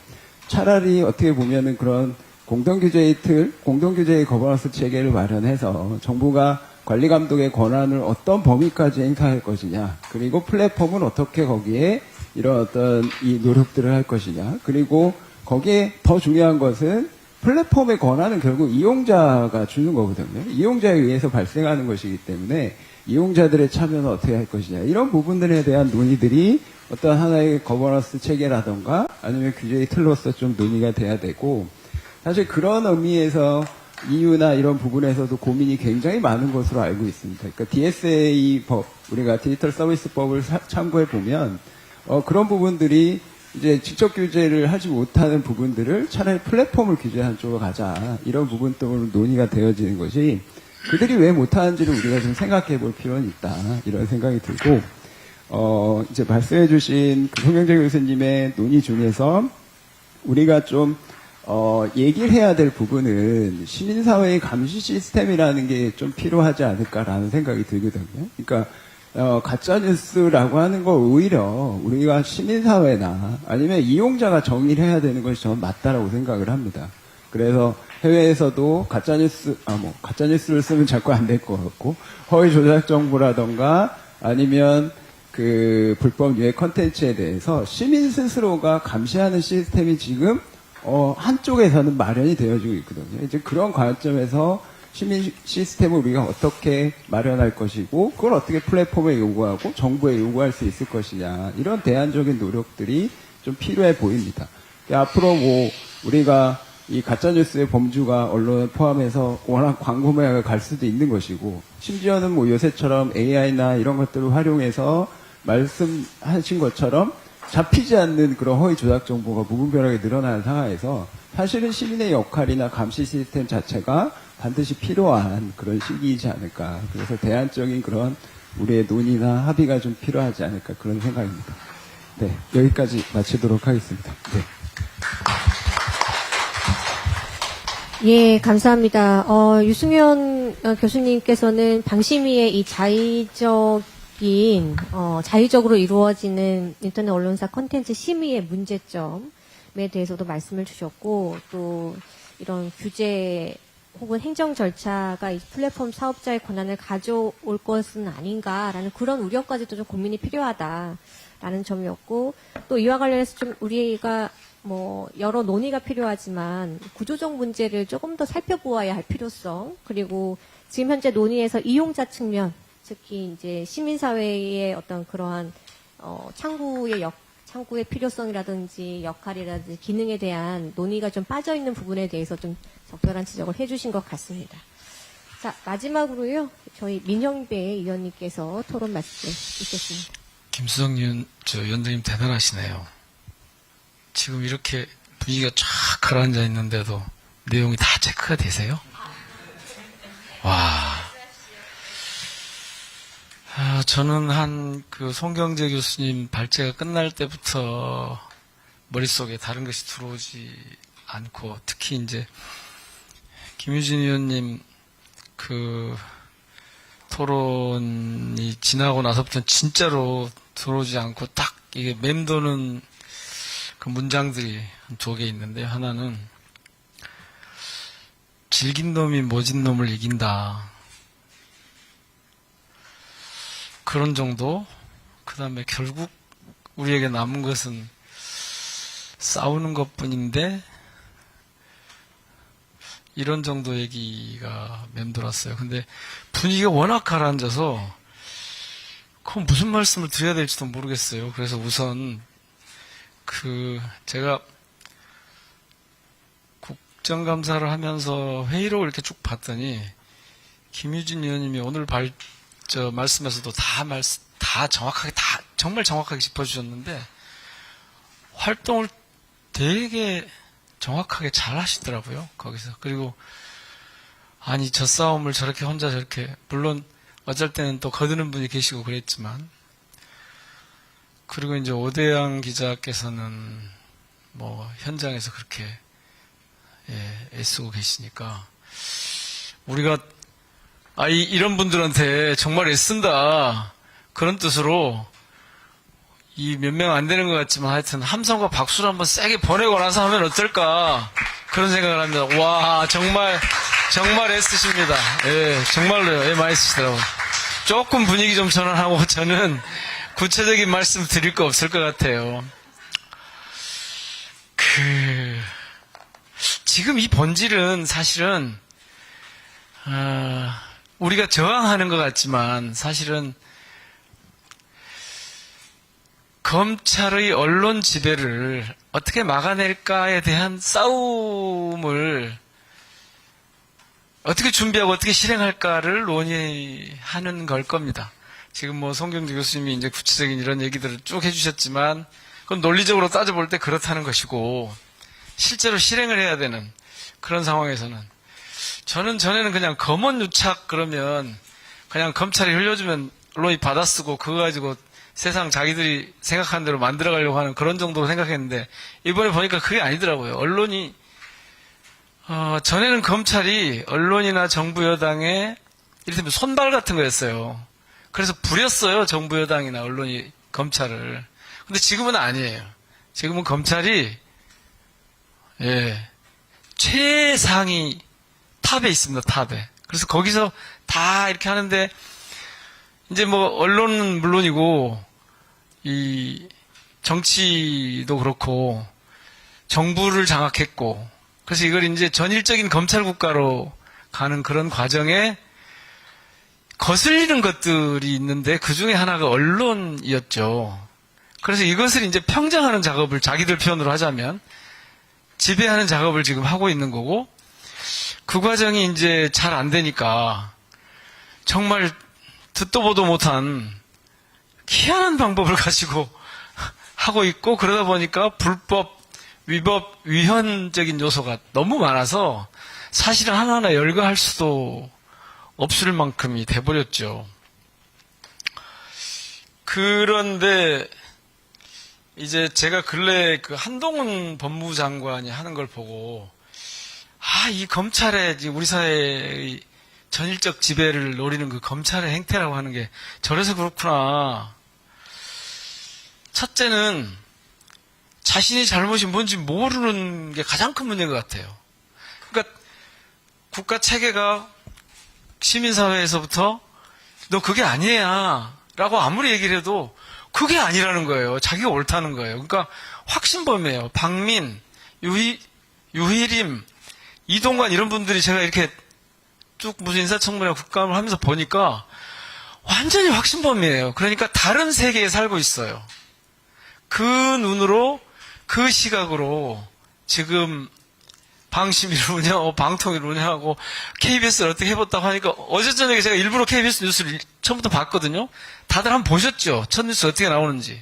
차라리 어떻게 보면은 그런 공동규제의 틀, 공동규제의 거버넌스 체계를 마련해서 정부가 관리 감독의 권한을 어떤 범위까지 행사할 것이냐, 그리고 플랫폼은 어떻게 거기에 이런 어떤 이 노력들을 할 것이냐, 그리고 거기에 더 중요한 것은 플랫폼의 권한은 결국 이용자가 주는 거거든요. 이용자에 의해서 발생하는 것이기 때문에 이용자들의 참여는 어떻게 할 것이냐, 이런 부분들에 대한 논의들이 어떤 하나의 거버넌스 체계라던가 아니면 규제의 틀로서 좀 논의가 돼야 되고, 사실 그런 의미에서 EU나 이런 부분에서도 고민이 굉장히 많은 것으로 알고 있습니다. 그러니까 DSA 법, 우리가 디지털 서비스 법을 참고해 보면 그런 부분들이 이제 직접 규제를 하지 못하는 부분들을 차라리 플랫폼을 규제하는 쪽으로 가자, 이런 부분 때문에 논의가 되어지는 것이 그들이 왜 못하는지를 우리가 좀 생각해 볼 필요는 있다, 이런 생각이 들고, 이제 말씀해 주신 그 송영재 교수님의 논의 중에서 우리가 좀 얘기를 해야 될 부분은 시민사회의 감시 시스템이라는 게 좀 필요하지 않을까라는 생각이 들거든요. 그러니까 가짜뉴스라고 하는 거 오히려 우리가 시민사회나 아니면 이용자가 정의를 해야 되는 것이 저는 맞다라고 생각을 합니다. 그래서 해외에서도 가짜뉴스를 쓰면 자꾸 안 될 것 같고, 허위 조작 정보라던가 아니면 그 불법 유해 컨텐츠에 대해서 시민 스스로가 감시하는 시스템이 지금 한쪽에서는 마련이 되어지고 있거든요. 이제 그런 관점에서 시민 시스템을 우리가 어떻게 마련할 것이고, 그걸 어떻게 플랫폼에 요구하고 정부에 요구할 수 있을 것이냐, 이런 대안적인 노력들이 좀 필요해 보입니다. 앞으로 뭐 우리가 이 가짜뉴스의 범주가 언론을 포함해서 워낙 광고매가 갈 수도 있는 것이고, 심지어는 뭐 요새처럼 AI나 이런 것들을 활용해서 말씀하신 것처럼 잡히지 않는 그런 허위 조작 정보가 무분별하게 늘어나는 상황에서 사실은 시민의 역할이나 감시 시스템 자체가 반드시 필요한 그런 시기이지 않을까. 그래서 대안적인 그런 우리의 논의나 합의가 좀 필요하지 않을까, 그런 생각입니다. 네, 여기까지 마치도록 하겠습니다. 네. 예, 감사합니다. 유승현 교수님께서는 방심위의 이 자의적으로 이루어지는 인터넷 언론사 콘텐츠 심의의 문제점에 대해서도 말씀을 주셨고, 또 이런 규제 혹은 행정 절차가 이 플랫폼 사업자의 권한을 가져올 것은 아닌가라는 그런 우려까지도 좀 고민이 필요하다라는 점이었고, 또 이와 관련해서 좀 우리가 뭐 여러 논의가 필요하지만 구조적 문제를 조금 더 살펴보아야 할 필요성, 그리고 지금 현재 논의에서 이용자 측면, 특히 이제 시민사회의 어떤 그러한 창구의 필요성이라든지 역할이라든지 기능에 대한 논의가 좀 빠져 있는 부분에 대해서 좀 적절한 지적을 해주신 것 같습니다. 자, 마지막으로요, 저희 민영배 의원님께서 토론 말씀 있겠습니다. 김수정 위원장님 대단하시네요. 지금 이렇게 분위기가 쫙 가라앉아 있는데도 내용이 다 체크가 되세요? 와. 저는 그 송경재 교수님 발제가 끝날 때부터 머릿속에 다른 것이 들어오지 않고, 특히 이제 김유진 의원님 그 토론이 지나고 나서부터는 진짜로 들어오지 않고 딱 이게 맴도는 그 문장들이 두 개 있는데, 하나는 질긴 놈이 모진 놈을 이긴다, 그런 정도. 그 다음에 결국 우리에게 남은 것은 싸우는 것뿐인데, 이런 정도 얘기가 맴돌았어요. 근데 분위기가 워낙 가라앉아서 그건 무슨 말씀을 드려야 될지도 모르겠어요. 그래서 우선 제가 국정감사를 하면서 회의록을 이렇게 쭉 봤더니 김유진 의원님이 오늘 말씀에서도 다 정확하게 정말 정확하게 짚어주셨는데 활동을 되게 정확하게 잘 하시더라고요. 거기서. 그리고 아니 저 싸움을 저렇게 혼자 저렇게 물론 어쩔 때는 또 거드는 분이 계시고 그랬지만 그리고 이제 오대양 기자께서는 뭐 현장에서 그렇게 애쓰고 계시니까 우리가 이런 분들한테 정말 애쓴다 그런 뜻으로 이 몇 명 안 되는 것 같지만 하여튼 함성과 박수를 한번 세게 보내고 나서 하면 어떨까 그런 생각을 합니다. 와 정말 애쓰십니다. 예, 정말로요. 예, 많이 쓰시더라고요. 조금 분위기 좀 전환하고 저는 구체적인 말씀 드릴 거 없을 것 같아요. 지금 이 본질은 사실은 우리가 저항하는 것 같지만 사실은 검찰의 언론 지배를 어떻게 막아낼까에 대한 싸움을 어떻게 준비하고 어떻게 실행할까를 논의하는 걸 겁니다. 지금 뭐 송경주 교수님이 이제 구체적인 이런 얘기들을 쭉 해주셨지만 그건 논리적으로 따져볼 때 그렇다는 것이고 실제로 실행을 해야 되는 그런 상황에서는 저는 전에는 그냥 검언 유착 그러면 그냥 검찰이 흘려주면 언론이 받아쓰고 그거 가지고 세상 자기들이 생각하는 대로 만들어가려고 하는 그런 정도로 생각했는데 이번에 보니까 그게 아니더라고요. 언론이 전에는 검찰이 언론이나 정부 여당의 이를테면 손발 같은 거였어요. 그래서 부렸어요. 정부 여당이나 언론이 검찰을. 근데 지금은 아니에요. 지금은 검찰이 최상위 탑에 있습니다. 탑에. 그래서 거기서 다 이렇게 하는데 이제 뭐 언론은 물론이고 이 정치도 그렇고 정부를 장악했고 그래서 이걸 이제 전일적인 검찰 국가로 가는 그런 과정에 거슬리는 것들이 있는데 그 중에 하나가 언론이었죠. 그래서 이것을 이제 평정하는 작업을 자기들 표현으로 하자면 지배하는 작업을 지금 하고 있는 거고 그 과정이 이제 잘 안 되니까 정말 듣도 보도 못한 희한한 방법을 가지고 하고 있고 그러다 보니까 불법, 위법, 위헌적인 요소가 너무 많아서 사실은 하나하나 열거할 수도 없을 만큼이 돼버렸죠. 그런데 이제 제가 근래 그 한동훈 법무장관이 하는 걸 보고 이 검찰의 우리 사회의 전일적 지배를 노리는 그 검찰의 행태라고 하는 게 저래서 그렇구나. 첫째는 자신이 잘못이 뭔지 모르는 게 가장 큰 문제인 것 같아요. 그러니까 국가 체계가 시민사회에서부터 너 그게 아니야 라고 아무리 얘기를 해도 그게 아니라는 거예요. 자기가 옳다는 거예요. 그러니까 확신범이에요. 박민, 유희림, 이동관 이런 분들이 제가 이렇게 쭉 무슨 인사청문회 국감을 하면서 보니까 완전히 확신범이에요. 그러니까 다른 세계에 살고 있어요. 그 눈으로 그 시각으로 지금 방심위를 운영하고 방통위를 운영하고 KBS를 어떻게 해봤다고 하니까 어제 저녁에 제가 일부러 KBS 뉴스를 처음부터 봤거든요. 다들 한번 보셨죠? 첫 뉴스 어떻게 나오는지.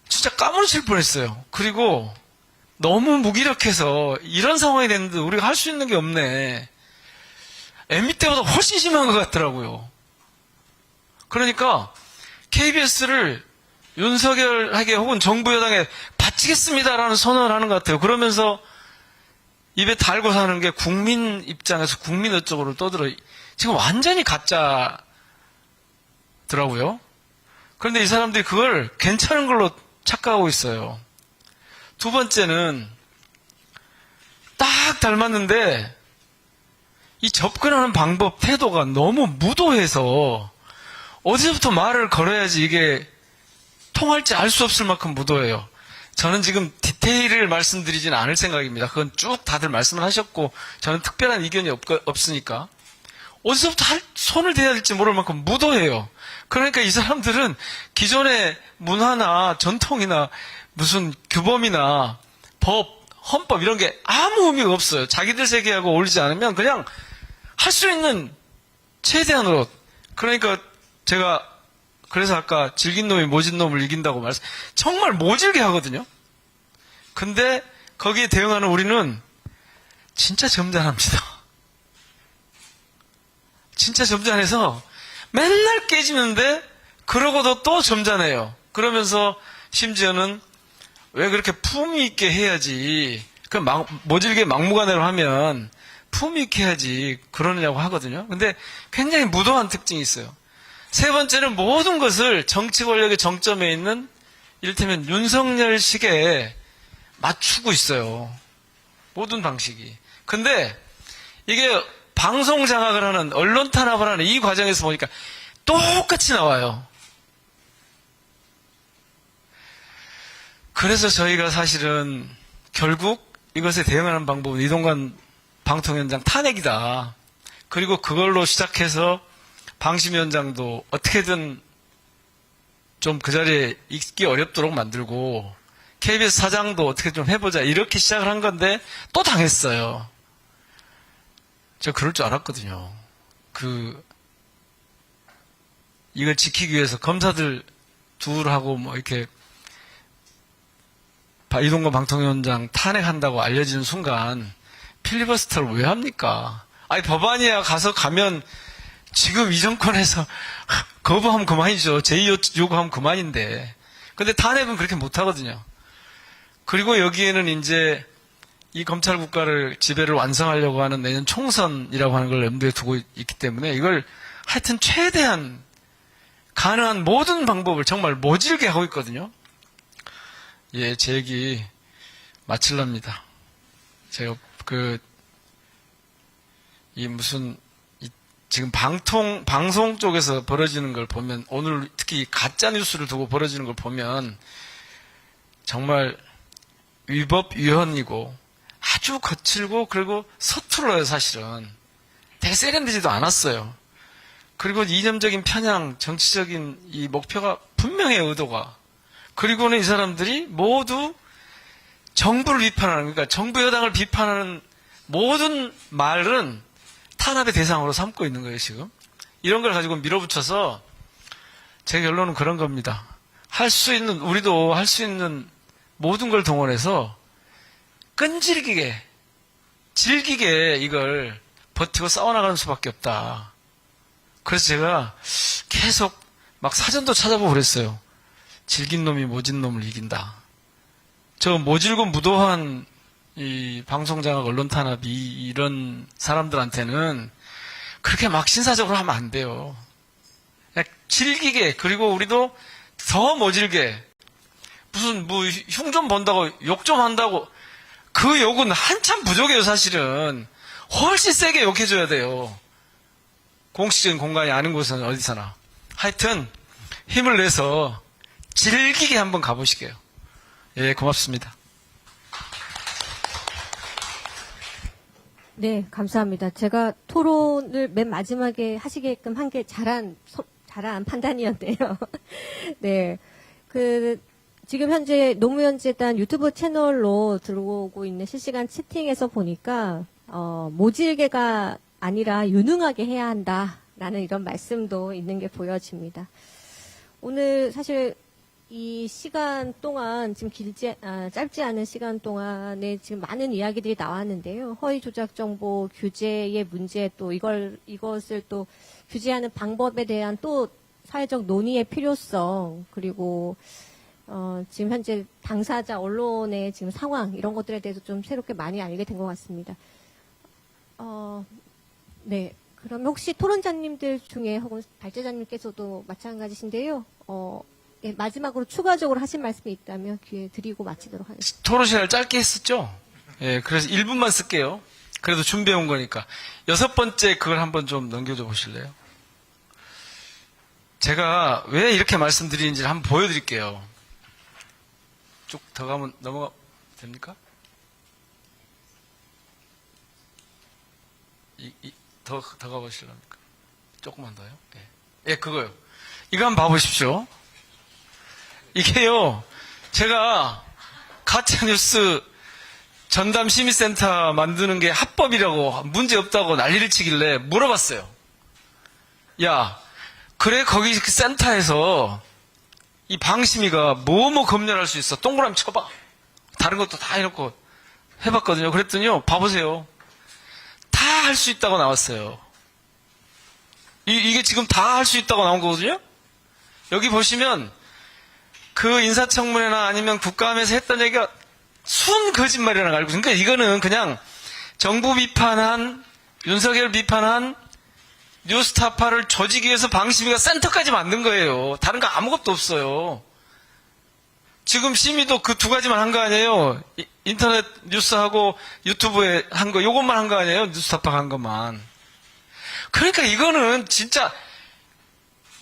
진짜 까무러칠 뻔했어요. 그리고 너무 무기력해서 이런 상황이 됐는데 우리가 할 수 있는 게 없네. MB 때보다 훨씬 심한 것 같더라고요. 그러니까 KBS를 윤석열에게 혹은 정부 여당에 바치겠습니다라는 선언을 하는 것 같아요. 그러면서 입에 달고 사는 게 국민 입장에서 국민 어쩌고를 떠들어. 지금 완전히 가짜더라고요. 그런데 이 사람들이 그걸 괜찮은 걸로 착각하고 있어요. 두 번째는 딱 닮았는데 이 접근하는 방법, 태도가 너무 무도해서 어디서부터 말을 걸어야지 이게 통할지 알 수 없을 만큼 무도해요. 저는 지금 디테일을 말씀드리진 않을 생각입니다. 그건 쭉 다들 말씀을 하셨고 저는 특별한 의견이 없으니까 어디서부터 손을 대야 될지 모를 만큼 무도해요. 그러니까 이 사람들은 기존의 문화나 전통이나 무슨 규범이나 법, 헌법 이런 게 아무 의미가 없어요. 자기들 세계하고 어울리지 않으면 그냥 할 수 있는 최대한으로. 그러니까 제가 그래서 아까 질긴 놈이 모진 놈을 이긴다고 정말 모질게 하거든요. 근데 거기에 대응하는 우리는 진짜 점잖합니다. 진짜 점잖해서 맨날 깨지는데 그러고도 또 점잖해요. 그러면서 심지어는 왜 그렇게 품위 있게 해야지. 모질게 막무가내로 하면 품위 있게 해야지. 그러느냐고 하거든요. 근데 굉장히 무도한 특징이 있어요. 세 번째는 모든 것을 정치 권력의 정점에 있는 이를테면 윤석열식에 맞추고 있어요. 모든 방식이. 근데 이게 방송 장악을 하는, 언론 탄압을 하는 이 과정에서 보니까 똑같이 나와요. 그래서 저희가 사실은 결국 이것에 대응하는 방법은 이동관 방통위원장 탄핵이다. 그리고 그걸로 시작해서 방심위원장도 어떻게든 좀 그 자리에 있기 어렵도록 만들고 KBS 사장도 어떻게 좀 해보자 이렇게 시작을 한 건데 또 당했어요. 제가 그럴 줄 알았거든요. 이걸 지키기 위해서 검사들 둘하고 뭐 이렇게 이동관 방통위원장 탄핵한다고 알려지는 순간 필리버스터를 왜 합니까? 아니 법안이야 가면 지금 이 정권에서 거부하면 그만이죠. 제2 요구하면 그만인데. 근데 탄핵은 그렇게 못하거든요. 그리고 여기에는 이제 이 검찰 국가를 지배를 완성하려고 하는 내년 총선이라고 하는 걸 염두에 두고 있기 때문에 이걸 하여튼 최대한 가능한 모든 방법을 정말 모질게 하고 있거든요. 예, 제 얘기 마칠랍니다. 제가 지금 방송 쪽에서 벌어지는 걸 보면, 오늘 특히 가짜 뉴스를 두고 벌어지는 걸 보면 정말 위법 위헌이고 아주 거칠고 그리고 서툴러요. 사실은 되게 세련되지도 않았어요. 그리고 이념적인 편향, 정치적인 이 목표가 분명해요. 의도가. 그리고는 이 사람들이 모두 정부를 비판하는, 그러니까 정부 여당을 비판하는 모든 말은 탄압의 대상으로 삼고 있는 거예요. 지금 이런 걸 가지고 밀어붙여서 제 결론은 그런 겁니다. 우리도 할 수 있는 모든 걸 동원해서 끈질기게 질기게 이걸 버티고 싸워나가는 수밖에 없다. 그래서 제가 계속 막 사전도 찾아보고 그랬어요. 질긴 놈이 모진 놈을 이긴다. 저 모질고 무도한 이 방송장악 언론 탄압이 이런 사람들한테는 그렇게 막 신사적으로 하면 안 돼요. 그냥 질기게, 그리고 우리도 더 모질게, 무슨 흉 좀 본다고 욕 좀 한다고, 그 욕은 한참 부족해요. 사실은 훨씬 세게 욕해줘야 돼요. 공식적인 공간이 아닌 곳은 어디서나. 하여튼 힘을 내서 질기게 한번 가보시게요. 예, 고맙습니다. 네, 감사합니다. 제가 토론을 맨 마지막에 하시게끔 한 게 잘한 판단이었네요. 네. 지금 현재 노무현재단 유튜브 채널로 들어오고 있는 실시간 채팅에서 보니까, 모질게가 아니라 유능하게 해야 한다라는 이런 말씀도 있는 게 보여집니다. 오늘 사실 이 시간 동안, 지금 짧지 않은 시간 동안에 지금 많은 이야기들이 나왔는데요. 허위 조작 정보 규제의 문제, 또 이것을 또 규제하는 방법에 대한 또 사회적 논의의 필요성, 그리고 지금 현재 당사자 언론의 지금 상황, 이런 것들에 대해서 좀 새롭게 많이 알게 된 것 같습니다. 네. 그럼 혹시 토론자님들 중에 혹은 발제자님께서도 마찬가지신데요. 예, 마지막으로 추가적으로 하신 말씀이 있다면 기회 드리고 마치도록 하겠습니다. 토론 시간을 짧게 했었죠? 예, 그래서 1분만 쓸게요. 그래도 준비해온 거니까. 6번째 그걸 한번 좀 넘겨줘 보실래요? 제가 왜 이렇게 말씀드리는지를 한번 보여드릴게요. 쭉 더 가면 넘어가 됩니까? 더 가보실랍니까? 조금만 더요? 예. 예, 그거요. 이거 한번 봐보십시오. 이게요, 제가 가짜뉴스 전담 심의센터 만드는 게 합법이라고 문제 없다고 난리를 치길래 물어봤어요. 야, 그래 거기 그 센터에서 이 방심위가 뭐뭐 검열할 수 있어? 동그라미 쳐봐. 다른 것도 다 해놓고 해봤거든요. 그랬더니요, 봐보세요. 다 할 수 있다고 나왔어요. 이게 지금 다 할 수 있다고 나온 거거든요. 여기 보시면 그 인사청문회나 아니면 국감에서 했던 얘기가 순 거짓말이라는 알고 있어요. 그러니까 이거는 그냥 정부 비판한, 윤석열 비판한 뉴스타파를 조지기 위해서 방심위가 센터까지 만든 거예요. 다른 거 아무것도 없어요. 지금 심의도 그 두 가지만 한 거 아니에요. 인터넷 뉴스하고 유튜브에 한 거, 요것만 한 거 아니에요. 뉴스타파가 한 것만. 그러니까 이거는 진짜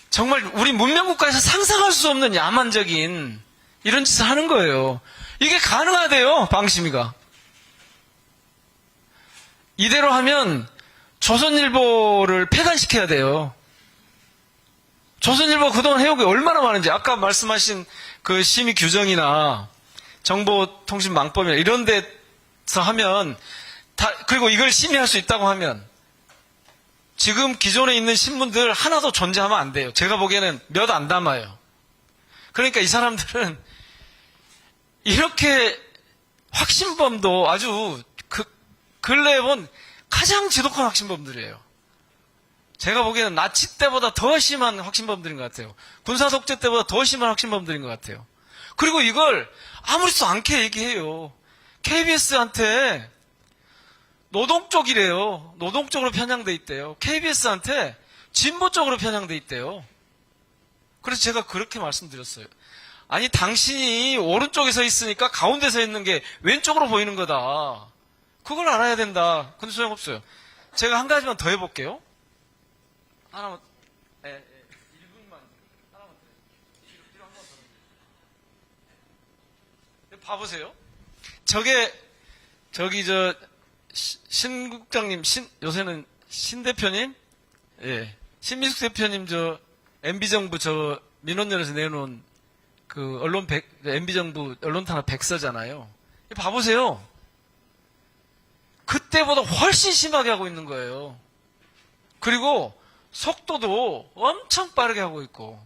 정말 우리 문명국가에서 상상할 수 없는 야만적인 이런 짓을 하는 거예요. 이게 가능하대요, 방심위가. 이대로 하면 조선일보를 폐간시켜야 돼요. 조선일보 그동안 해온 게 얼마나 많은지, 아까 말씀하신 그 심의 규정이나 정보통신망법이나 이런 데서 하면, 그리고 이걸 심의할 수 있다고 하면, 지금 기존에 있는 신문들 하나도 존재하면 안 돼요. 제가 보기에는 몇 안 담아요. 그러니까 이 사람들은 이렇게 확신범도 아주 근래에 본 가장 지독한 확신범들이에요. 제가 보기에는 나치 때보다 더 심한 확신범들인 것 같아요. 군사독재 때보다 더 심한 확신범들인 것 같아요. 그리고 이걸 아무렇지도 않게 얘기해요. KBS한테 노동 쪽이래요. 노동 쪽으로 편향돼 있대요. KBS한테 진보 쪽으로 편향돼 있대요. 그래서 제가 그렇게 말씀드렸어요. 아니, 당신이 오른쪽에 서 있으니까 가운데 서 있는 게 왼쪽으로 보이는 거다. 그걸 알아야 된다. 근데 소용없어요. 제가 한 가지만 더 해볼게요. 하나만, 1분만, 하나만 더. 뒤로 한번 더. 봐보세요. 저기, 신 국장님, 요새는 신 대표님? 예. 신민숙 대표님, MB정부 민원연에서 내놓은 그 MB정부 언론탄압 100서잖아요. 봐보세요. 그때보다 훨씬 심하게 하고 있는 거예요. 그리고 속도도 엄청 빠르게 하고 있고.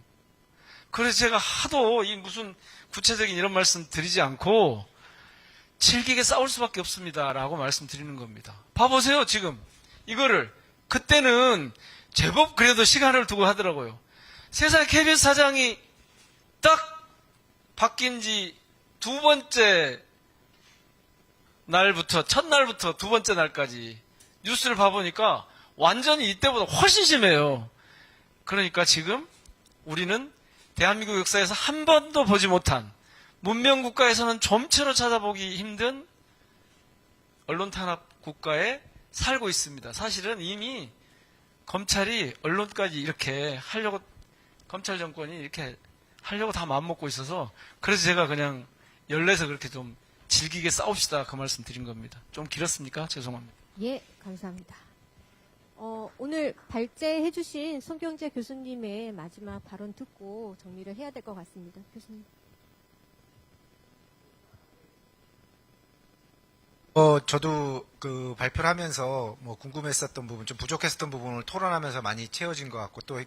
그래서 제가 하도 무슨 구체적인 이런 말씀 드리지 않고 질기게 싸울 수밖에 없습니다. 라고 말씀드리는 겁니다. 봐보세요, 지금. 이거를. 그때는 제법 그래도 시간을 두고 하더라고요. 세상에 KBS 사장이 딱 바뀐 지 두 번째 날부터, 첫날부터 두 번째 날까지 뉴스를 봐보니까 완전히 이때보다 훨씬 심해요. 그러니까 지금 우리는 대한민국 역사에서 한 번도 보지 못한, 문명 국가에서는 좀처럼 찾아보기 힘든 언론 탄압 국가에 살고 있습니다. 사실은 이미 검찰이 언론까지 이렇게 하려고, 검찰 정권이 이렇게 하려고 다 마음먹고 있어서, 그래서 제가 그냥 열내서 그렇게 좀 질기게 싸웁시다, 그 말씀 드린 겁니다. 좀 길었습니까? 죄송합니다. 예, 감사합니다. 오늘 발제해주신 손경재 교수님의 마지막 발언 듣고 정리를 해야 될 것 같습니다. 교수님. 저도 그 발표를 하면서 궁금했었던 부분, 좀 부족했었던 부분을 토론하면서 많이 채워진 것 같고, 또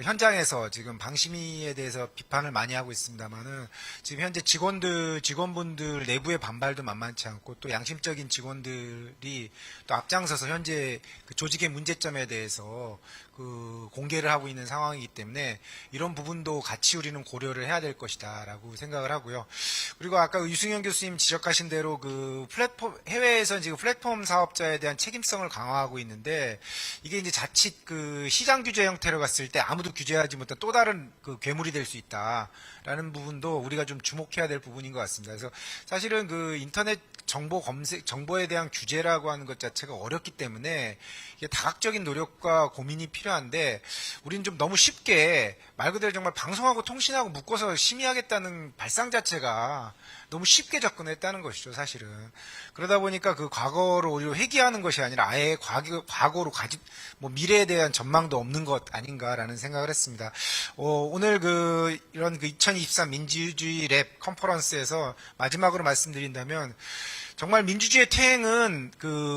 현장에서 지금 방심위에 대해서 비판을 많이 하고 있습니다만은, 지금 현재 직원분들 내부의 반발도 만만치 않고, 또 양심적인 직원들이 또 앞장서서 현재 그 조직의 문제점에 대해서 그 공개를 하고 있는 상황이기 때문에 이런 부분도 같이 우리는 고려를 해야 될 것이다라고 생각을 하고요. 그리고 아까 유승현 교수님 지적하신 대로 그 해외에서는 지금 플랫폼 사업자에 대한 책임성을 강화하고 있는데, 이게 이제 자칫 그 시장 규제 형태로 갔을 때 아무도 규제하지 못한 또 다른 그 괴물이 될 수 있다라는 부분도 우리가 좀 주목해야 될 부분인 것 같습니다. 그래서 사실은 그 인터넷 정보에 대한 규제라고 하는 것 자체가 어렵기 때문에 이게 다각적인 노력과 고민이 필요한데, 우리는 좀 너무 쉽게 말 그대로 정말 방송하고 통신하고 묶어서 심의하겠다는 발상 자체가 보니까 너무 쉽게 접근했다는 것이죠, 사실은. 그러다 보니까 그 과거를 오히려 회귀하는 것이 아니라 아예 과거로 미래에 대한 전망도 없는 것 아닌가라는 생각을 했습니다. 오늘 이런 2023 민주주의 랩 컨퍼런스에서 마지막으로 말씀드린다면, 정말 민주주의의 퇴행은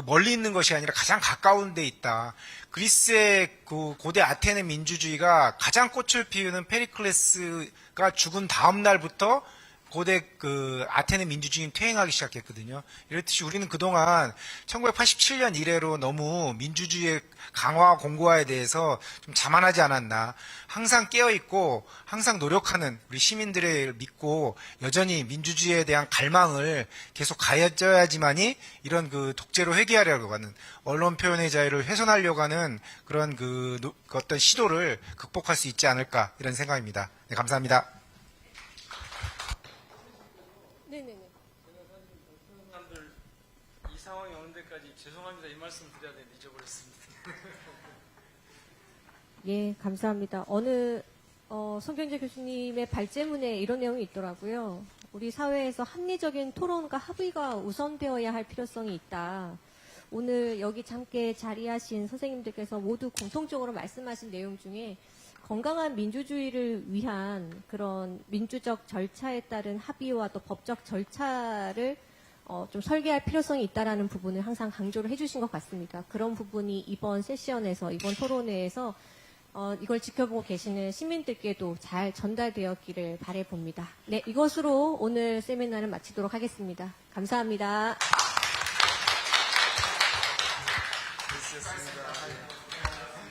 멀리 있는 것이 아니라 가장 가까운 데 있다. 그리스의 고대 아테네 민주주의가 가장 꽃을 피우는 페리클레스가 죽은 다음 날부터 고대 아테네 민주주의는 퇴행하기 시작했거든요. 이렇듯이 우리는 그동안 1987년 이래로 너무 민주주의의 강화와 공고화에 대해서 좀 자만하지 않았나. 항상 깨어있고 항상 노력하는 우리 시민들을 믿고 여전히 민주주의에 대한 갈망을 계속 가져야지만이 이런 독재로 회귀하려고 하는, 언론 표현의 자유를 훼손하려고 하는 그런 어떤 시도를 극복할 수 있지 않을까, 이런 생각입니다. 네, 감사합니다. 네네네. 이 상황이 오는 데까지 죄송합니다. 이 말씀 드려야 되는데 잊어버렸습니다. 예, 감사합니다. 손경재 교수님의 발제문에 이런 내용이 있더라고요. 우리 사회에서 합리적인 토론과 합의가 우선되어야 할 필요성이 있다. 오늘 여기 함께 자리하신 선생님들께서 모두 공통적으로 말씀하신 내용 중에 건강한 민주주의를 위한 그런 민주적 절차에 따른 합의와 또 법적 절차를 좀 설계할 필요성이 있다라는 부분을 항상 강조를 해주신 것 같습니다. 그런 부분이 이번 세션에서, 이번 토론회에서 이걸 지켜보고 계시는 시민들께도 잘 전달되었기를 바라봅니다. 네, 이것으로 오늘 세미나를 마치도록 하겠습니다. 감사합니다.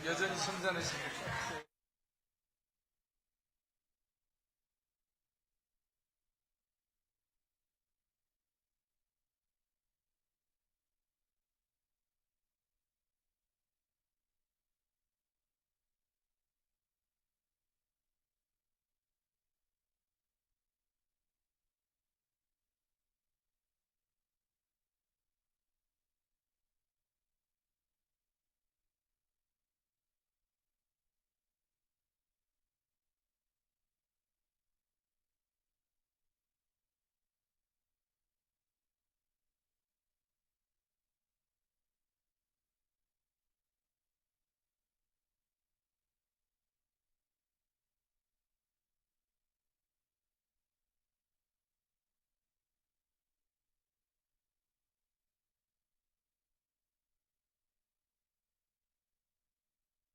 여전히 점잖으십니다.